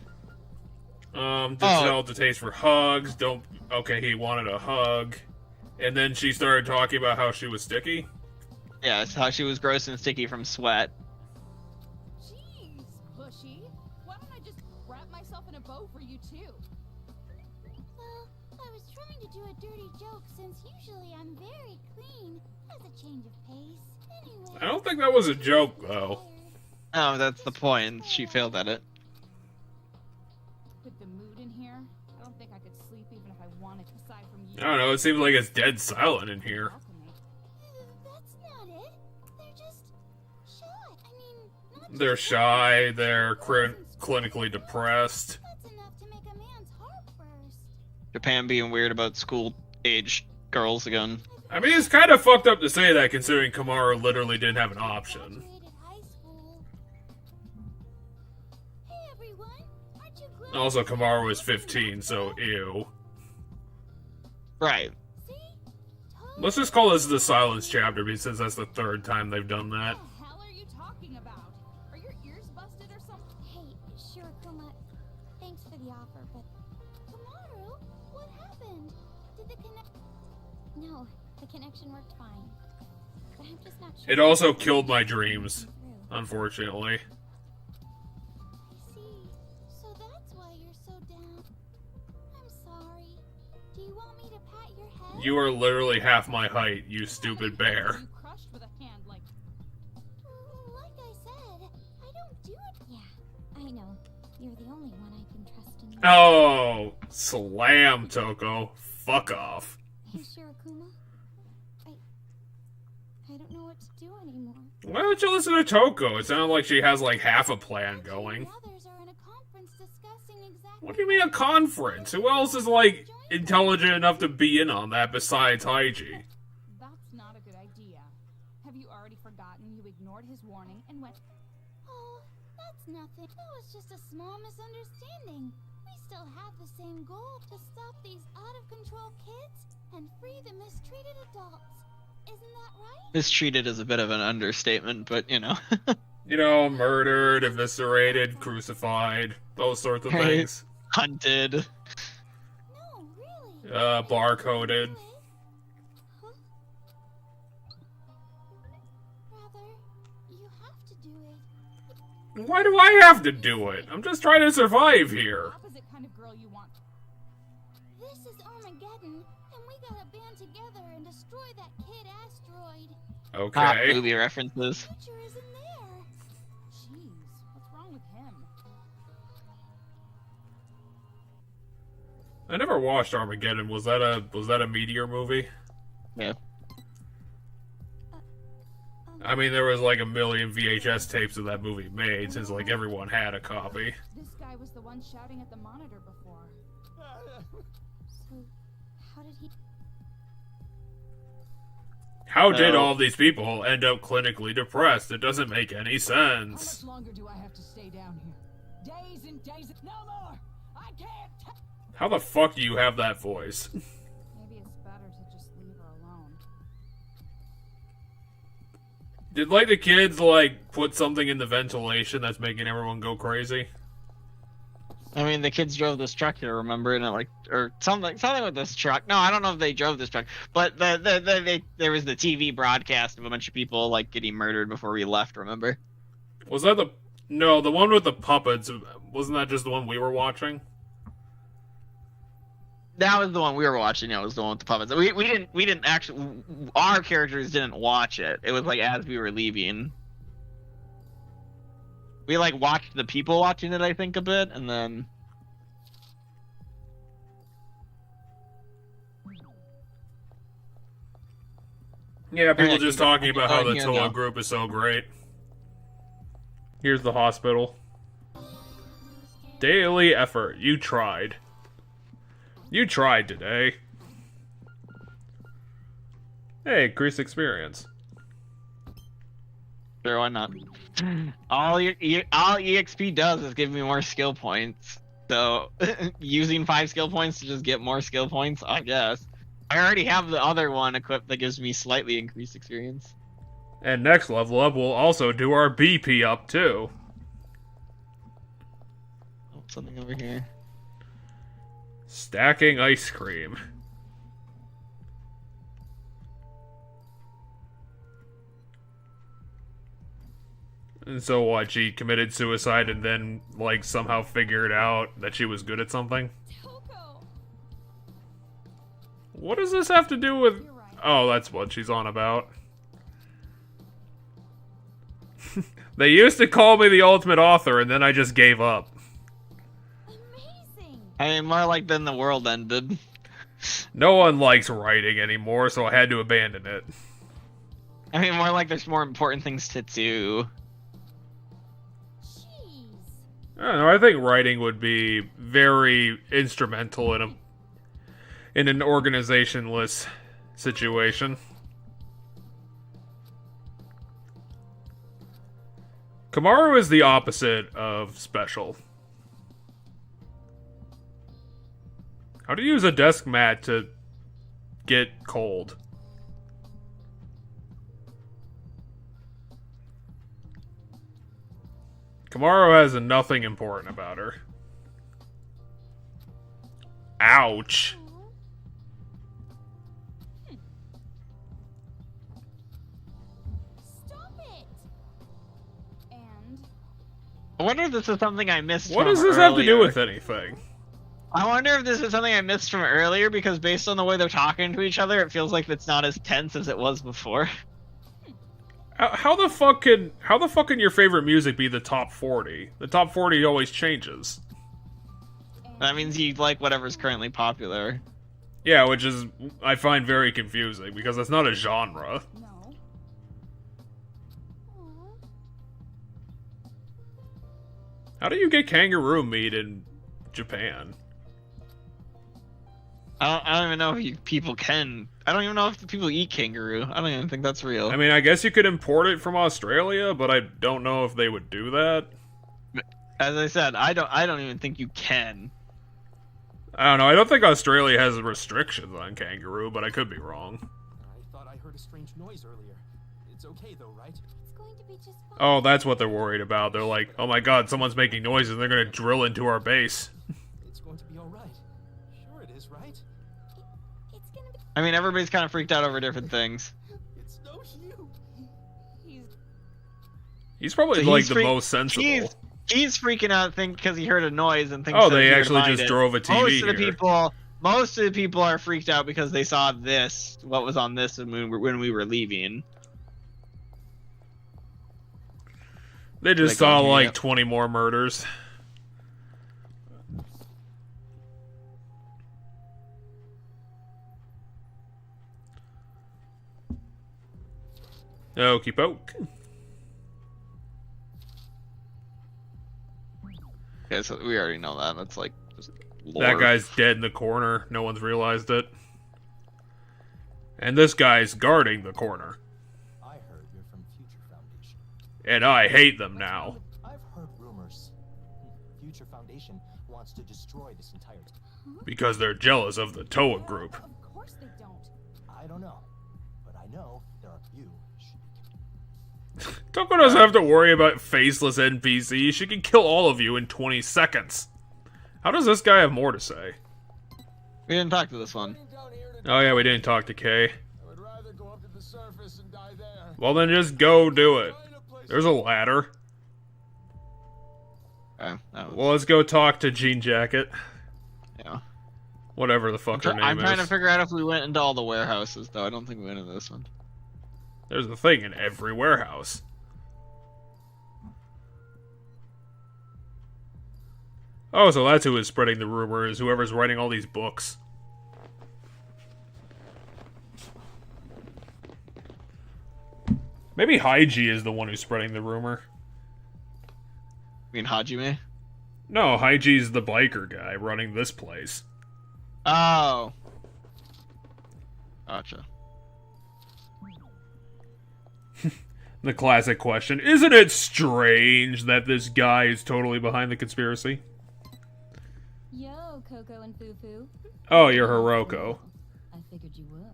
Developed a taste for hugs. He wanted a hug. And then she started talking about how she was sticky. Yeah, it's how she was gross and sticky from sweat. Jeez, pushy. Why don't I just wrap myself in a bow for you too? Well, I was trying to do a dirty joke, since usually I'm very clean. As a change of pace. Anyway. I don't think that was a joke, though. Oh, that's the point. She failed at it. With the mood in here, I don't think I could sleep even if I wanted, aside from you. I don't know, it seems like it's dead silent in here. That's not it. They're just shy. I mean, not They're shy, they're clinically depressed. That's enough to make a man's heart burst. Japan being weird about school age girls again. I mean, it's kind of fucked up to say that considering Kamaru literally didn't have an option. Graduated high school. Hey everyone, aren't you glad? Also, Kamaru was 15, so ew. Right. See? Totally. Let's just call this the silence chapter, since that's the third time they've done that. What the hell are you talking about? Are your ears busted or something? Hey, Shirokuma, thanks for the offer, but Kamaru, what happened? Did the connect? No, the connection worked fine. But I'm just not sure. It also killed my dreams, unfortunately. I see. So that's why you're so down. I'm sorry. Do you want me to pat your head? You are literally half my height, you stupid bear. You crushed with a hand like. Like I said, I don't do it. Yeah, I know. You're the only one I can trust in. Oh, slam, Toko. Fuck off. Hey, Shirokuma. I don't know what to do anymore. Why don't you listen to Toko? It sounded like she has like half a plan going. The others are in a conference discussing exactly. What do you mean a conference? Who else is like intelligent enough to be in on that besides Haiji? That's not a good idea. Have you already forgotten you ignored his warning and went? Oh, that's nothing. That was just a small misunderstanding. We still have the same goal to stop these out-of-control kids and free the mistreated adults. Isn't that right? Mistreated is a bit of an understatement, but you know. You know, murdered, eviscerated, crucified, those sorts of Right. things. Hunted. No, really. Barcoded. Huh? Rather, you have to do it. Why do I have to do it? I'm just trying to survive here. Opposite kind of girl you want. This is Armageddon, and we gotta band together and destroy that kid asteroid. Hot Okay. movie references. Future isn't there. Jeez, what's wrong with him? I never watched Armageddon. Was that a Meteor movie? Yeah. I mean, there was like a million VHS tapes of that movie made, since like everyone had a copy. This guy was the one shouting at the monitor before. So, how did he? How did No. all these people end up clinically depressed? It doesn't make any How sense. much longer do I have to stay down here? Days and days. No more. I can't. How the fuck do you have that voice? Maybe it's better to just leave her alone. Did like the kids like put something in the ventilation that's making everyone go crazy? I mean, the kids drove this truck here, remember? And it, like, or something with this truck. No, I don't know if they drove this truck, but there was the TV broadcast of a bunch of people like getting murdered before we left. Remember? Was that the the one with the puppets? Wasn't that just the one we were watching? That was the one we were watching. It was the one with the puppets. We didn't actually. Our characters didn't watch it. It was like as we were leaving. We like watched the people watching it, I think, a bit, and then. Yeah, people Yeah, just talking about how the yeah, Toa no. group is so great. Here's the hospital. Daily effort. You tried. You tried today. Hey, increased experience. Sure, why not? All EXP does is give me more skill points. So using 5 skill points to just get more skill points, I guess. I already have the other one equipped that gives me slightly increased experience. And next level up, we'll also do our BP up too. Oh, something over here. Stacking ice cream. And so what, she committed suicide and then, like, somehow figured out that she was good at something? Toko. What does this have to do with... You're right. Oh, that's what she's on about. They used to call me the ultimate author, and then I just gave up. Amazing. I mean, more like then the world ended. No one likes writing anymore, so I had to abandon it. I mean, more like there's more important things to do. Jeez. I don't know, I think writing would be very instrumental in an organizationless situation. Kamaru is the opposite of special. How do you use a desk mat to get cold? Kamaru has nothing important about her. Ouch. Stop it! And I wonder if this is something I missed. What from does this have to do earlier. with anything? I wonder if this is something I missed from earlier, because based on the way they're talking to each other, it feels like it's not as tense as it was before. How the fuck can your favorite music be the top 40? The top 40 always changes. That means you like whatever's currently popular. Yeah, which is I find very confusing because that's not a genre. no. Aw. How do you get kangaroo meat in Japan? I don't even know if people can. I don't even know if people eat kangaroo. I don't even think that's real. I mean, I guess you could import it from Australia, but I don't know if they would do that. As I said, I don't even think you can. I don't know. I don't think Australia has restrictions on kangaroo, but I could be wrong. I thought I heard a strange noise earlier. It's okay though, right? It's going to be just fine. Oh, that's what they're worried about. They're like, oh my god, someone's making noises and they're gonna drill into our base. It's going to be alright. Sure it is, right? It's gonna be. I mean, everybody's kind of freaked out over different things. It's no you. He's He's probably So like he's the freak- most sensible. He's freaking out because he heard a noise and thinks. Oh, that they he would actually find just it. drove a TV here. Most of the people are freaked out because they saw this. What was on this when we were leaving? They just Like, saw yeah. like 20 more murders. Okey poke. Okay, so we already know that. That's like just lore. That guy's dead in the corner. No one's realized it. And this guy's guarding the corner. I heard you're from Future Foundation. And I hate them now. I've heard rumors. Future Foundation wants to destroy this entire. Because they're jealous of the Toa group. of course they don't. I don't know, but I know there are few. Toko doesn't have to worry about faceless NPCs. She can kill all of you in 20 seconds. How does this guy have more to say? We didn't talk to this one. Oh yeah, we didn't talk to Kay. I would rather go up to the surface and die there. Well then just go do it. There's a ladder. That was, Well, let's go talk to Jean Jacket. yeah. Whatever the fuck her name I'm trying to is. figure out if we went into all the warehouses, though. I don't think we went into this one. There's a thing in every warehouse. Oh, so that's who is spreading the rumors, whoever's writing all these books. Maybe Haiji is the one who's spreading the rumor. I mean, Hajime? No, Haiji's the biker guy running this place. Oh. Gotcha. The classic question, isn't it strange that this guy is totally behind the conspiracy? Yo, Coco and Fufu. Oh, you're Hiroko. I figured you would.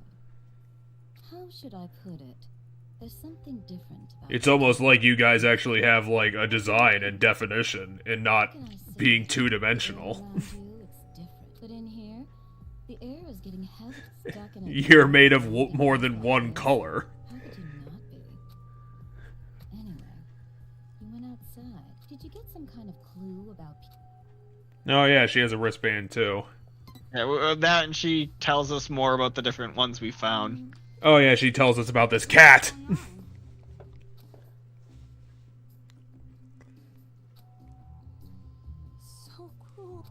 How should I put it? There's something different about It's almost like you guys actually have, like, a design and definition, and not How can I say being it? two-dimensional. Around you, it's different. But in here, the air is getting held stuck in a You're made of more than one color. How could you not be? Anyway, you went outside. Did you get some kind of clue about Oh yeah, she has a wristband too. Yeah, that and she tells us more about the different ones we found. Oh yeah, she tells us about this cat. So cruel.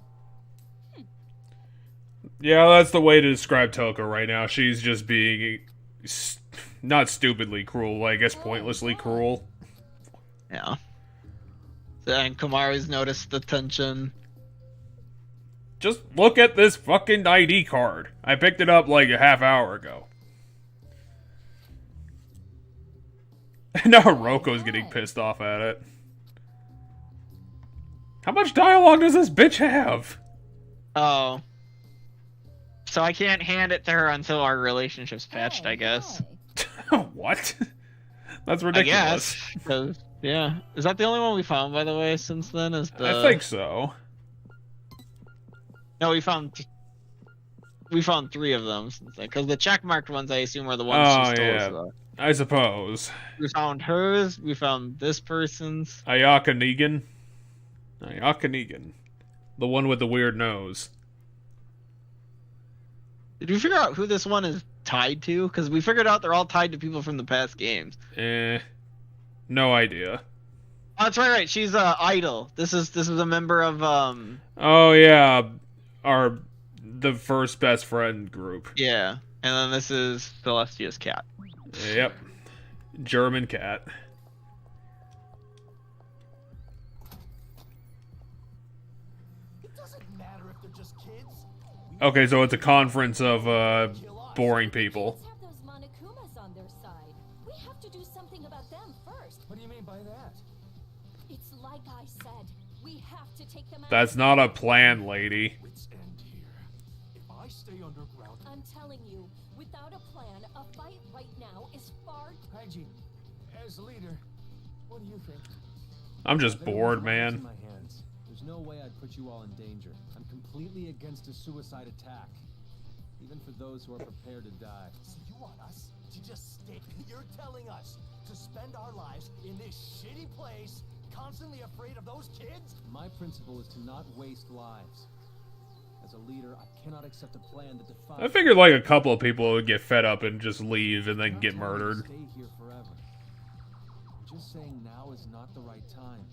Yeah, that's the way to describe Toko right now. She's just being not stupidly cruel, I guess pointlessly cruel. Yeah. And Kamaru's noticed the tension. Just look at this fucking ID card. I picked it up like a half hour ago. Now Roko's getting pissed off at it. How much dialogue does this bitch have? Oh. So I can't hand it to her until our relationship's patched, I guess. What? That's I ridiculous. guess. 'Cause, yeah. Is that the only one we found, by the way, since then? Is the... I think so. No, we found 3 of them since then. Because the checkmarked ones, I assume, are the ones she stole. Yeah. So. I suppose. We found hers. We found this person's. Ayaka Negan. Ayaka Negan. The one with the weird nose. Did we figure out who this one is tied to? Because we figured out they're all tied to people from the past games. No idea. Oh, that's right. She's Idol. This is a member of Oh yeah, the first best friend group. Yeah, and then this is Celestia's cat. Yep, German cat. It doesn't matter if they're just kids. Okay, so it's a conference of boring people. Kids have those Monokumas on their side. We have to do something about them first. What do you mean by that? It's like I said. We have to take them out. That's not a plan, lady. Wits end here. If I stay underground, I'm telling you, without a plan, a fight right now is far. Hygiene, as leader, what do you think? I'm just bored, man. My hands. There's no way I'd put you all in danger. I'm completely against a suicide attack, even for those who are prepared to die. So you want us to just stay? You're telling us to spend our lives in this shitty place, constantly afraid of those kids? My principle is to not waste lives. As a leader, I cannot accept a plan that defies. I figured like a couple of people would get fed up and just leave and then get murdered. Stay here forever. I'm just saying now is not the right time.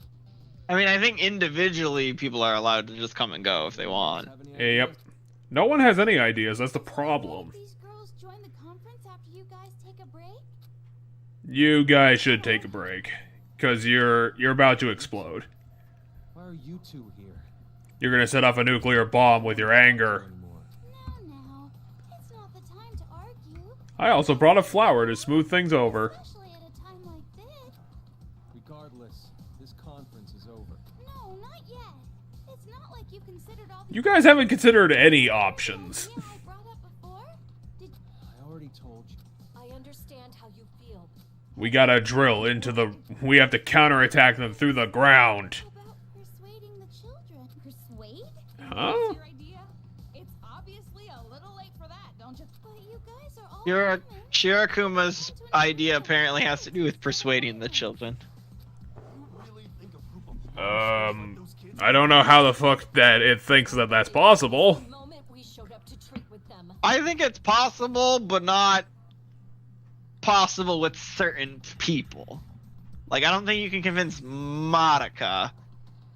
I mean, I think individually people are allowed to just come and go if they want. Have any Hey, yep. ideas? No one has any ideas. That's the problem. These girls join the conference after you guys take a break? You guys should take a break, cause you're about to explode. Why are you two here? You're gonna set off a nuclear bomb with your anger. Anymore. Now, it's not the time to argue, I also brought a flower to smooth things over. especially at a time like this. Regardless, this conference is over. No, not yet. It's not like you considered all the You guys haven't considered any options. idea I brought up before. Did I already told you. I understand how you feel. We gotta drill into the... We have to counterattack them through the ground. about persuading the children? Persuade? Huh? That's your idea? It's obviously a little late for that, don't you? But you guys are all Shira- human. Shirakuma's idea apparently has to do with persuading the children. Really think a group of like Um, those kids? I don't know how the fuck that it thinks that that's possible. The moment we showed up to treat with them. I think it's possible, but not possible with certain people. Like, I don't think you can convince Madoka,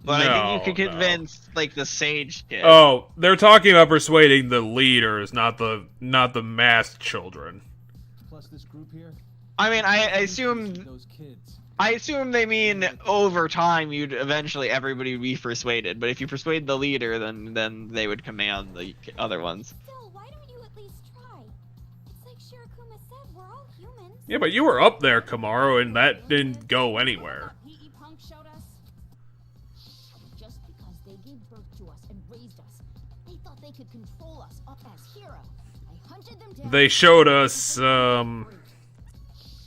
but I think you can No. convince, like, the Sage kid. Oh, they're talking about persuading the leaders, not the masked children. Plus this group here. I mean, I assume Those kids. they mean over time you'd eventually everybody be persuaded. But if you persuade the leader, then they would command the other ones. Still, why don't you at least try? It's like Shirakuma said, we're all humans. Yeah, but you were up there, Kamaru, and that didn't go anywhere. He Punk showed us. Just because they gave birth to us and raised us, they thought they could control us up as heroes. I hunted them down. They showed us,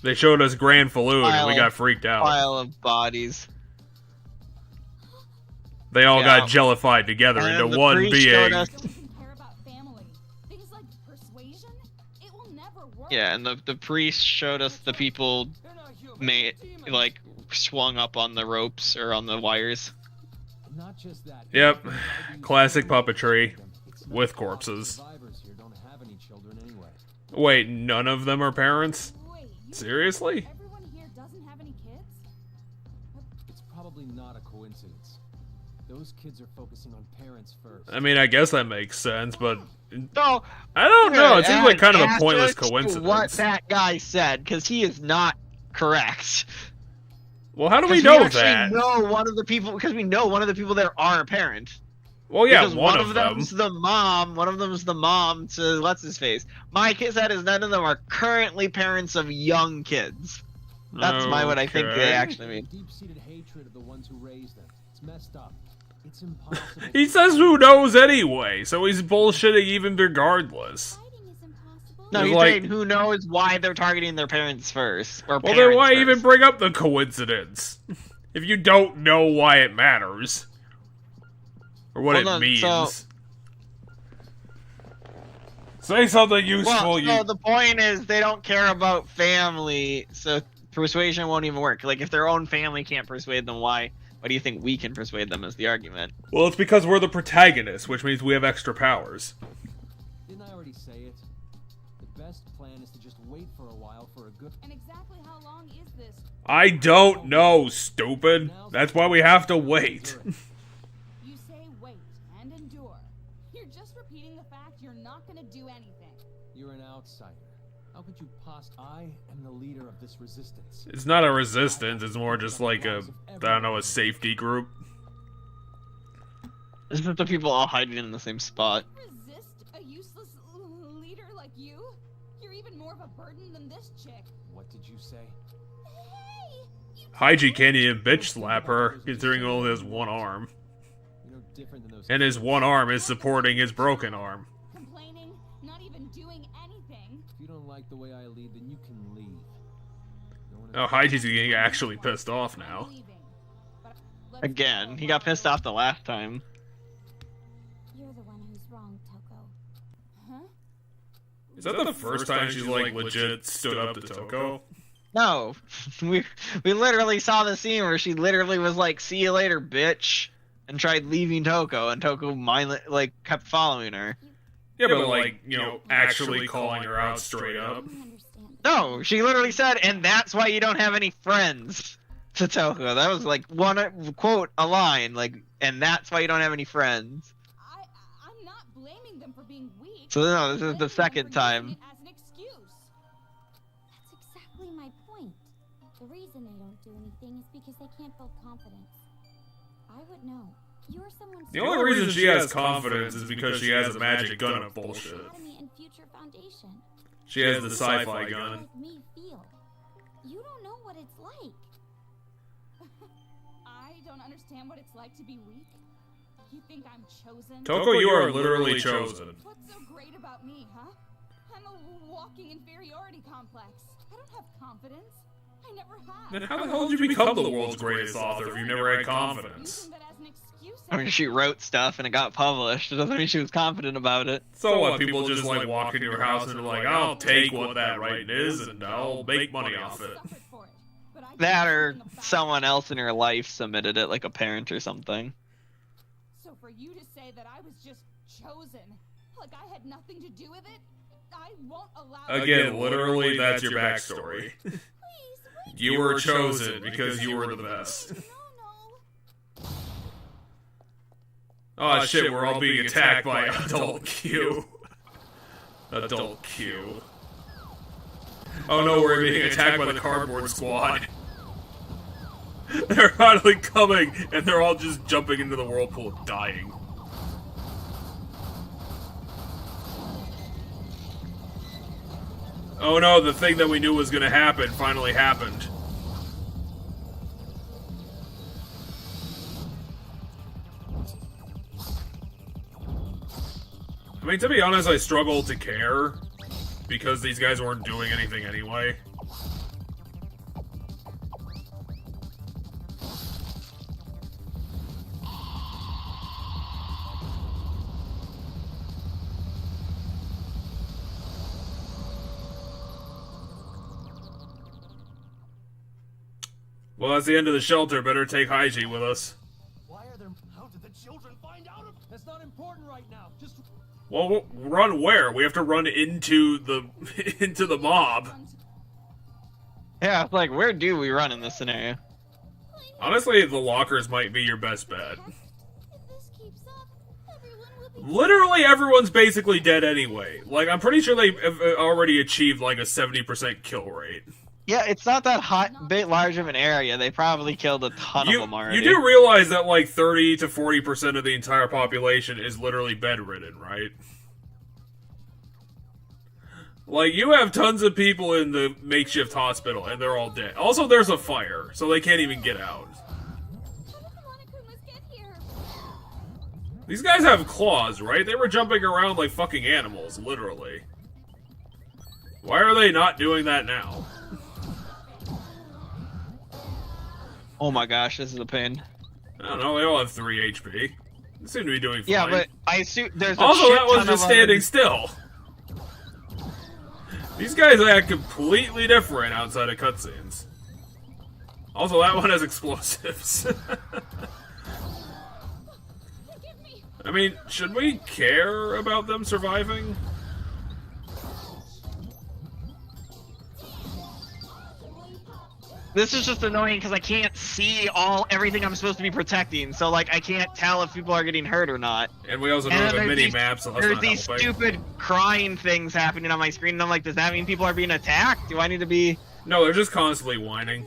They showed us Grand Falloon, and we Pile- got freaked out. Pile of bodies. They all Yeah. got jellified together And into the one priest being. showed us- Doesn't care about family. Things like persuasion, it will never work. Yeah, and the priest showed us the people They're not human. made they're demons. like swung up on the ropes or on the wires. Not just that. Yep, classic puppetry It's with not all corpses. Survivors here don't have any children anyway. Wait, none of them are parents? Wait, you Seriously? everyone here doesn't have any kids? It's probably not a coincidence. Those kids are focusing on parents first. I mean, I guess that makes sense, but So I don't know. It seems like kind of a asterisk pointless to what coincidence. that guy said, because he is not correct. Well, how do we 'Cause know actually that? know one of the people, because we know one of the people there are a parent. Well, yeah, Because one of them. them's the mom. One of them's the mom to what's his face. My kid said is none of them are currently parents of young kids. That's what I think they actually mean. Deep-seated hatred of the ones who raised them. It's messed up. It's impossible. He says who knows anyway, so he's bullshitting even regardless. Fighting is impossible. No, It's he's like- saying who knows why they're targeting their parents first. Or Well, then parents why first. even bring up the coincidence? If you don't know why it matters. Or what Well, it no, means. so- Say something useful, Well, you... no, the point is they don't care about family, so persuasion won't even work. Like, if their own family can't persuade them, why do you think we can persuade them is the argument? Well, it's because we're the protagonists, which means we have extra powers. Didn't I already say it? The best plan is to just wait for a while for a good... And exactly how long is this? I don't know, stupid. That's why we have to wait. You say wait and endure. You're just repeating the fact you're not gonna do anything. You're an outsider. How could you I am the leader of this resistance. It's not a resistance, it's more just like a, I don't know, a safety group. Isn't the people all hiding in the same spot? Resist a useless leader like you? You're even more of a burden than this chick. What did you say? Haiji can't even bitch slap her, considering he only has one arm. You're no different than those. And his one arm is supporting his broken arm. Complaining, not even doing anything. If you don't like the way I lead, then you can leave. Oh, Haiji's getting actually pissed off now. Again, he got pissed off the last time. You're the one who's wrong, Toko. Huh? Is that the first time she's like legit stood up to Toko? No, we literally saw the scene where she literally was like, "See you later, bitch," and tried leaving Toko, and Toko kept following her. Yeah, but like, you know, actually calling her out straight up. No, she literally said, "And that's why you don't have any friends." To Toko, that was like one quote, a line, like, "And that's why you don't have any friends." I'm not blaming them for being weak. So no, this is the second time. As an excuse. That's exactly my point. The reason they don't do anything is because they can't build confidence. I would know. You're someone. The only reason she has confidence is because she has a magic gun of bullshit. Academy and Future Foundation. She has the sci-fi gun. Make me feel. You don't know what it's like. I don't understand what it's like to be weak. You think I'm chosen? Toko, you are literally chosen. What's so great about me, huh? I'm a walking inferiority complex. I don't have confidence. I never have. Then how the hell did you become the world's greatest author if you never had confidence? Using that as an excuse. I mean, she wrote stuff and it got published. It doesn't mean she was confident about it. So what, people just like walk into your house and are like, I'll take what that writing is and I'll make money off it. Suffered for it, but I That did or something about it. someone else in her life submitted it, like a parent or something. So for you to say that I was just chosen, like I had nothing to do with it, I won't allow. Again, literally, that's your backstory. Please, wait. You were chosen because you were the best. No. Oh shit, we're all being attacked by Adult Q. Adult Q. Oh no, we're being attacked by the Cardboard Squad. They're finally coming, and they're all just jumping into the whirlpool, dying. Oh no, the thing that we knew was gonna happen finally happened. I mean, to be honest, I struggle to care, because these guys weren't doing anything anyway. Well, that's the end of the shelter. Better take Haiji with us. Why are there? How did the children find out? That's not important right now. Just Well, run where? We have to run into the into the mob. Yeah, it's like, where do we run in this scenario? Honestly, the lockers might be your best bet. If this keeps up, everyone will be. Literally everyone's basically dead anyway. Like, I'm pretty sure they've already achieved like a 70% kill rate. Yeah, it's not that bit large of an area. They probably killed a ton of them already. You do realize that like 30 to 40% of the entire population is literally bedridden, right? Like, you have tons of people in the makeshift hospital, and they're all dead. Also, there's a fire, so they can't even get out. These guys have claws, right? They were jumping around like fucking animals, literally. Why are they not doing that now? Oh my gosh, this is a pain. I don't know, they all have 3 HP. They seem to be doing fine. Yeah, but I assume there's a also, shit that was ton just of standing still. These guys act completely different outside of cutscenes. Also, that one has explosives. I mean, should we care about them surviving? This is just annoying because I can't see everything I'm supposed to be protecting, so like I can't tell if people are getting hurt or not. And we also don't have a mini-map, so that's there's not these helping. stupid crying things happening on my screen, and I'm like, does that mean people are being attacked? Do I need to be... No, they're just constantly whining.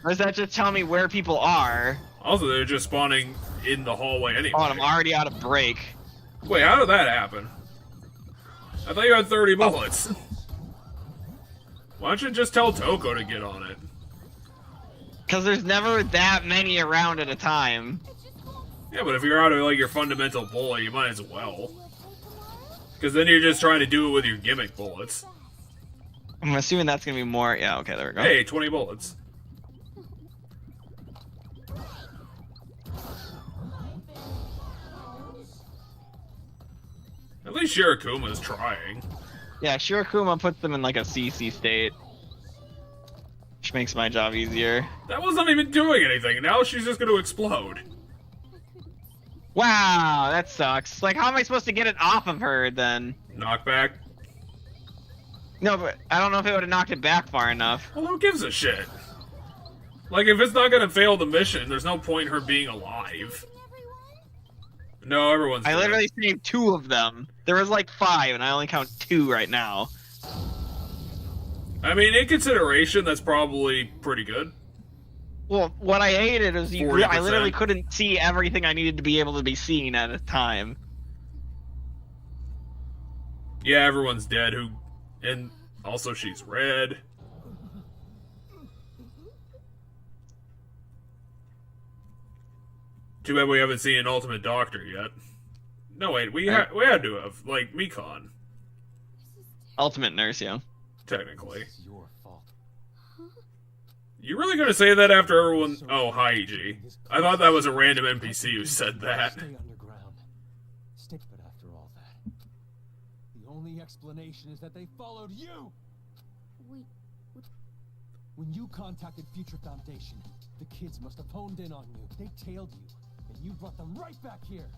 Or does that just tell me where people are? Also, they're just spawning in the hallway anyway. Oh, and I'm already out of break. Wait, how did that happen? I thought you had 30 bullets. Why don't you just tell Toko to get on it? Because there's never that many around at a time. Yeah, but if you're out of like your fundamental bullet, you might as well. Because then you're just trying to do it with your gimmick bullets. I'm assuming that's going to be more... Yeah, okay, there we go. Hey, 20 bullets. At least Shirakuma's trying. Yeah, Shirakuma puts them in like a CC state. Which makes my job easier. That was not even doing anything. Now she's just going to explode. Wow, that sucks. Like, how am I supposed to get it off of her then? Knockback? No, but I don't know if it would have knocked it back far enough. Well, who gives a shit? Like, if it's not going to fail the mission, there's no point in her being alive. No, everyone's I dead. literally saved 2 of them. There was like 5, and I only count 2 right now. I mean, in consideration, that's probably pretty good. Well, what I hated is I 40%. literally couldn't see everything I needed to be able to be seen at a time. Yeah, everyone's dead. And also she's red. Too bad we haven't seen an Ultimate Doctor yet. No, wait, we had to have, like, Mikon, Ultimate Nurse, yeah. technically. It's your fault. You really gonna say that after everyone... Oh, hi, EG. I thought that was a random NPC who said that. Stay underground. But after all that, the only explanation is that they followed you. Wait, When you contacted Future Foundation, the kids must have honed in on you. They tailed you, and you brought them right back here.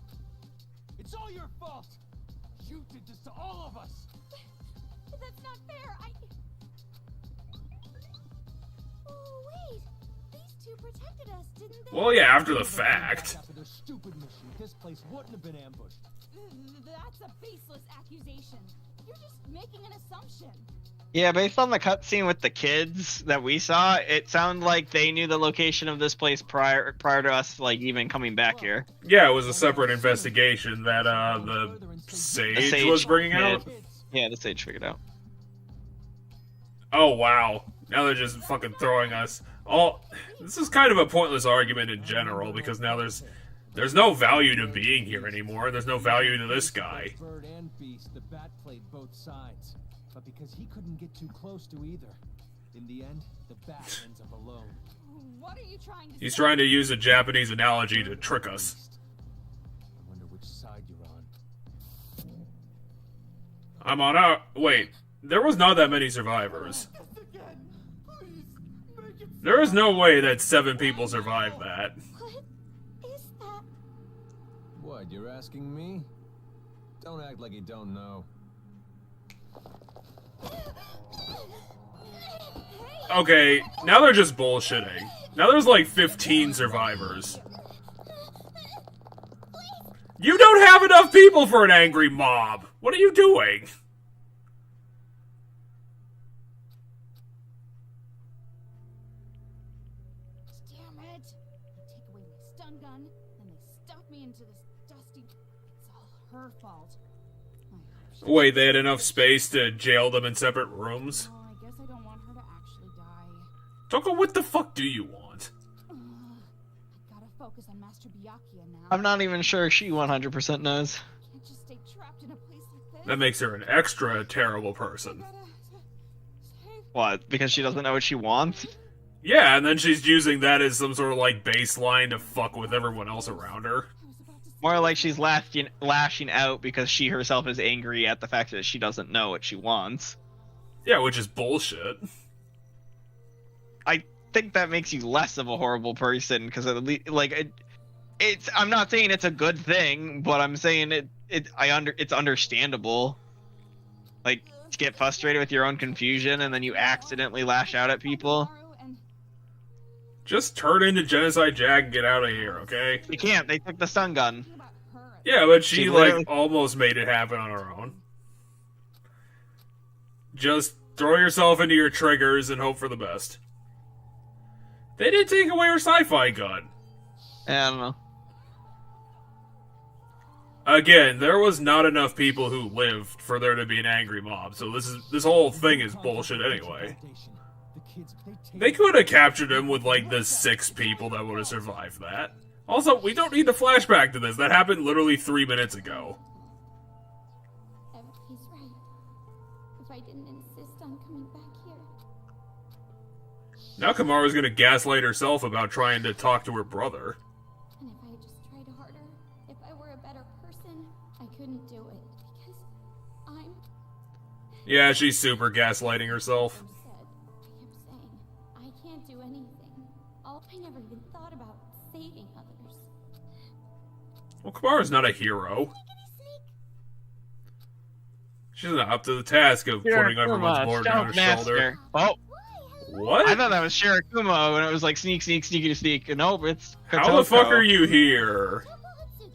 It's all your fault. You did this to all of us. but that's not fair. Oh, wait. These 2 protected us, didn't they? Well, yeah, after the fact. After their stupid mission, this place wouldn't have been ambushed. That's a baseless accusation. You're just making an assumption. Yeah, based on the cutscene with the kids that we saw, it sounded like they knew the location of this place prior to us, like, even coming back here. Yeah, it was a separate investigation that, the Sage was bringing out. Yeah, the Sage figured out. Oh, wow. Now they're just fucking throwing us. This is kind of a pointless argument in general, because now there's no value to being here anymore. There's no value to this guy. Bird and beast, the bat played both sides. But because he couldn't get too close to either, in the end, the bat ends up alone. What are you trying to He's say? trying to use a Japanese analogy to trick us. I wonder which side you're on. I'm on our... Wait, there was not that many survivors. There is no way that 7 people survived that. What is that? What, you're asking me? Don't act like you don't know. Okay, now they're just bullshitting. Now there's like 15 survivors. You don't have enough people for an angry mob! What are you doing? damn it! They take away my stun gun, then they stuff me into this dusty... It's all her fault. I hope she Wait, they had enough space to jail them in separate rooms? Oh, I guess I don't want her to actually die. Toko, what the fuck do you want? I gotta focus on Master Byakuya now. I'm not even sure she 100% knows. I can't just stay trapped in a place like this. That makes her an extra terrible person. Gotta save... What? Because she doesn't know what she wants? Yeah, and then she's using that as some sort of, like, baseline to fuck with everyone else around her. I was about to say... More like she's lashing out because she herself is angry at the fact that she doesn't know what she wants. Yeah, which is bullshit. I think that makes you less of a horrible person because at least, like, it's. I'm not saying it's a good thing, but I'm saying it's understandable. Like, to get frustrated with your own confusion and then you accidentally lash out at people. And Just turn into Genocide Jack and get out of here, okay? You can't. They took the stun gun. thinking about her. Yeah, but she She like, literally- almost made it happen on her own. Just throw yourself into your triggers and hope for the best. They did take away her sci-fi gun. I don't know. Again, there was not enough people who lived for there to be an angry mob, so this whole thing is bullshit anyway. They could have captured him with like the 6 people that would have survived that. Also, we don't need the flashback to this. That happened literally 3 minutes ago. He's right. If I didn't insist on coming back here. Now Kamaru's gonna gaslight herself about trying to talk to her brother. And if I had just tried harder, if I were a better person, I couldn't do it. Because I'm Yeah, she's super gaslighting herself. said. I kept saying, I can't do anything. I never even thought about saving others. Well, Kamaru's not a hero. Sneakity sneak. She's not up to the task of putting everyone's board on her shoulder. Oh, What? I thought that was Shirakumo, and it was like sneak, sneak, sneaky, sneak. And nope, it's How the fuck Kotoko. are you here? Toko Hatsugi.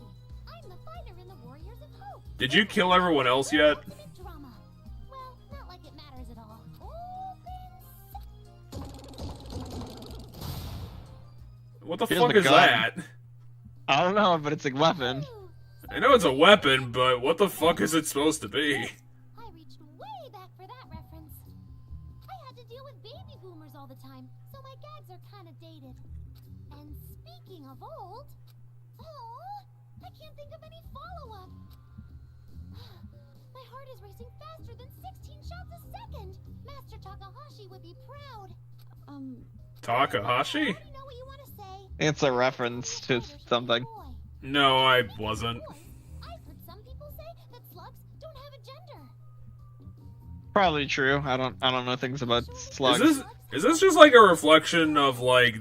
I'm the fighter in the Warriors of Hope. Did you kill everyone else yet? Ultimate drama. Well, not like it matters at all. What the Here's fuck the is gun. that? I don't know, but it's a weapon. I know it's a weapon, but what the fuck is it supposed to be? I reached way back for that reference. I had to deal with baby boomers all the time, so my gags are kind of dated. And speaking of old, I can't think of any follow-up. My heart is racing faster than 16 shots a second. Master Takahashi would be proud. Takahashi? I already know what you want to say. It's a reference to something. Boy. No, I wasn't. Boy, I've heard some people say that slugs don't have a gender. Probably true. I don't know things about slugs. Is this just like a reflection of like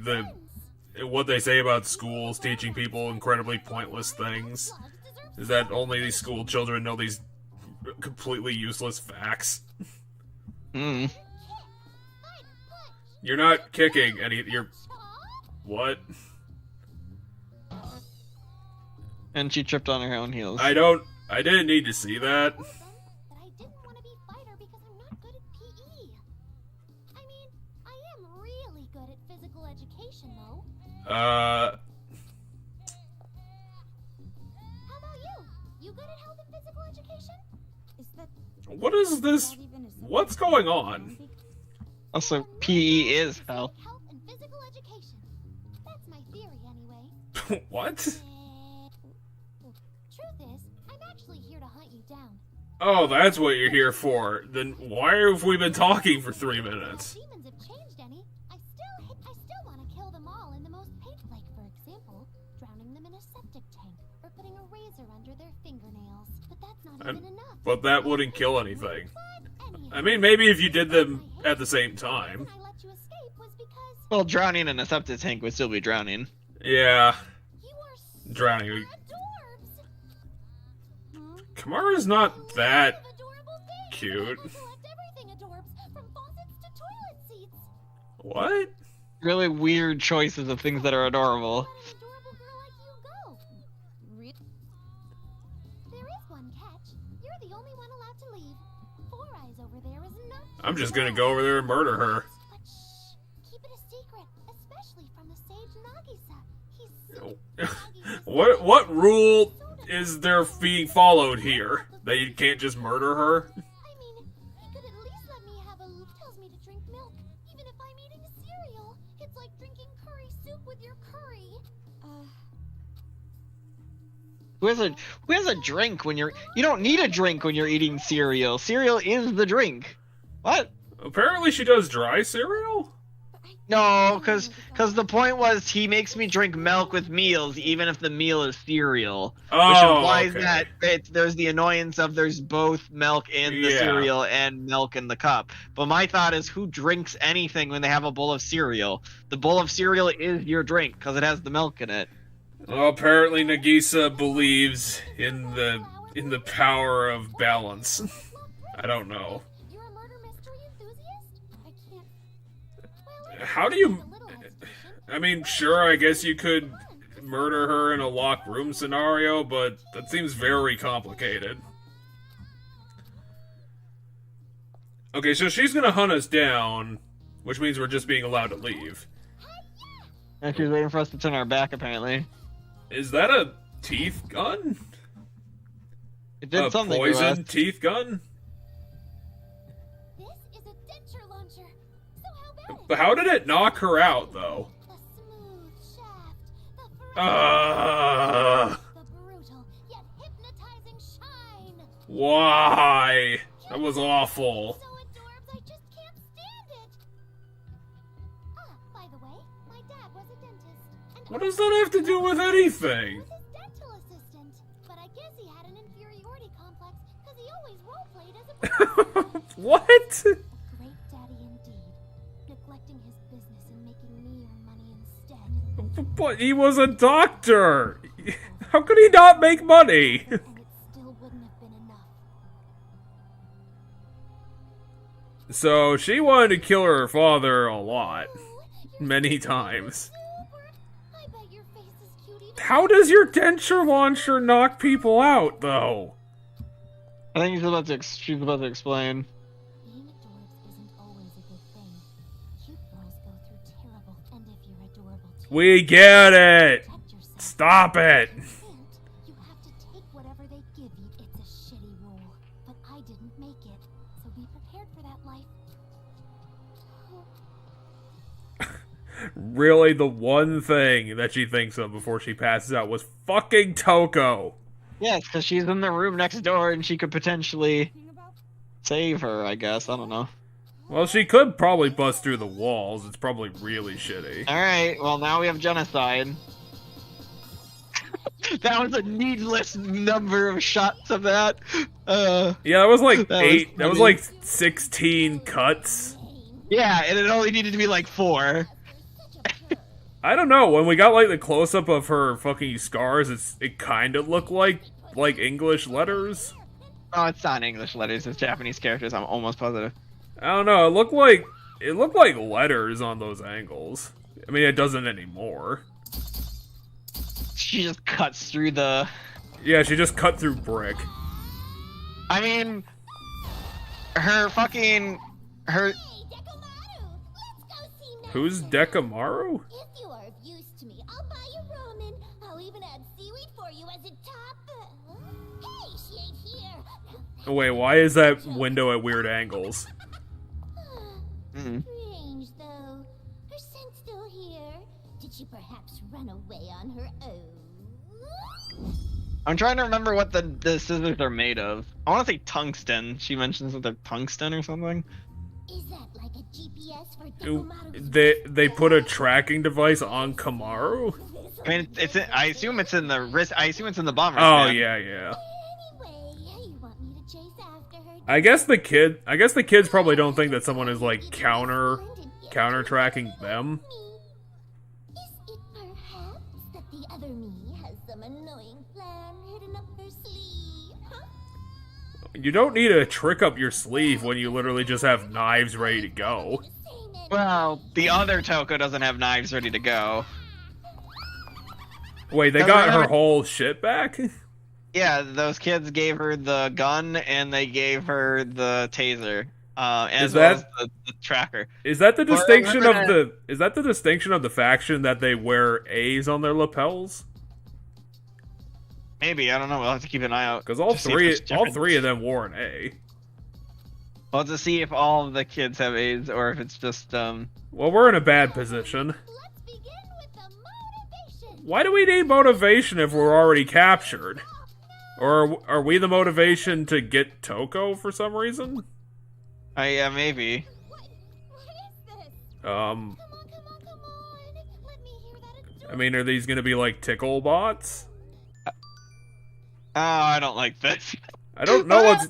what they say about schools teaching people incredibly pointless things? Is that only these school children know these completely useless facts? Hmm. You're not kicking any. You're what? And she tripped on her own heels. I didn't need to see that. But I didn't want to be fighter because I'm not good at PE. I mean, I am really good at physical education, though. How about you? You good at health and physical education? Is that What is this? not even a What's going on? Also, PE is health. Health and physical education. That's my theory, anyway. What? Truth is, I'm actually here to hunt you down. Oh, that's what you're here for. Then why have we been talking for 3 minutes? Demons have changed any. I still want to kill them all in the most painful, like for example, drowning them in a septic tank or putting a razor under their fingernails. But that's not even enough. But that wouldn't kill anything. But anyhow, I mean, maybe if you did them at the same time. the reason I let you escape was because Well, drowning in a septic tank would still be drowning. Yeah, you are drowning. adorbs. Kamaru's not that Adorable things. cute. I collect everything adorbs, from faucets to toilet seats. What? Really weird choices of things that are adorable. Let an adorable girl like you go. There is one catch. You're the only one allowed to leave. Four Eyes over there is not. I'm just gonna go over there and murder her. But shh, keep it a secret, especially from the sage Nagisa. He's so What rule is there being followed here? That you can't just murder her? I mean, he could at least let me have a tells me to drink milk, even if I'm eating cereal. It's like drinking curry soup with your curry. Who has a drink when you don't need a drink when you're eating cereal. Cereal is the drink. What? Apparently she does dry cereal? No, because the point was he makes me drink milk with meals, even if the meal is cereal. Oh, which implies okay. that there's the annoyance of there's both milk in the cereal and milk in the cup. But my thought is, who drinks anything when they have a bowl of cereal? The bowl of cereal is your drink, because it has the milk in it. Well, apparently Nagisa believes in the power of balance. I don't know. You're a murder mystery enthusiast? I can't. Well, How do you... I mean, sure, I guess you could murder her in a locked room scenario, but that seems very complicated. Okay, so she's gonna hunt us down, which means we're just being allowed to leave. And she's waiting for us to turn our back, apparently. Is that a teeth gun? It did A something to us. poison teeth gun? this is a denture launcher. So how about it? But how did it knock her out, though? The smooth shaft, the brutal yet hypnotizing shine. Why? That was awful. So adorbs, I just can't stand it. By the way, my dad was a dentist. And What does that have to do with anything? was his dental assistant. But I guess he had an inferiority complex because he always role-played as a What? great daddy indeed, neglecting his business and making me earn money instead. But he was a doctor. How could he not make money? And it still wouldn't have been enough. So she wanted to kill her father a lot. Many times. I bet your face is cute even How does your denture launcher knock people out, though? I think she's about to explain. being adorbs isn't always a good thing. Cute girls go through terrible, and if you're adorable too, We get it. protect yourself. Stop it. And you have to take whatever they give you. It's a shitty rule. But I didn't make it, so be prepared for that life. Really, the one thing that she thinks of before she passes out was fucking Toko. Yes, because she's in the room next door and she could potentially save her, I guess. I don't know. Well, she could probably bust through the walls. It's probably really shitty. Alright, well, now we have genocide. That was a needless number of shots of that. Yeah, that was like That was that was funny. like 16 cuts. Yeah, and it only needed to be like 4. I don't know, when we got like the close-up of her fucking scars, it kind of looked like English letters. Oh, it's not English letters, it's Japanese characters, I'm almost positive. I don't know, it looked like letters on those angles. I mean, it doesn't anymore. She just cuts through the... Yeah, she just cut through brick. I mean... Her fucking... Her... Hey, Dekomaru! Let's go see now. Who's Dekamaru? If you are of use to me, I'll buy you ramen. I'll even add seaweed for you as a top. Hey, she ain't here. Oh, wait, why is that window at weird angles? Strange, though. Her scent's still here. Did she perhaps run away on her own? I'm trying to remember what the scissors are made of. I want to say tungsten. She mentions that they're tungsten or something. Is that like a GPS for Ooh, Dekomaru's they put a tracking device on Kamaru? I mean, I assume it's in the wrist. I assume it's in the bomber. Oh, strap. yeah. Anyway, you want me to chase after her? I guess the kids probably don't think that someone is like counter tracking them. Is it perhaps that the other me has some annoying plan hidden up her sleeve? Huh? You don't need to trick up your sleeve when you literally just have knives ready to go. Well, the other Toko doesn't have knives ready to go. Wait, they Doesn't got have her it- whole shit back? Yeah, those kids gave her the gun and they gave her the taser. as Is well that- as the tracker. Is that the But distinction of remember the distinction of the faction that they wear A's on their lapels? Maybe, I don't know. We'll have to keep an eye out. Because all to see if there's three difference. of them wore an A. We'll have to see if all of the kids have A's or if it's just Well, we're in a bad position. Let's begin with the motivation. Why do we need motivation if we're already captured? Or are we the motivation to get Toko for some reason? yeah, maybe. What is this? Um, Come on. Let me hear that. I mean, are these gonna be like tickle bots? Oh, I don't like this. I don't know what's,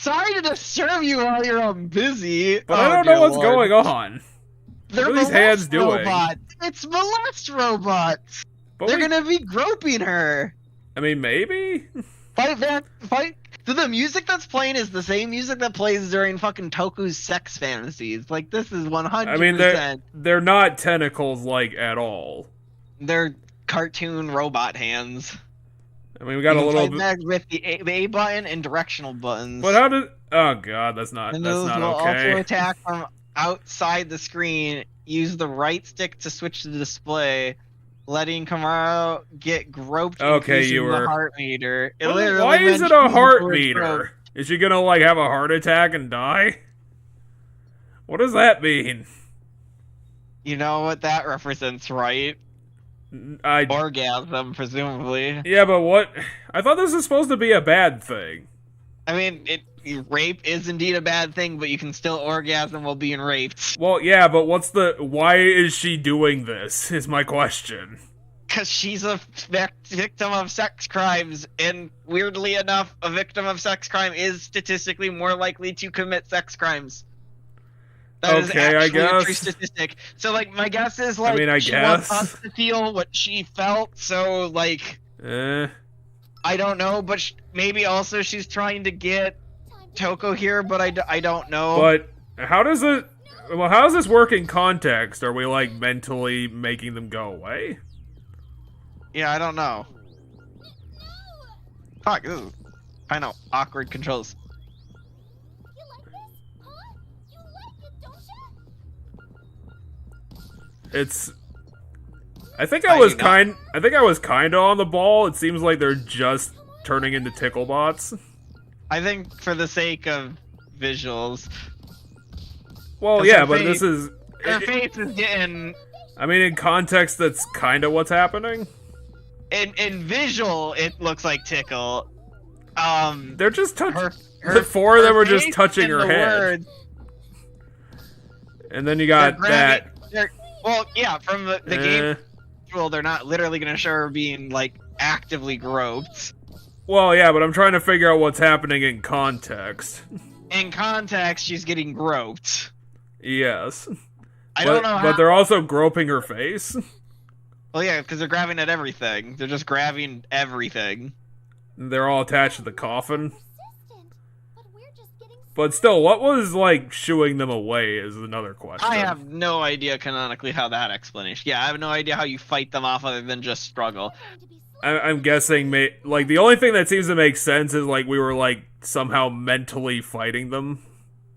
Sorry to disturb you while you're busy. but I don't know what's going on. They're What are these hands molest doing? robots. It's molest robots. But They're we- gonna be groping her. I mean, maybe. Fight. So the music that's playing is the same music that plays during fucking Toku's sex fantasies. Like, this is 100%. I mean, they're not tentacles like at all. They're cartoon robot hands. I mean, we got a You can little fight bit. back with the A button and directional buttons. But how did? Oh god, that's not And those will also okay. attack from outside the screen. Use the right stick to switch the display, letting Kamaro get groped. Okay, increasing you were- the heart meter. It Why literally is it mentions a heart the word meter? groped. Is she gonna like have a heart attack and die? What does that mean? You know what that represents, right? Orgasm, presumably. Yeah, but what? I thought this was supposed to be a bad thing. I mean, rape is indeed a bad thing, but you can still orgasm while being raped. Well, yeah, but why is she doing this, is my question. Because she's a victim of sex crimes, and weirdly enough, a victim of sex crime is statistically more likely to commit sex crimes. That is Okay, I actually a true guess. statistic. So, like, my guess is, like, I mean, I she wants guess. us to feel what she felt, so, like, Eh. I don't know, but maybe also she's trying to get Toko here, but I don't know. But how does it? Well, how does this work in context? Are we like mentally making them go away? Yeah, I don't know. Fuck, this is kind of awkward controls. You like this? Huh? You like it, don't you? It's. I think I was kind of on the ball. It seems like they're just turning into tickle bots. I think for the sake of visuals. Well, 'Cause yeah, her but face- this is. Her face is getting I mean, in context, that's kind of what's happening. in visual. It looks like tickle. They're just touching. Her, The four of them her are just face touching and her the head. words, And then you they're got that. well, yeah, from the game Eh. visual, they're not literally gonna show her being like actively groped. Well, yeah, but I'm trying to figure out what's happening in context. In context, she's getting groped. Yes. I don't know how. But they're also groping her face. Well, yeah, because they're grabbing at everything. They're just grabbing everything. They're all attached to the coffin. Persistent, but we're just getting But still, what was, like, shooing them away is another question. I have no idea canonically how that explanation. Yeah, I have no idea how you fight them off other than just struggle. going to be I'm guessing, like, the only thing that seems to make sense is, like, we were, like, somehow mentally fighting them.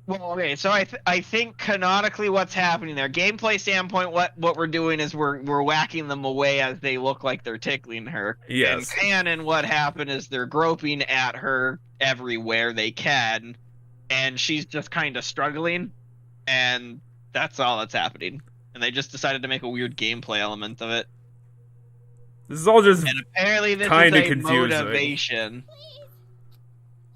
Well, okay, so I think canonically what's happening there, gameplay standpoint, what we're doing is we're whacking them away as they look like they're tickling her. Yes. And canon, what happened is they're groping at her everywhere they can, and she's just kind of struggling, and that's all that's happening. And they just decided to make a weird gameplay element of it. This is all just And apparently this kinda is a confusing. motivation.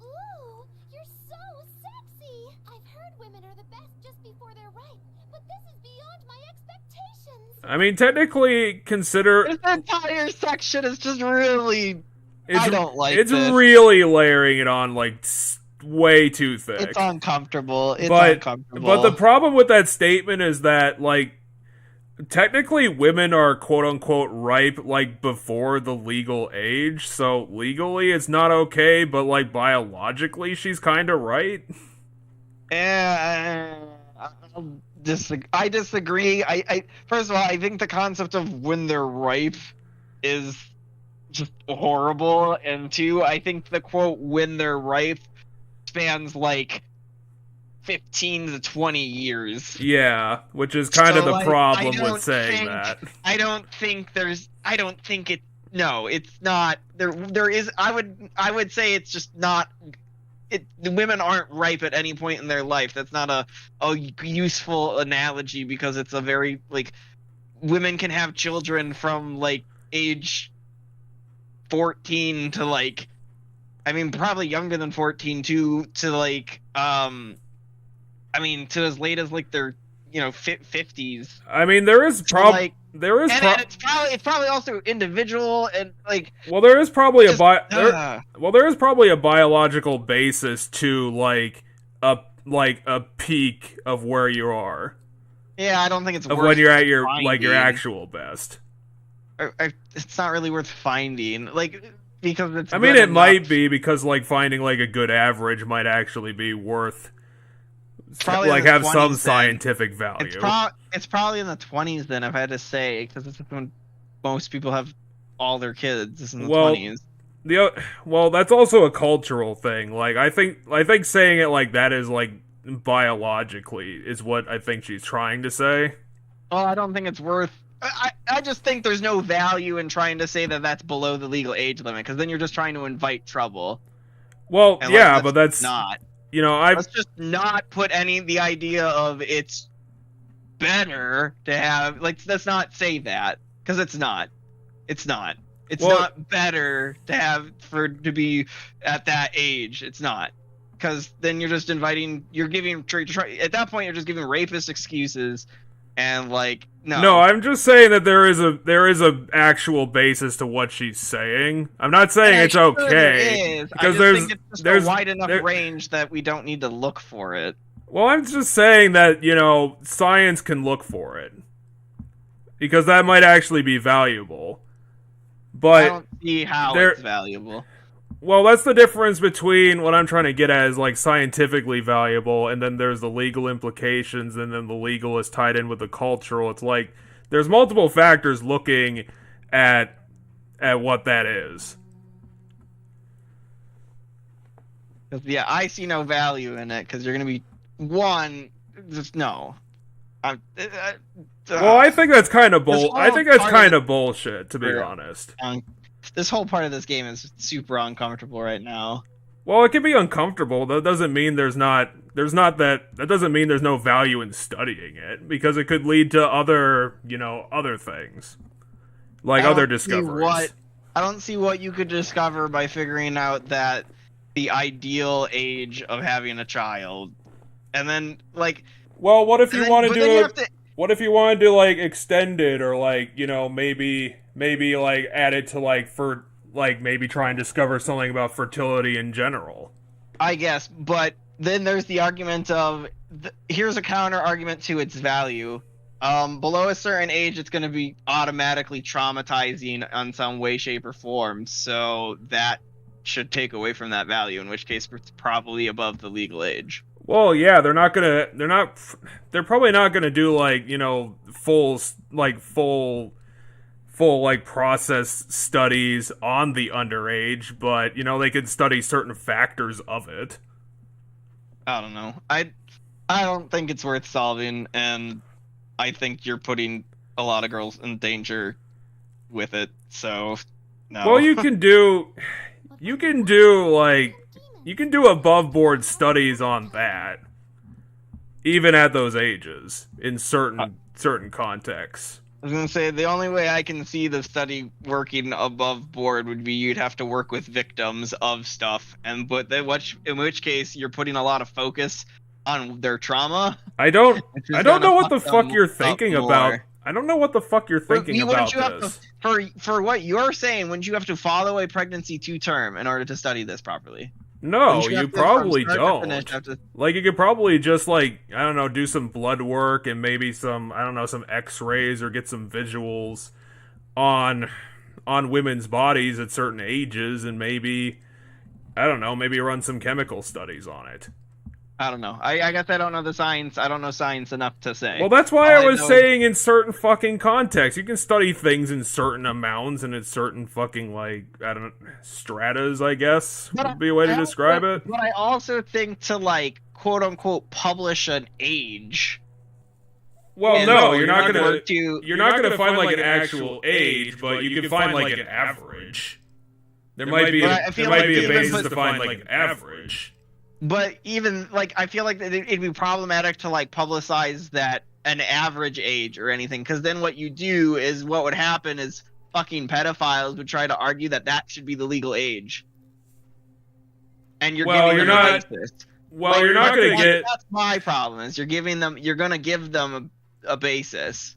Ooh, you're so sexy! I've heard women are the best just before they're ripe, but this is beyond my expectations. I mean, technically, consider... This entire section is just really... I don't like It's this. really layering it on, like, way too thick. It's uncomfortable. It's but uncomfortable. the problem with that statement is that, like, technically women are quote-unquote ripe, like, before the legal age, so legally it's not okay, but, like, biologically she's kind of right. Yeah, I disagree. I first of all, I think the concept of when they're ripe is just horrible, and two, I think the quote "when they're ripe" spans like 15 to 20 years. Yeah, which is kind of So, the like, problem with saying that. I don't think it. No, it's not. There is. I would say it's just not. The women aren't ripe at any point in their life. That's not a useful analogy because it's a very like women can have children from like age 14 to like, I mean probably younger than 14 to like I mean to as late as like their 50s. I mean there is and it's probably also individual and like. Well, there is probably there is probably a biological basis to like a peak of where you are. Yeah, I don't think it's of worth when you're at your finding. like your actual best. It's not really worth finding, like because it's. I mean, it might be because like finding like a good average might actually be worth. Like have some scientific value. It's probably in the 20s then, if I had to say, because it's when most people have all their kids is in the 20s. Well, that's also a cultural thing. Like I think saying it like that is like biologically is what I think she's trying to say. Well, I don't think it's worth. I just think there's no value in trying to say that that's below the legal age limit, because then you're just trying to invite trouble. Well, yeah, but that's not. Let's just not put the idea of it's better to have, like, let's not say that, because it's not. It's not. It's not better to have to be at that age. It's not. Because then you're just giving, at that point, you're just giving rapists excuses, and, like, no. No, I'm just saying that there is a actual basis to what she's saying. I'm not saying it's okay. Because there's a wide enough range that we don't need to look for it. Well, I'm just saying that, science can look for it. Because that might actually be valuable. But I don't see how it's valuable. Well, that's the difference between what I'm trying to get at is like scientifically valuable, and then there's the legal implications, and then the legal is tied in with the cultural. It's like there's multiple factors looking at what that is. Yeah, I see no value in it because you're gonna be just no. Well, I think that's kind of bullshit, to be honest. This whole part of this game is super uncomfortable right now. Well, it can be uncomfortable. That doesn't mean that doesn't mean there's no value in studying it, because it could lead to other things. Like other discoveries. I don't see what you could discover by figuring out that the ideal age of having a child. And then like, well, what if you want to do what if you wanted to like extend it, or like, maybe like add it to like for like maybe try and discover something about fertility in general. I guess, but then there's the argument of here's a counter argument to its value. Below a certain age, it's going to be automatically traumatizing on some way, shape, or form. So that should take away from that value. In which case, it's probably above the legal age. Well, yeah, they're probably not gonna do like full process studies on the underage, but they could study certain factors of it. I don't know. I don't think it's worth solving, and I think you're putting a lot of girls in danger with it. So no. Well, you can do above board studies on that, even at those ages, in certain contexts. I was gonna say the only way I can see the study working above board would be you'd have to work with victims of stuff, in which case you're putting a lot of focus on their trauma. I don't know what the fuck you're thinking about. I don't know what the fuck you're thinking about this. For what you're saying, wouldn't you have to follow a pregnancy to term in order to study this properly? No, you probably don't. Like, you could probably just, like, I don't know, do some blood work and maybe some x-rays or get some visuals on women's bodies at certain ages, and maybe, I don't know, maybe run some chemical studies on it. I don't know. I guess I don't know the science. I don't know science enough to say. Well, that's why I was saying in certain fucking contexts. You can study things in certain amounts and in certain fucking, like, I don't know, stratas, I guess, would be a way to describe it. But I also think to, like, quote unquote publish an age. Well, no, you're not gonna to you're not gonna find like an actual age, but you can find like an average. There might be a basis to find like an average. But even like I feel like it'd be problematic to like publicize that an average age or anything, because then what you do is what would happen is fucking pedophiles would try to argue that that should be the legal age. And you're giving them a basis. Well, like, you're not going to get. That's my problem. Is you're going to give them a basis.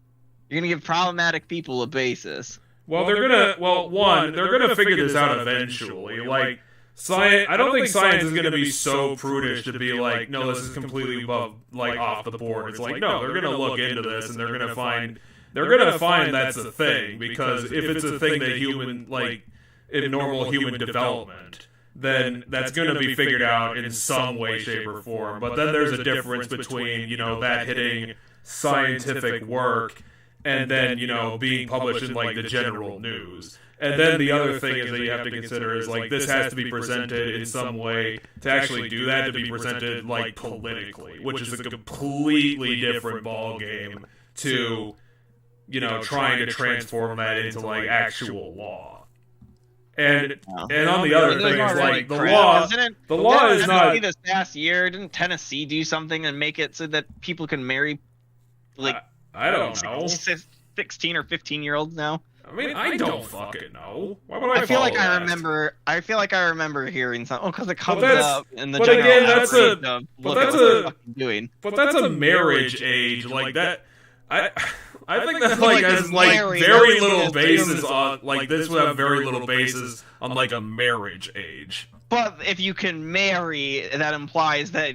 You're going to give problematic people a basis. Well, they're going to. Well, one, they're going to figure this out eventually. Like, science. I don't think science is going to be so prudish to be like, no, this is completely above, like, off the board. It's like, no, they're going to look into this and they're going to find. They're going to find that's a thing, because if it's a thing that human, like, in normal human development, then that's going to be figured out in some way, shape, or form. But then there's a difference between, you know, that hitting scientific work and then, you know, being published in, like, the general news. And then the other thing is that you have to consider is, like, this has to be presented in some way to actually do that, to be presented, like, politically, which is a completely different ballgame to, you know, trying to transform that into, like, actual law. And on the other thing is, like, the law is not. This past year, didn't Tennessee do something and make it so that people can marry, like, I don't know, 16 or 15-year-olds now? I mean, I don't fucking know. Why would I feel like that? I feel like I remember hearing something. Oh, because it comes up in the but general. Again, that's a marriage age, like that. I think that like has like very little basis on like this would have very little basis on like a marriage age. But if you can marry, that implies that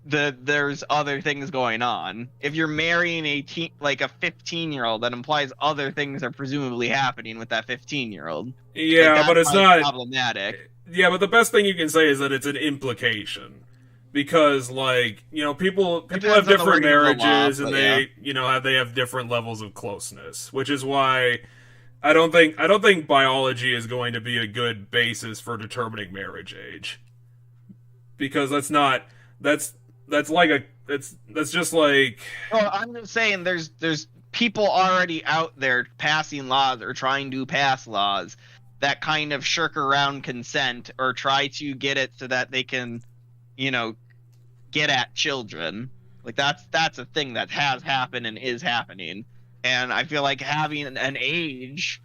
there's other things going on. If you're marrying a 15-year-old, that implies other things are presumably happening with that 15-year-old. Yeah, like, but it's not problematic. Yeah, but the best thing you can say is that it's an implication. Because, like, you know, people have different marriages, and they, you know, they have different levels of closeness, which is why I don't think biology is going to be a good basis for determining marriage age. Because that's just like. Well, I'm just saying there's people already out there passing laws or trying to pass laws that kind of shirk around consent or try to get it so that they can, you know, get at children. Like that's a thing that has happened and is happening. And I feel like having an age,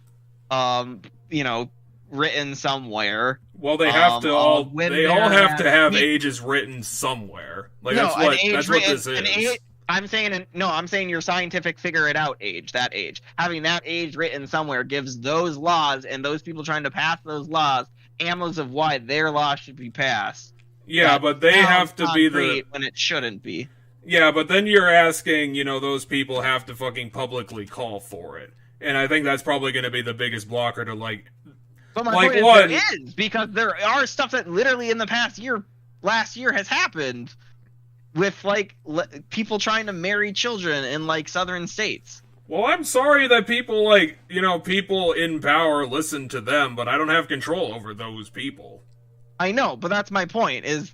you know, written somewhere. Well, they have to all have to have ages written somewhere. Like that's what this is. I'm saying your scientific figure it out age, that age. Having that age written somewhere gives those laws and those people trying to pass those laws ammos of why their law should be passed. Yeah, but they have to be when it shouldn't be. Yeah, but then you're asking, you know, those people have to fucking publicly call for it. And I think that's probably going to be the biggest blocker to, like... But my point is there is, because there are stuff that literally in the last year has happened with, like, people trying to marry children in, like, southern states. Well, I'm sorry that people, like, you know, people in power listen to them, but I don't have control over those people. I know, but that's my point, is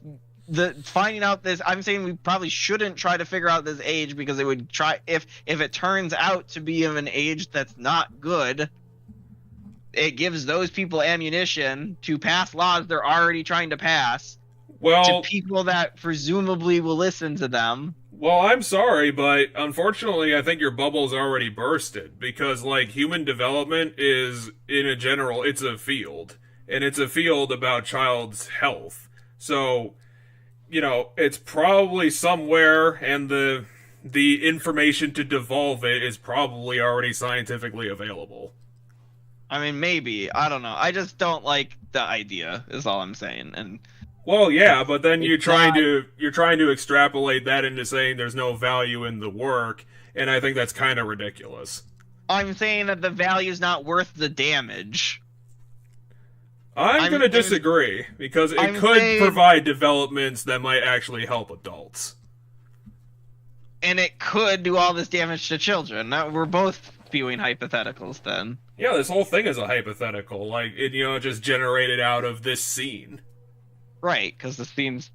finding out this. I'm saying we probably shouldn't try to figure out this age, because it would if it turns out to be of an age that's not good, it gives those people ammunition to pass laws they're already trying to pass to people that presumably will listen to them. Well, I'm sorry, but unfortunately I think your bubble's already bursted, because like human development is it's a field. And it's a field about child's health. So, you know, it's probably somewhere, and the information to devolve it is probably already scientifically available. I mean, maybe. I don't know. I just don't like the idea, is all I'm saying. And well, yeah, but then you're trying to extrapolate that into saying there's no value in the work, and I think that's kind of ridiculous. I'm saying that the value's not worth the damage. I'm going to disagree, because it could provide developments that might actually help adults. And it could do all this damage to children. Now, we're both spewing hypotheticals then. Yeah, this whole thing is a hypothetical. Like, it, you know, just generated out of this scene. Right, because the scene's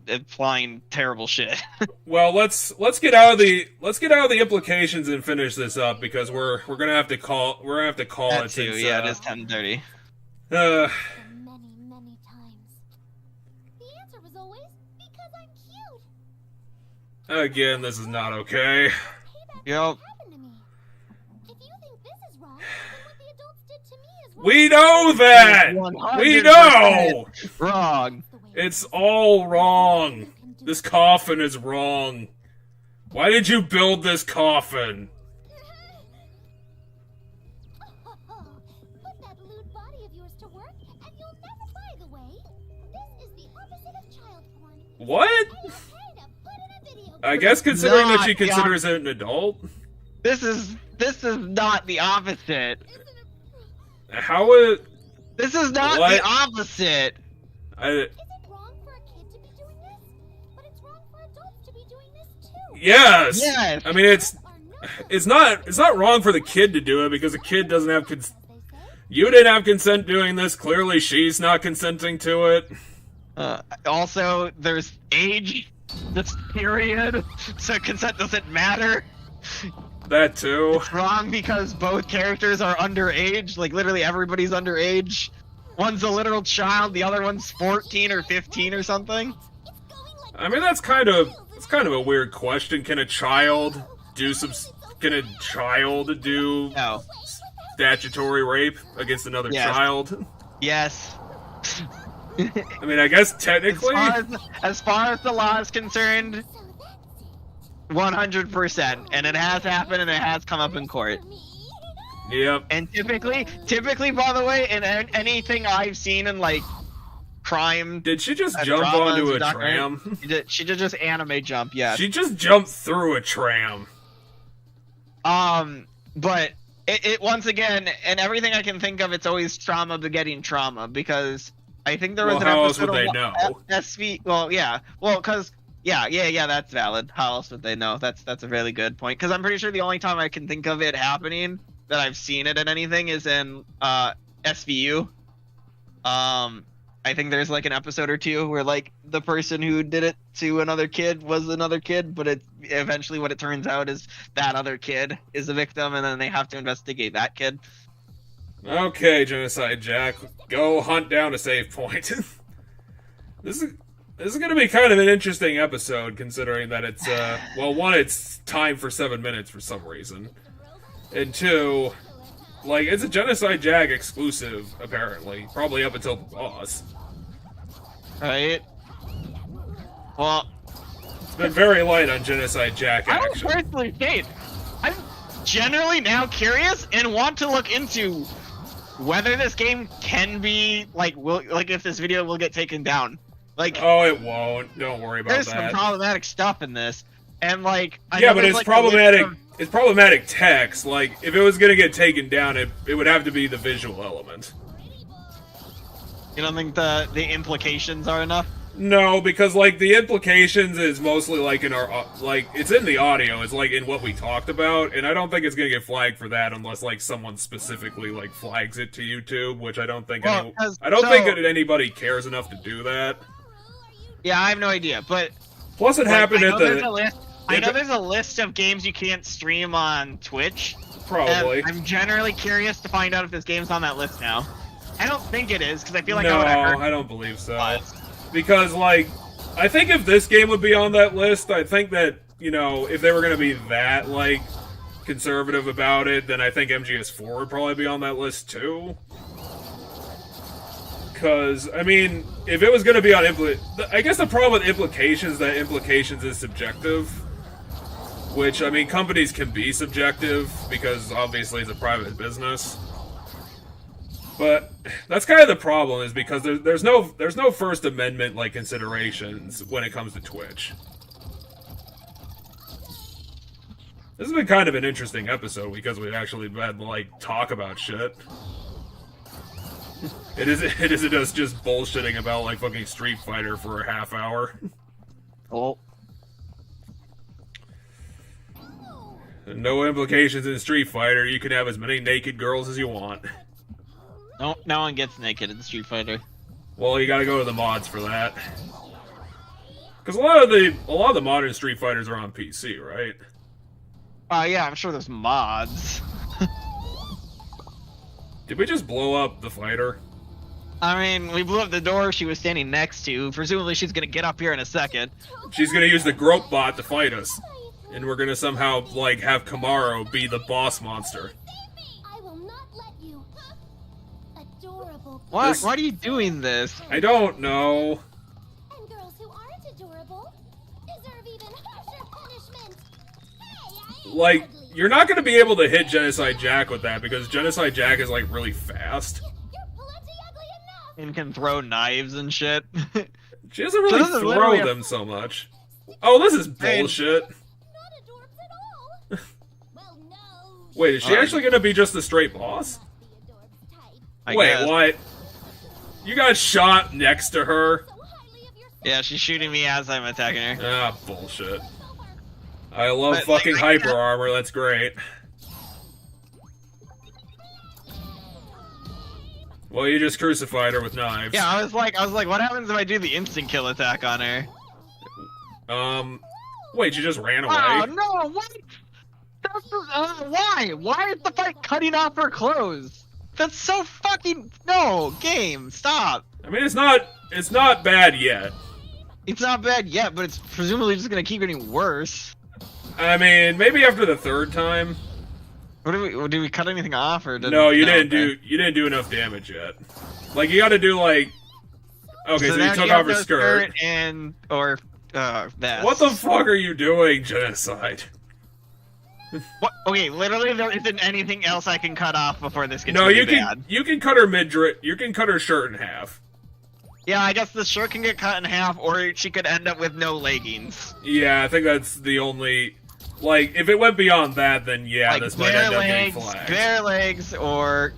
implying terrible shit. Well, let's get out of the implications and finish this up because we're gonna have to call That it. too, Since, yeah, it is 10:30. Many, many times. The answer was always because I'm cute. Again, this is not okay. Payback Yep. happened to me. If you think this is wrong, then what the adults did to me is wrong. We know that. We 100% know. Wrong. It's all wrong. This coffin is wrong. Why did you build this coffin? Put that lewd body of yours to work, and you'll never. By the way, this is the opposite of child porn. What? It's okay to put in a video. I guess considering that she Not the considers it an adult. This is not the opposite. How it? This is not What? the opposite. I, Is it wrong for a kid to be doing this? But it's wrong for adults to be doing this too. yes. Yes. I mean, it's not wrong for the kid to do it because the kid doesn't have you didn't have consent doing this. Clearly, she's not consenting to it. Also, there's age. This period, so consent doesn't matter. That too. It's wrong because both characters are underage. Like literally everybody's underage. One's a literal child, the other one's 14 or 15 or something. I mean, that's kind of a weird question. Can a child do No. statutory rape against another Yes. child? Yes. I mean, I guess technically. As far as the law is concerned, 100%, and it has happened and it has come up in court. Yep. And typically, by the way, in anything I've seen in like crime, Did she just jump dramas onto or a documentary, tram? she did just anime jump, yes. She just jumped through a tram. But it once again, and everything I can think of, it's always trauma begetting trauma, because I think there was Well, an how else episode would they of know? SV. Well, yeah, because yeah, that's valid. How else would they know? That's a really good point. Because I'm pretty sure the only time I can think of it happening that I've seen it in anything is in SVU. I think there's like an episode or two where like the person who did it to another kid was another kid, but it eventually what it turns out is that other kid is the victim, and then they have to investigate that kid. Okay, Genocide Jack, go hunt down a save point. This is going to be kind of an interesting episode, considering that it's well, one, it's timed for 7 minutes for some reason, and two, like, it's a Genocide Jack exclusive, apparently, probably up until the boss. Right. Well, It's been very light on Genocide Jack I don't action. personally hate. I'm generally now curious and want to look into whether this game can be if this video will get taken down. Like, Oh, it won't. Don't worry about there's some that. problematic stuff in this, and like, I Yeah, know but there's, it's like, a problematic. list of- It's problematic text. Like, if it was gonna get taken down, it would have to be the visual element. You don't think the implications are enough? No, because like the implications is mostly like in our like it's in the audio. It's like in what we talked about, and I don't think it's gonna get flagged for that unless like someone specifically like flags it to YouTube, which I don't think. Well, I don't think that anybody cares enough to do that. Yeah, I have no idea, but Plus, it happened I know at there's a the list. I know there's a list of games you can't stream on Twitch. probably. And I'm generally curious to find out if this game's on that list now. I don't think it is, because I feel like No, I would have heard. I don't believe so. But- Because, like, I think if this game would be on that list, I think that, you know, if they were going to be that, like, conservative about it, then I think MGS4 would probably be on that list, too. Because, I mean, if it was going to be on I guess the problem with implications is that implications is subjective. Which, I mean, companies can be subjective, because obviously it's a private business. But that's kind of the problem, is because there's no First Amendment like considerations when it comes to Twitch. This has been kind of an interesting episode because we've actually had like talk about shit. It isn't us just bullshitting about like fucking Street Fighter for a half hour. Oh. No implications in Street Fighter. You can have as many naked girls as you want. No one gets naked in Street Fighter. Well, you gotta go to the mods for that. Because a lot of the modern Street Fighters are on PC, right? Yeah, I'm sure there's mods. Did we just blow up the fighter? I mean, we blew up the door she was standing next to. Presumably she's gonna get up here in a second. She's gonna use the Grope Bot to fight us. And we're gonna somehow, like, have Kamaro be the boss monster. I will not let you. Adorable. What? Why are you doing this? I don't know. And girls who aren't adorable deserve even harsher punishment. Hey, I ain't Like, ugly. you're not gonna be able to hit Genocide Jack with that, because Genocide Jack is, like, really fast. You're plenty ugly enough. And can throw knives and shit. She doesn't really doesn't throw literally them so much. Oh, this is bullshit. Not adorbs at all. Well, no. Wait, is she actually gonna be just the straight boss? Must be adorbs type. I Wait, guess. what? You got shot next to her? So highly of yourself. Yeah, she's shooting me as I'm attacking her. Ah, bullshit. I love But, fucking like, hyper armor, that's great. Well, you just crucified her with knives. Yeah, I was like, what happens if I do the instant kill attack on her? Wait, you just ran away? Oh no! What? Why? Why is the fight cutting off her clothes? That's so fucking no game. Stop. I mean, it's not bad yet. It's not bad yet, but it's presumably just gonna keep getting worse. I mean, maybe after the third time. What did we cut anything off or did No, you okay. didn't do enough damage yet. Like, you gotta do, like... Okay, so now you took have off her no skirt. and or vest. What the fuck are you doing, Genocide? What? Okay, literally there isn't anything else I can cut off before this gets No, really you can bad. you can cut her midriff. You can cut her shirt in half. Yeah, I guess the shirt can get cut in half, or she could end up with no leggings. Yeah, I think that's the only... Like, if it went beyond that, then yeah, Like this might bare end up getting legs, flagged. bare legs, or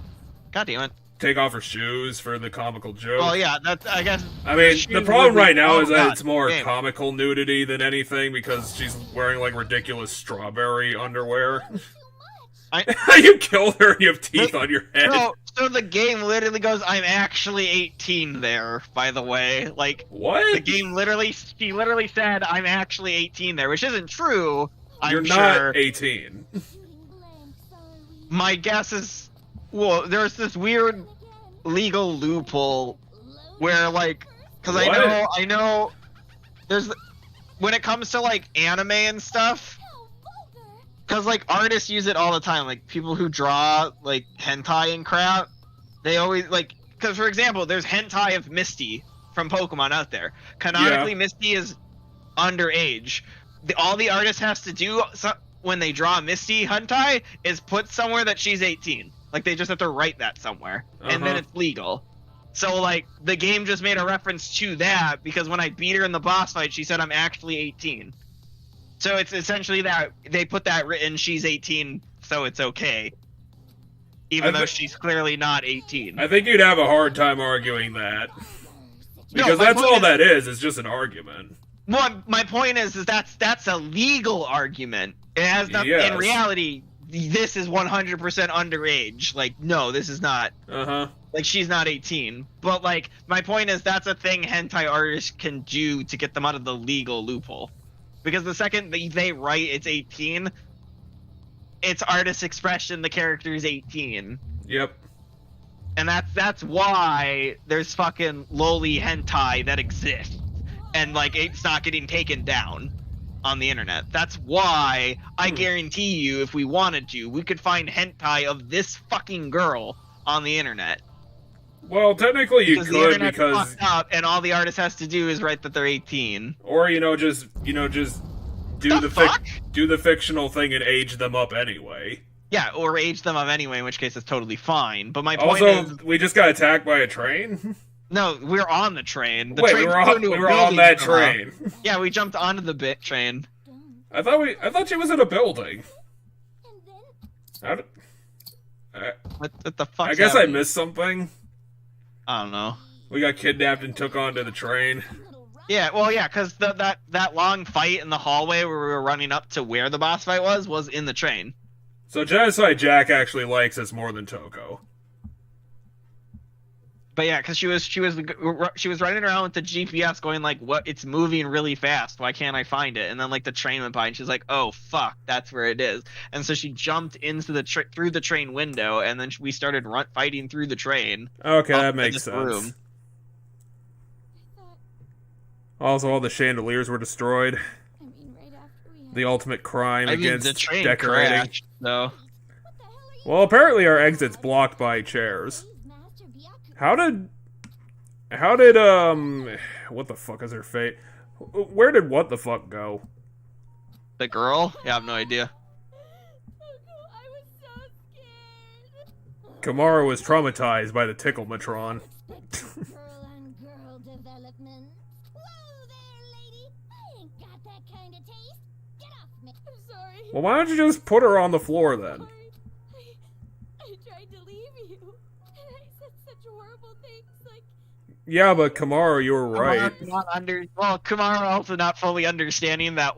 God damn it. Take off her shoes for the comical joke. Well, yeah, that's I guess. I mean, shoes the problem would be- right now oh, is that God, it's more damn. comical nudity than anything because she's wearing, like, ridiculous strawberry underwear. Too much. You killed her and you have teeth on your head. So the game literally goes, I'm actually 18 there, by the way. Like, What? the game she literally said, I'm actually 18 there, which isn't true, You're I'm not sure. 18. Shooting blanks, are we? My guess is, well, there's this weird Again. legal loophole Loading where, like, because What? I know, there's, when it comes to, like, anime and stuff, How vulgar. because, like, artists use it all the time. Like, people who draw, like, hentai and crap, they always, like... Because, for example, there's hentai of Misty from Pokemon out there. Canonically, Yeah. Misty is underage. All the artist has to do when they draw Misty hentai is put somewhere that she's 18. Like, they just have to write that somewhere. And then Uh-huh. it's legal. So, like, the game just made a reference to that, because when I beat her in the boss fight, she said I'm actually 18. So it's essentially that they put that written, she's 18, so it's okay. Even though she's clearly not 18. I think you'd have a hard time arguing that. No, Because my that's point all is- that is, it's just an argument. Well, my point is that's a legal argument. It has nothing. Yes. In reality, this is 100% underage. Like, no, this is not. Uh-huh. Like, she's not 18. But, like, my point is that's a thing hentai artists can do to get them out of the legal loophole. Because the second they write it's 18, it's artist expression, the character is 18. Yep. And that's why there's fucking loli hentai that exists. And, like, it's not getting taken down on the internet. That's why I guarantee you, if we wanted to, we could find hentai of this fucking girl on the internet. Well, technically you Because the could internet's because... fucked up, and all the artist has to do is write that they're 18. Or, just do The fuck? do the fictional thing and age them up anyway. Yeah, or age them up anyway, in which case it's totally fine. But my point Also, is, we just got attacked by a train? no, we're on the train. The Wait, train we flew into a were on building that somehow. train. Yeah, we jumped onto the bit train. I thought she was in a building. And then How did- What the fuck? I guess I missed something. I don't know. We got kidnapped and took onto the train. little rock. Yeah, well, yeah, because that long fight in the hallway where we were running up to where the boss fight was in the train. So Genocide Jack actually likes us more than Toko. But yeah, because she was running around with the GPS, going like, "What? It's moving really fast. Why can't I find it?" And then like the train went by, and she's like, "Oh fuck, that's where it is." And so she jumped into through the train window, and then we started fighting through the train. Okay, up that to makes this sense. room. Also, all the chandeliers were destroyed. I mean, right after we had The ultimate crime I mean, against the train decorating. crashed, so Well, apparently our exit's blocked by chairs. Master Byaku. How did what the fuck is her fate? Where did what the fuck go? the girl. Yeah, I have no idea. I was so scared. Kamara was traumatized by the Ticklematron. Girl on girl development. Whoa there, lady. I ain't got that kind of taste. Get off me. I'm sorry. Well, why don't you just put her on the floor then? Sorry. I tried to leave you. And I said such horrible things like, Yeah, but Kamara, you were right. Kamara also not fully understanding that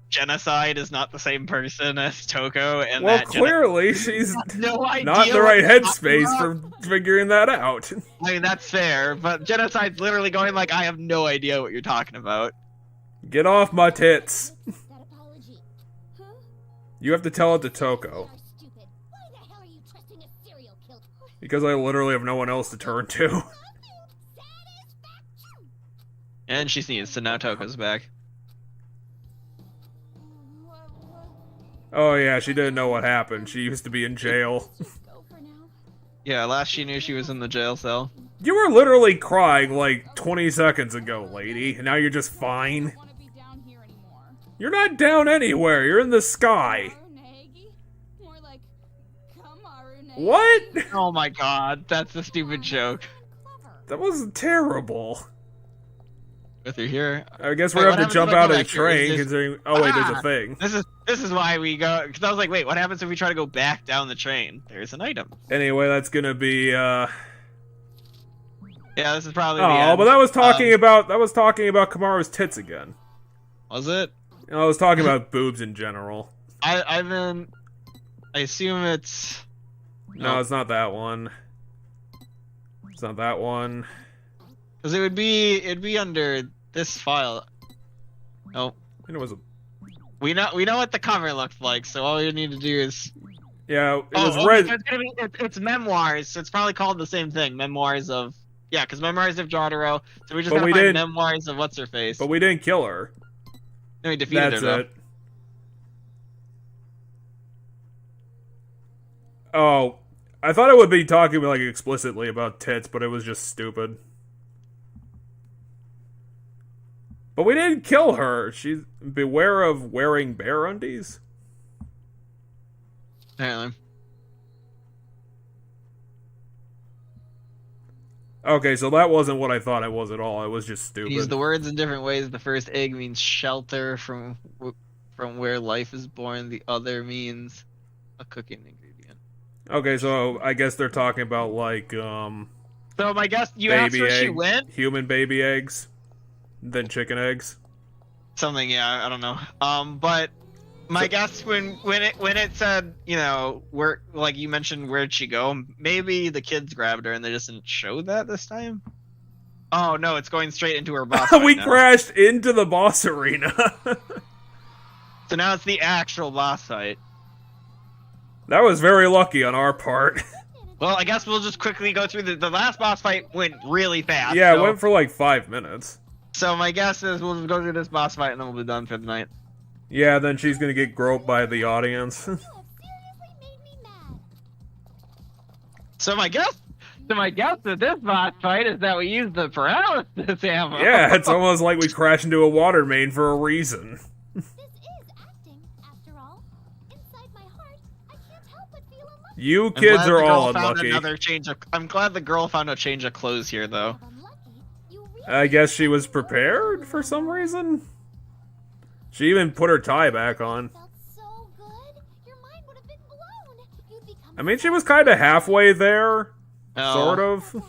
genocide is not the same person as Toko, and Well, that clearly she's no idea not in the what right you're talking headspace about. for figuring that out. I mean, that's fair, but genocide's literally going like, I have no idea what you're talking about. Get off my tits. That apology. huh? You have to tell it to You Toko. are stupid. Why the hell are you trusting a serial killer? Because I literally have no one else to turn to. Satisfaction. And she sneezed, so now Toko's back. Oh yeah, she didn't know what happened. She used to be in jail. Just go for now. Yeah, last she knew she was in the jail cell. You were literally crying like 20 seconds ago, lady, and now you're just fine. I don't want to be down here anymore. You're not down anywhere, you're in the sky. Kamaru-nagi? More like Kamaru-nagi. What? Oh my god, that's a stupid joke. Clever. That was terrible. With her here. I guess Wait, we're what gonna have to happens jump if I go out of the back here? Is train this- considering. Oh wait, there's a Ah! thing. This is why we go, because I was like, wait, what happens if we try to go back down the train? There's an item. Anyway, that's gonna be. Yeah, this is probably the Oh, end. but that was talking about Kamara's tits again. Was it? I was talking about boobs in general. I assume it's... No, it's not that one. It's not that one. Because it'd be under this file. Oh, And it was a. we know what the cover looks like, so all you need to do is... Yeah, it was okay, red. so it's memoirs, so it's probably called the same thing. Memoirs of... Yeah, because Memoirs of Jotaro, so we just But gotta we find didn't- Memoirs of What's-Her-Face. But we didn't kill her. No, we defeated That's her, though. it. Oh, I thought it would be talking like explicitly about tits, but it was just stupid. But we didn't kill her. She's beware of wearing bare undies. Apparently. Okay, so that wasn't what I thought it was at all. It was just stupid. Use the words in different ways. The first egg means shelter from where life is born. The other means a cooking ingredient. Okay, so I guess they're talking about like So my guess, you asked baby where she egg, went? human baby eggs, then chicken eggs. Something, yeah, I don't know. But my guess when it said, you know, where, like you mentioned, where'd she go? Maybe the kids grabbed her and they just didn't show that this time. Oh no, it's going straight into her boss. We fight now. crashed into the boss arena. So now it's the actual boss fight. That was very lucky on our part. Well, I guess we'll just quickly go through the last boss fight went really fast. Yeah, so, it went for like 5 minutes. So my guess is we'll just go through this boss fight and then we'll be done for the night. Yeah, then she's gonna get groped by the audience. You have seriously made me mad. So my guess of this boss fight is that we use the paralysis ammo. Yeah, it's almost like we crashed into a water main for a reason. This is acting, after all. Inside my heart, I can't help but feel unlucky. You I'm kids glad the are girl all found unlucky. another I'm glad the girl found a change of clothes here, though. Of unlucky, you really I guess she was prepared for some reason. She even put her tie back on. felt so good. Your mind would have been blown. You'd become I mean, she was kind of halfway there, Oh. sort of. What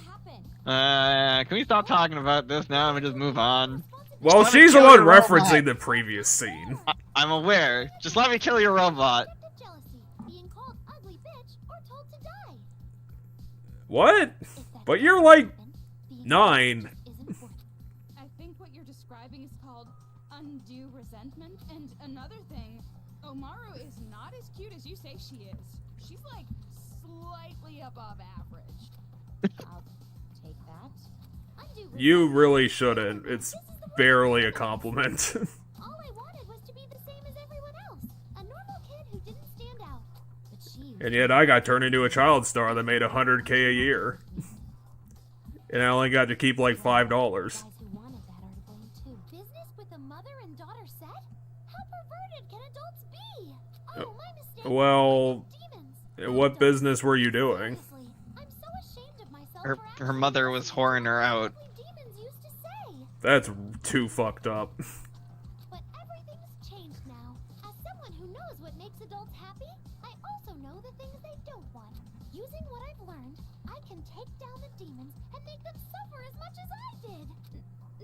happened? Can we stop talking about this now and just move on? Well, Let me she's the kill one your robot. referencing the previous scene. I'm aware. Just let me kill your robot. Of jealousy, being called ugly bitch, or told to die. What? If that's But you're like Being 9. isn't worth I think what you're describing is called undue resentment. And another thing, Omaru is not as cute as you say she is. She's like slightly above average. I'll take that. undue You resentment. really shouldn't. It's barely a compliment. All I wanted was to be the same as everyone else. A normal kid who didn't stand out. But she And yet I got turned into a child star that made $100K a year. And I only got to keep like $5. guys who wanted that are to blame too. Business with a mother and daughter set? How perverted can adults be? Oh, my mistake. Well, Demons. what business were you doing? Seriously, I'm so ashamed of myself Her, for her actually mother was whoring her out. what demons used to say. That's too fucked up. But everything's changed now. As someone who knows what makes adults happy, I also know the things they don't want. Using what I've learned, I can take down the demons and make them suffer as much as I did.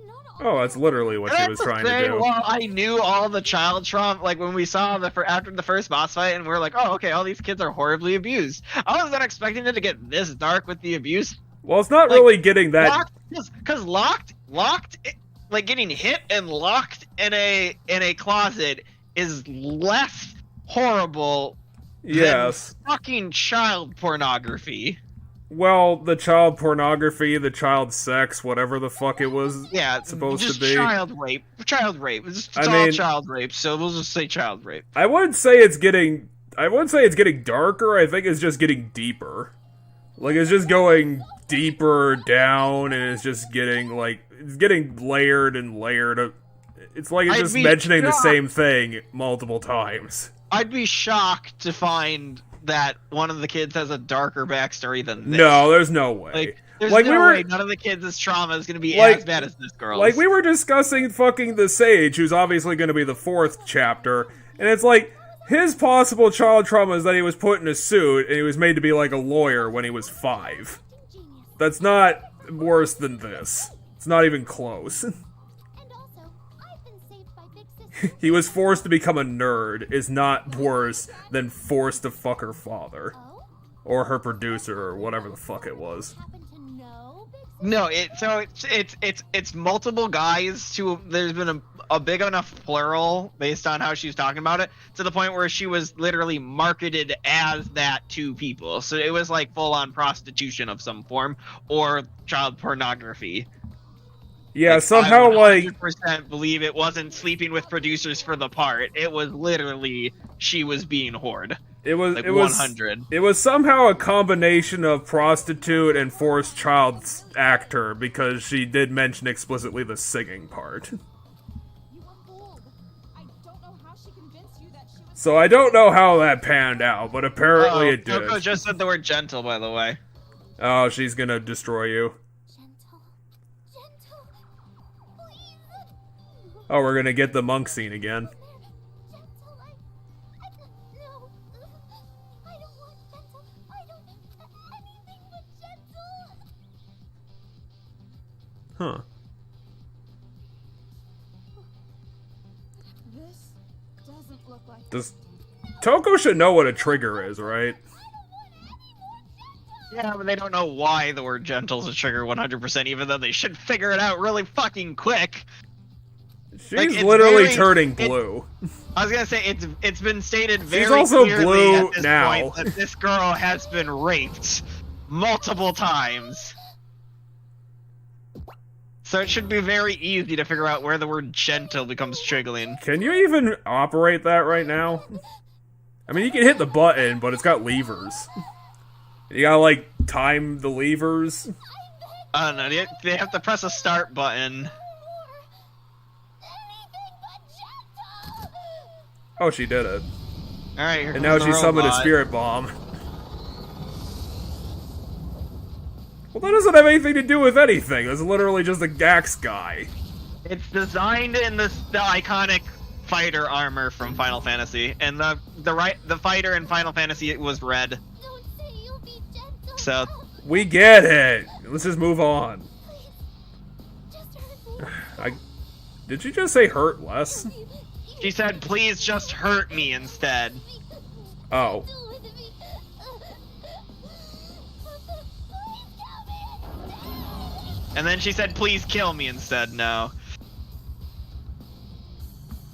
Not all Oh, that's literally what she was trying to do. Well, I knew all the child trauma, like when we saw after the first boss fight, and we are like, oh, okay, all these kids are horribly abused. I was not expecting it to get this dark with the abuse. Well, it's not Like, really getting that. Because locked, like getting hit and locked in a closet is less horrible Yes. than fucking child pornography. Well, the child pornography, the child sex, whatever the fuck it was. Yeah, Supposed just to be. child rape. Child rape. It's I all mean- child rape. So we'll just say child rape. I wouldn't say it's getting. I wouldn't say it's getting darker. I think it's just getting deeper. Like it's just going deeper down, and it's just getting it's getting layered and layered. It's like it's I'd just be mentioning the shocked. same thing multiple times. I'd be shocked to find that one of the kids has a darker backstory than this. No, there's no way. Like, there's Like, no we were- way none of the kids' trauma is going to be Like- as bad as this girl's. Like we were discussing fucking the Sage, who's obviously going to be the 4th chapter, and it's like his possible child trauma is that he was put in a suit and he was made to be like a lawyer when he was 5. Genius. That's not worse than this. It's not even close. And also, I've been saved by Big Sister. He was forced to become a nerd is not worse than forced to fuck her father. Oh? Or her producer, or whatever the fuck it was. Happen to know Big Sister? No, it's multiple guys to. There's been a big enough plural based on how she's talking about it to the point where she was literally marketed as that to people. So it was like full on prostitution of some form or child pornography. Yeah, Like, somehow, I like, 100% believe it wasn't sleeping with producers for the part. It was literally she was being whored. it was, Like it was, 100. it was somehow a combination of prostitute and forced child actor, because she did mention explicitly the singing part. You were fooled. I don't know how she convinced you that she was. So I don't know how that panned out, but apparently it did. Coco just said the word gentle, by the way. Oh, she's gonna destroy you. Gentle. Gentle. Please. Oh, we're gonna get the monk scene again. Gentle. No. I don't want gentle. I don't anything but gentle. Huh. This doesn't look like. Does Toko should know what a trigger is, right? Yeah, but they don't know why the word gentle is a trigger 100%, even though they should figure it out really fucking quick. She's Like, it's literally very- turning it- blue. I was gonna say it's been stated very also clearly blue at this now. point that this girl has been raped multiple times. So it should be very easy to figure out where the word gentle becomes triggering. Can you even operate that right now? I mean, you can hit the button, but it's got levers. You gotta, like, time the levers. I don't know. They have to press a start button. Oh, she did it. All right, here And comes now the she summoned a robot. spirit bomb. Well, that doesn't have anything to do with anything. It's literally just a Gax guy. It's designed in the iconic fighter armor from Final Fantasy, and the fighter in Final Fantasy it was red. Don't say you'll be gentle. So We get it. Let's just move on. Just hurt me. Did she just say hurt less? she said, "Please just hurt me instead." Oh. Deal with me. Please kill me. And then she said, please kill me instead. No.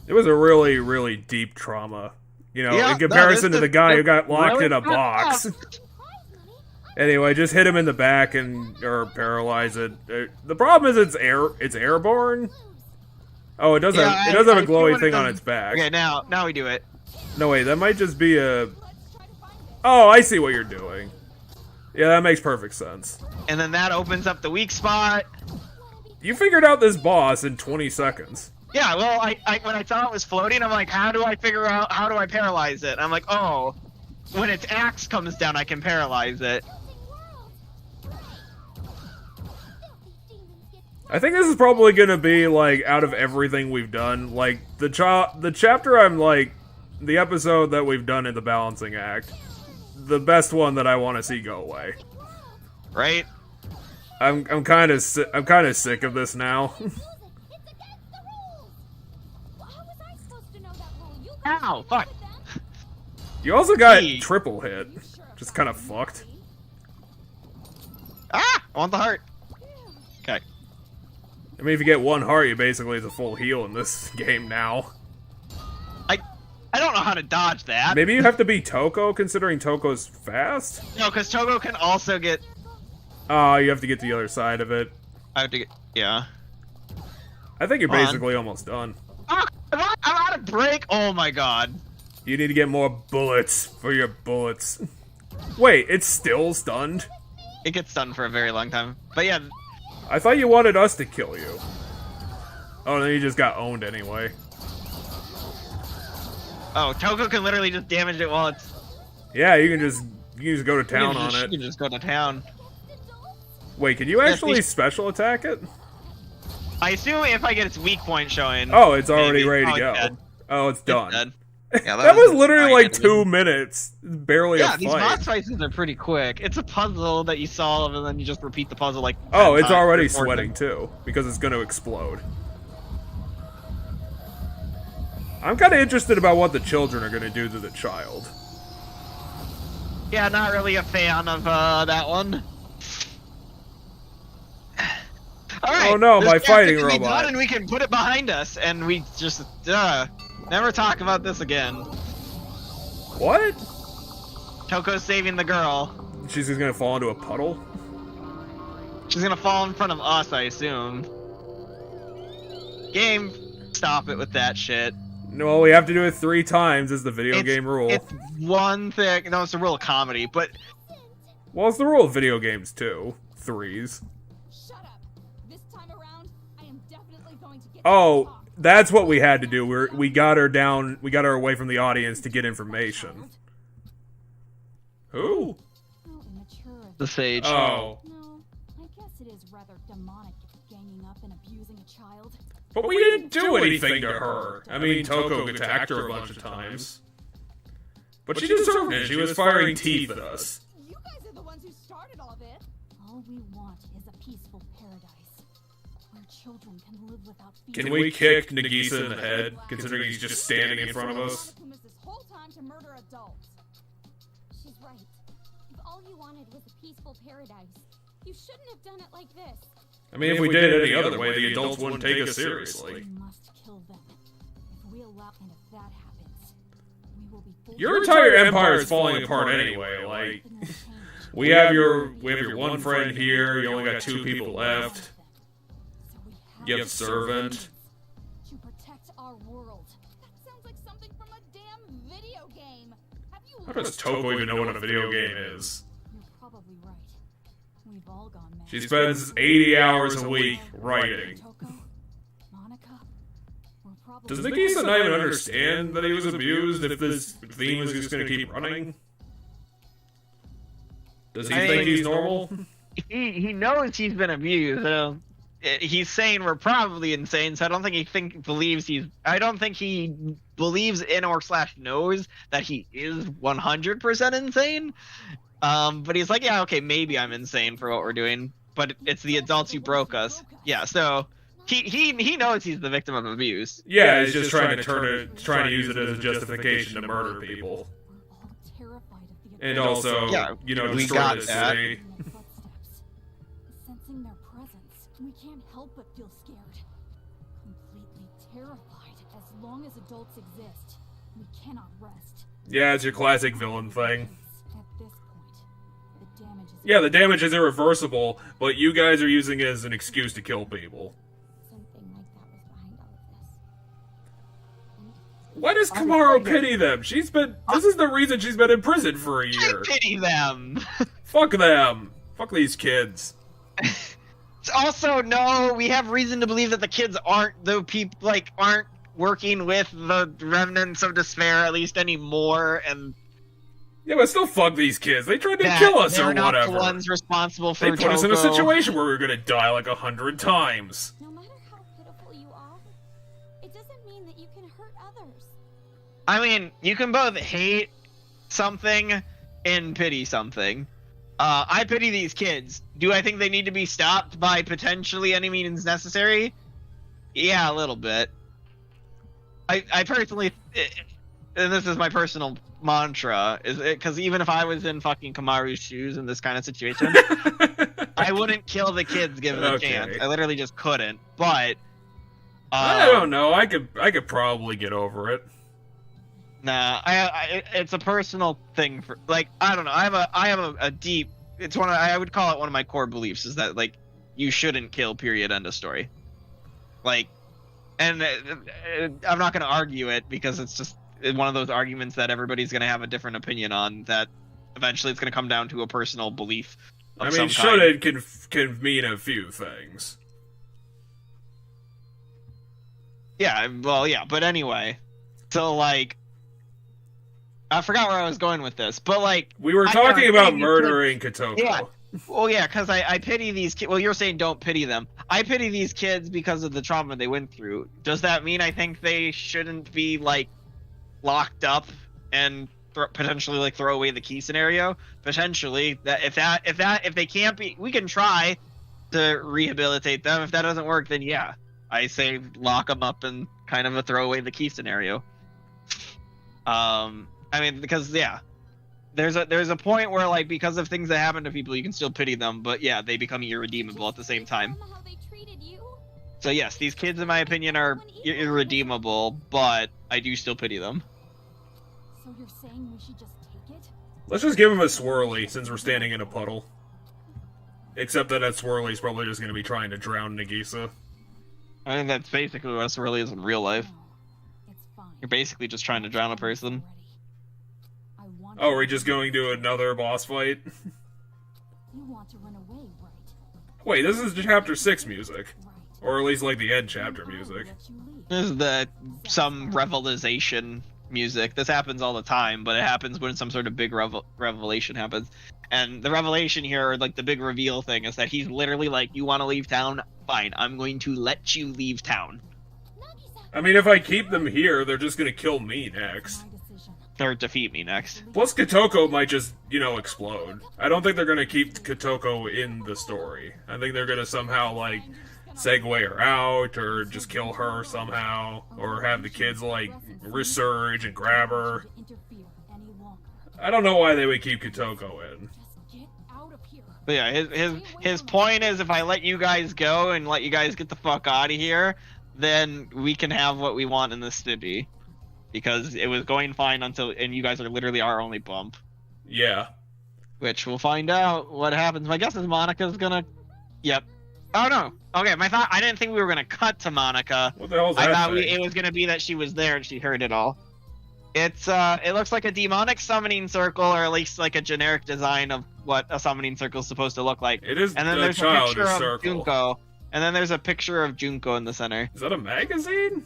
It was a really, really deep trauma. You know, Yeah, in comparison to the guy who got locked really in a box. Anyway, just hit him in the back or paralyze it. The problem is it's airborne. Oh, it does have a glowy thing on its back. Okay, now we do it. No, wait, that might just be a... Oh, I see what you're doing. Yeah, that makes perfect sense. And then that opens up the weak spot. You figured out this boss in 20 seconds. Yeah, well, I when I saw it was floating, I'm like, how do I paralyze it? I'm like, oh, when its axe comes down, I can paralyze it. I think this is probably gonna be, like, out of everything we've done, like, the chapter I'm, like, the episode that we've done in the balancing act, the best one that I want to see go away. Right? I'm kind of sick of this now. Ow, fuck. You also got triple hit, just kind of fucked. Ah, I want the heart. Okay. I mean, if you get one heart, you basically is a full heal in this game now. I don't know how to dodge that. Maybe you have to be Toko, considering Toko's fast? No, because Togo can also get... Oh, you have to get to the other side of it. I have to get... Yeah. I think you're basically almost done. Oh, I'm out of break! Oh my god. You need to get more bullets for your bullets. Wait, it's still stunned? It gets stunned for a very long time. But yeah. I thought you wanted us to kill you. Oh, then you just got owned anyway. Oh, Togo can literally just damage it while it's... Yeah, you can just go to town on it. You can just go to town. Wait, can you actually special attack it? I assume if I get its weak point showing... Oh, it's already ready to go. Oh, it's done. Yeah, that was literally like 2 minutes. Barely a fight. Yeah, these boss fights are pretty quick. It's a puzzle that you solve, and then you just repeat the puzzle like... Oh, it's already sweating too, because it's going to explode. I'm kind of interested about what the children are going to do to the child. Yeah, not really a fan of that one. Alright, oh no, my fighting can robot. Be done and we can put it behind us, and we just, never talk about this again. What? Toko's saving the girl. She's just gonna fall into a puddle? She's gonna fall in front of us, I assume. Game, stop it with that shit. No, we have to do it 3 times is the video game rule. It's one thing. No, it's a rule of comedy, but... Well, it's the rule of video games, too. 3s. Shut up. This time around, I am definitely going to get... Oh, that's what we had to do. We got her down... We got her away from the audience to get information. Who? The Sage. Oh. No, I guess it is rather demonic ganging up and abusing a child. But we didn't do anything to her. I mean, Toko attacked her a bunch of times. But she deserved it. She was firing teeth at us. You guys are the ones who started all this. All we want is a peaceful paradise where children can live without fear. Can we kick Nagisa in the head, considering he's just standing in front of us? Who missed this whole time to murder adults. She's right. If all you wanted was a peaceful paradise, you shouldn't have done it like this. I mean, if we did it any other way, the adults wouldn't take us seriously. We must kill them. If we allow, and if that happens, we will be full. Your entire empire is falling apart anyway. Like, we have your one friend here. You only got 2 people left. You have servant. To protect our world. That sounds like something from a damn video game. Have you How does Toko even know what a video game is? You're probably right. We've all gone mad. She spends 80 hours a week writing. Toko, Monica, we're probably... Does Nagisa not even understand that he was abused if this theme is just going to keep running? Does he think he's normal? He knows he's been abused. He's saying we're probably insane, so I don't think I don't think he believes in or / knows that he is 100% insane. But he's like, yeah, okay, maybe I'm insane for what we're doing, but it's the adults who broke us. Yeah, so he knows he's the victim of abuse. Yeah, he's just trying to use it as a justification to murder people. And also, yeah, you know, we destroy got the that. city. Sensing their presence. We can't help but feel scared. Completely terrified. As long as adults exist, we cannot rest. Yeah, it's your classic villain thing. At this point, the damage is... Yeah, the damage is irreversible, but you guys are using it as an excuse to kill people. Something like that was behind all of this. Why does Kamaru pity them? This is the reason she's been in prison for a year. I pity them. Fuck them. Fuck these kids. Also, no, we have reason to believe that the kids aren't the people, like, aren't working with the remnants of despair at least anymore, and yeah, but still fuck these kids. They tried to kill us or they're not whatever. The ones responsible for they put us in a Toko. situation where we were gonna die like 100 times. No matter how pitiful you are, it doesn't mean that you can hurt others. I mean, you can both hate something and pity something. I pity these kids. Do I think they need to be stopped by potentially any means necessary? Yeah, a little bit. I personally, and this is my personal mantra, is because even if I was in fucking Kamaru's shoes in this kind of situation, I wouldn't kill the kids given the chance. I literally just couldn't. But I don't know. I could probably get over it. Nah, it's a personal thing for, like, I don't know. I have a deep. It's I would call it one of my core beliefs is that, like, you shouldn't kill. Period. End of story. Like, and I'm not going to argue it because it's just one of those arguments that everybody's going to have a different opinion on. That eventually it's going to come down to a personal belief. I mean, shouldn't can mean a few things. Yeah. Well, yeah. But anyway, so like. I forgot where I was going with this, but like... We were talking about murdering Kotoko. Yeah. Well, yeah, because I pity these kids. Well, you're saying don't pity them. I pity these kids because of the trauma they went through. Does that mean I think they shouldn't be, like, locked up and potentially, like, throw away the key scenario? Potentially. If they can't be... We can try to rehabilitate them. If that doesn't work, then yeah. I say lock them up and kind of a throw away the key scenario. I mean, because yeah, there's a point where, like, because of things that happen to people, you can still pity them, but yeah, they become irredeemable at the same time. So yes, these kids, in my opinion, are irredeemable, but I do still pity them. So you're saying we should just take it? Let's just give him a swirly since we're standing in a puddle. Except that swirly's probably just going to be trying to drown Nagisa. I think that's basically what a swirly is in real life. It's fine. You're basically just trying to drown a person. Oh, are we just going to another boss fight? You want to run away, right? Wait, this is chapter 6 music. Or at least, like, the end chapter music. This is some revelation music. This happens all the time, but it happens when some sort of big revelation happens. And the revelation here, or like the big reveal thing, is that he's literally like, you want to leave town? Fine, I'm going to let you leave town. I mean, if I keep them here, they're just gonna kill me next. Or defeat me next. Plus, Kotoko might just, explode. I don't think they're gonna keep Kotoko in the story. I think they're gonna somehow, like, segue her out, or just kill her somehow, or have the kids, like, resurge and grab her. I don't know why they would keep Kotoko in. But yeah, his point is, if I let you guys go and let you guys get the fuck out of here, then we can have what we want in this city. Because it was going fine and you guys are literally our only bump. Yeah. Which we'll find out what happens. My guess is Monica's gonna... Yep. Oh no. Okay, I didn't think we were gonna cut to Monica. What the hell is that? I thought it was gonna be that she was there and she heard it all. It looks like a demonic summoning circle, or at least like a generic design of what a summoning circle is supposed to look like. It is. And then the there's a picture of circle. Junko. And then there's a picture of Junko in the center. Is that a magazine?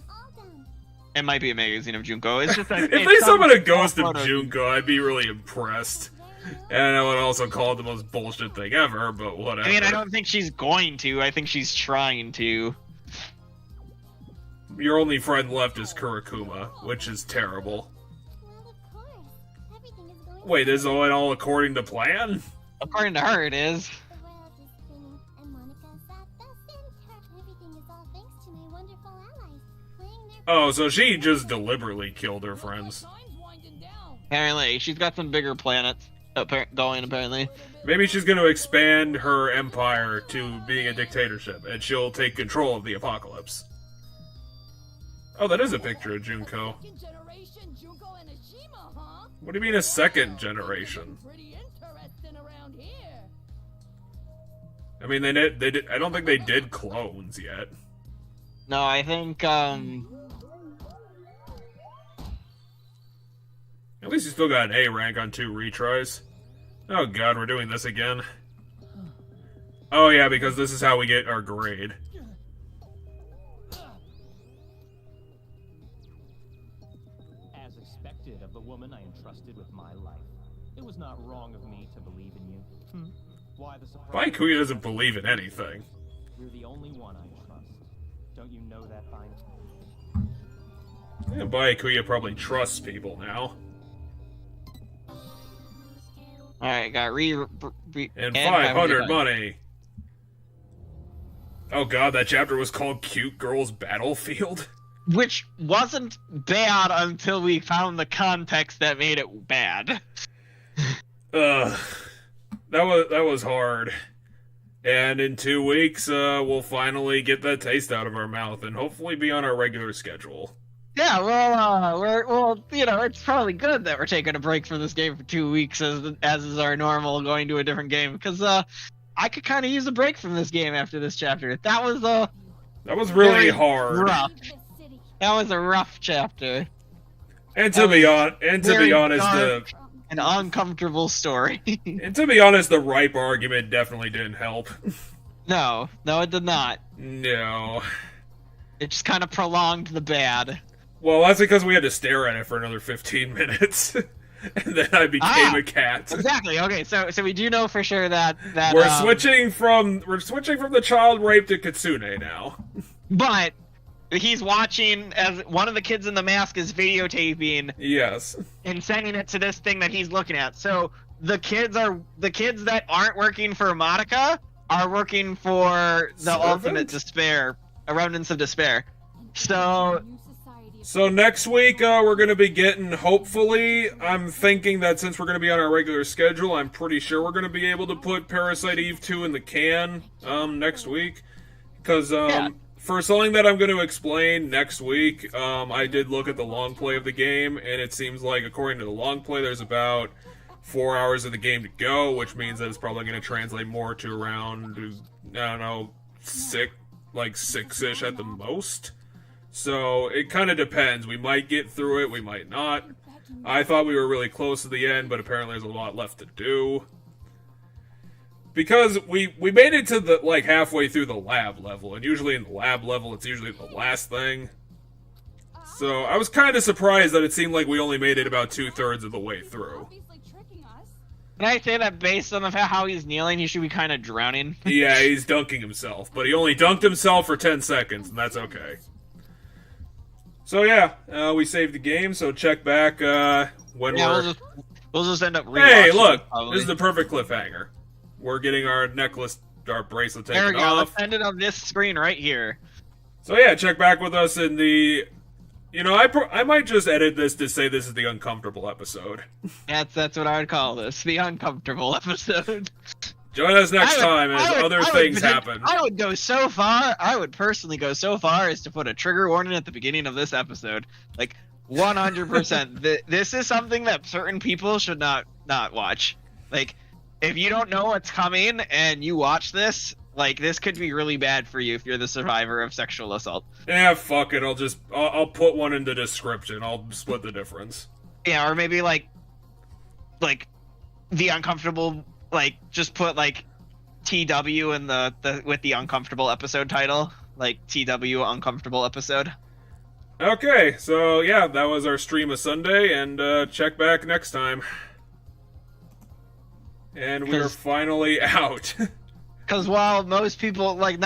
It might be a magazine of Junko. It's just if they summon a ghost of Junko, I'd be really impressed. And I know it also called the most bullshit thing ever, but whatever. I mean, I don't think she's going to. I think she's trying to. Your only friend left is Kurakuma, which is terrible. Wait, is it all according to plan? According to her, it is. Oh, so she just deliberately killed her friends. Apparently, she's got some bigger planets. going apparently. Maybe she's going to expand her empire to being a dictatorship, and she'll take control of the apocalypse. Oh, that is a picture of Junko. Second generation Junko and Ashima, huh? What do you mean a second generation? Pretty interesting around here. I mean, they did. I don't think they did clones yet. No, I think At least you still got an A rank on 2 retries. Oh god, we're doing this again. Oh yeah, because this is how we get our grade. As expected of the woman I entrusted with my life, it was not wrong of me to believe in you. Why the surprise? Baikuya doesn't believe in anything. You're the only one I trust. Don't you know that by now? Yeah, Baikuya probably trusts people now. alright, got And 500 money. Oh god, that chapter was called Cute Girls Battlefield. Which wasn't bad until we found the context that made it bad. Ugh. That was hard. And in 2 weeks, we'll finally get that taste out of our mouth and hopefully be on our regular schedule. Yeah, well, it's probably good that we're taking a break from this game for 2 weeks as is our normal going to a different game, because I could kind of use a break from this game after this chapter. That was really hard. rough. That was a rough chapter. And to be honest, dark, an uncomfortable story. and to be honest, the ripe argument definitely didn't help. No, it did not. No. It just kind of prolonged the bad. Well, that's because we had to stare at it for another 15 minutes. And then I became a cat. Exactly. Okay, so we do know for sure that we're switching from the child rape to Kitsune now. But he's watching as one of the kids in the mask is videotaping. Yes. And sending it to this thing that he's looking at. So the kids that aren't working for Madoka are working for the ultimate despair, Remnants of Despair. So next week, we're going to be getting, hopefully, I'm thinking that since we're going to be on our regular schedule, I'm pretty sure we're going to be able to put Parasite Eve 2 in the can, next week. Because, for something that I'm going to explain next week, I did look at the long play of the game, and it seems like, according to the long play, there's about 4 hours of the game to go, which means that it's probably going to translate more to around, I don't know, 6-ish at the most. So, it kind of depends. We might get through it, we might not. I thought we were really close to the end, but apparently there's a lot left to do. Because we made it to the, halfway through the lab level, and usually in the lab level, it's usually the last thing. So, I was kind of surprised that it seemed like we only made it about 2/3 of the way through. Can I say that based on how he's kneeling, he should be kind of drowning? Yeah, he's dunking himself, but he only dunked himself for 10 seconds, and that's okay. So yeah, we saved the game, so check back when we're... We'll just end up rewatching. Hey, look! It, this is the perfect cliffhanger. We're getting our necklace, our bracelet taken off. There we go, off. let's end it on this screen right here. So yeah, check back with us in the... I might just edit this to say this is the uncomfortable episode. That's what I would call this, the uncomfortable episode. Join us next time as other things happen. I would personally go so far as to put a trigger warning at the beginning of this episode. 100%. This is something that certain people should not watch. If you don't know what's coming and you watch this, this could be really bad for you if you're the survivor of sexual assault. Yeah, fuck it. I'll put one in the description. I'll split the difference. Yeah, or maybe the uncomfortable, just put TW in the with the uncomfortable episode title, TW uncomfortable episode. Okay, so yeah, that was our stream of Sunday, and check back next time. And we're finally out. Because while most people, not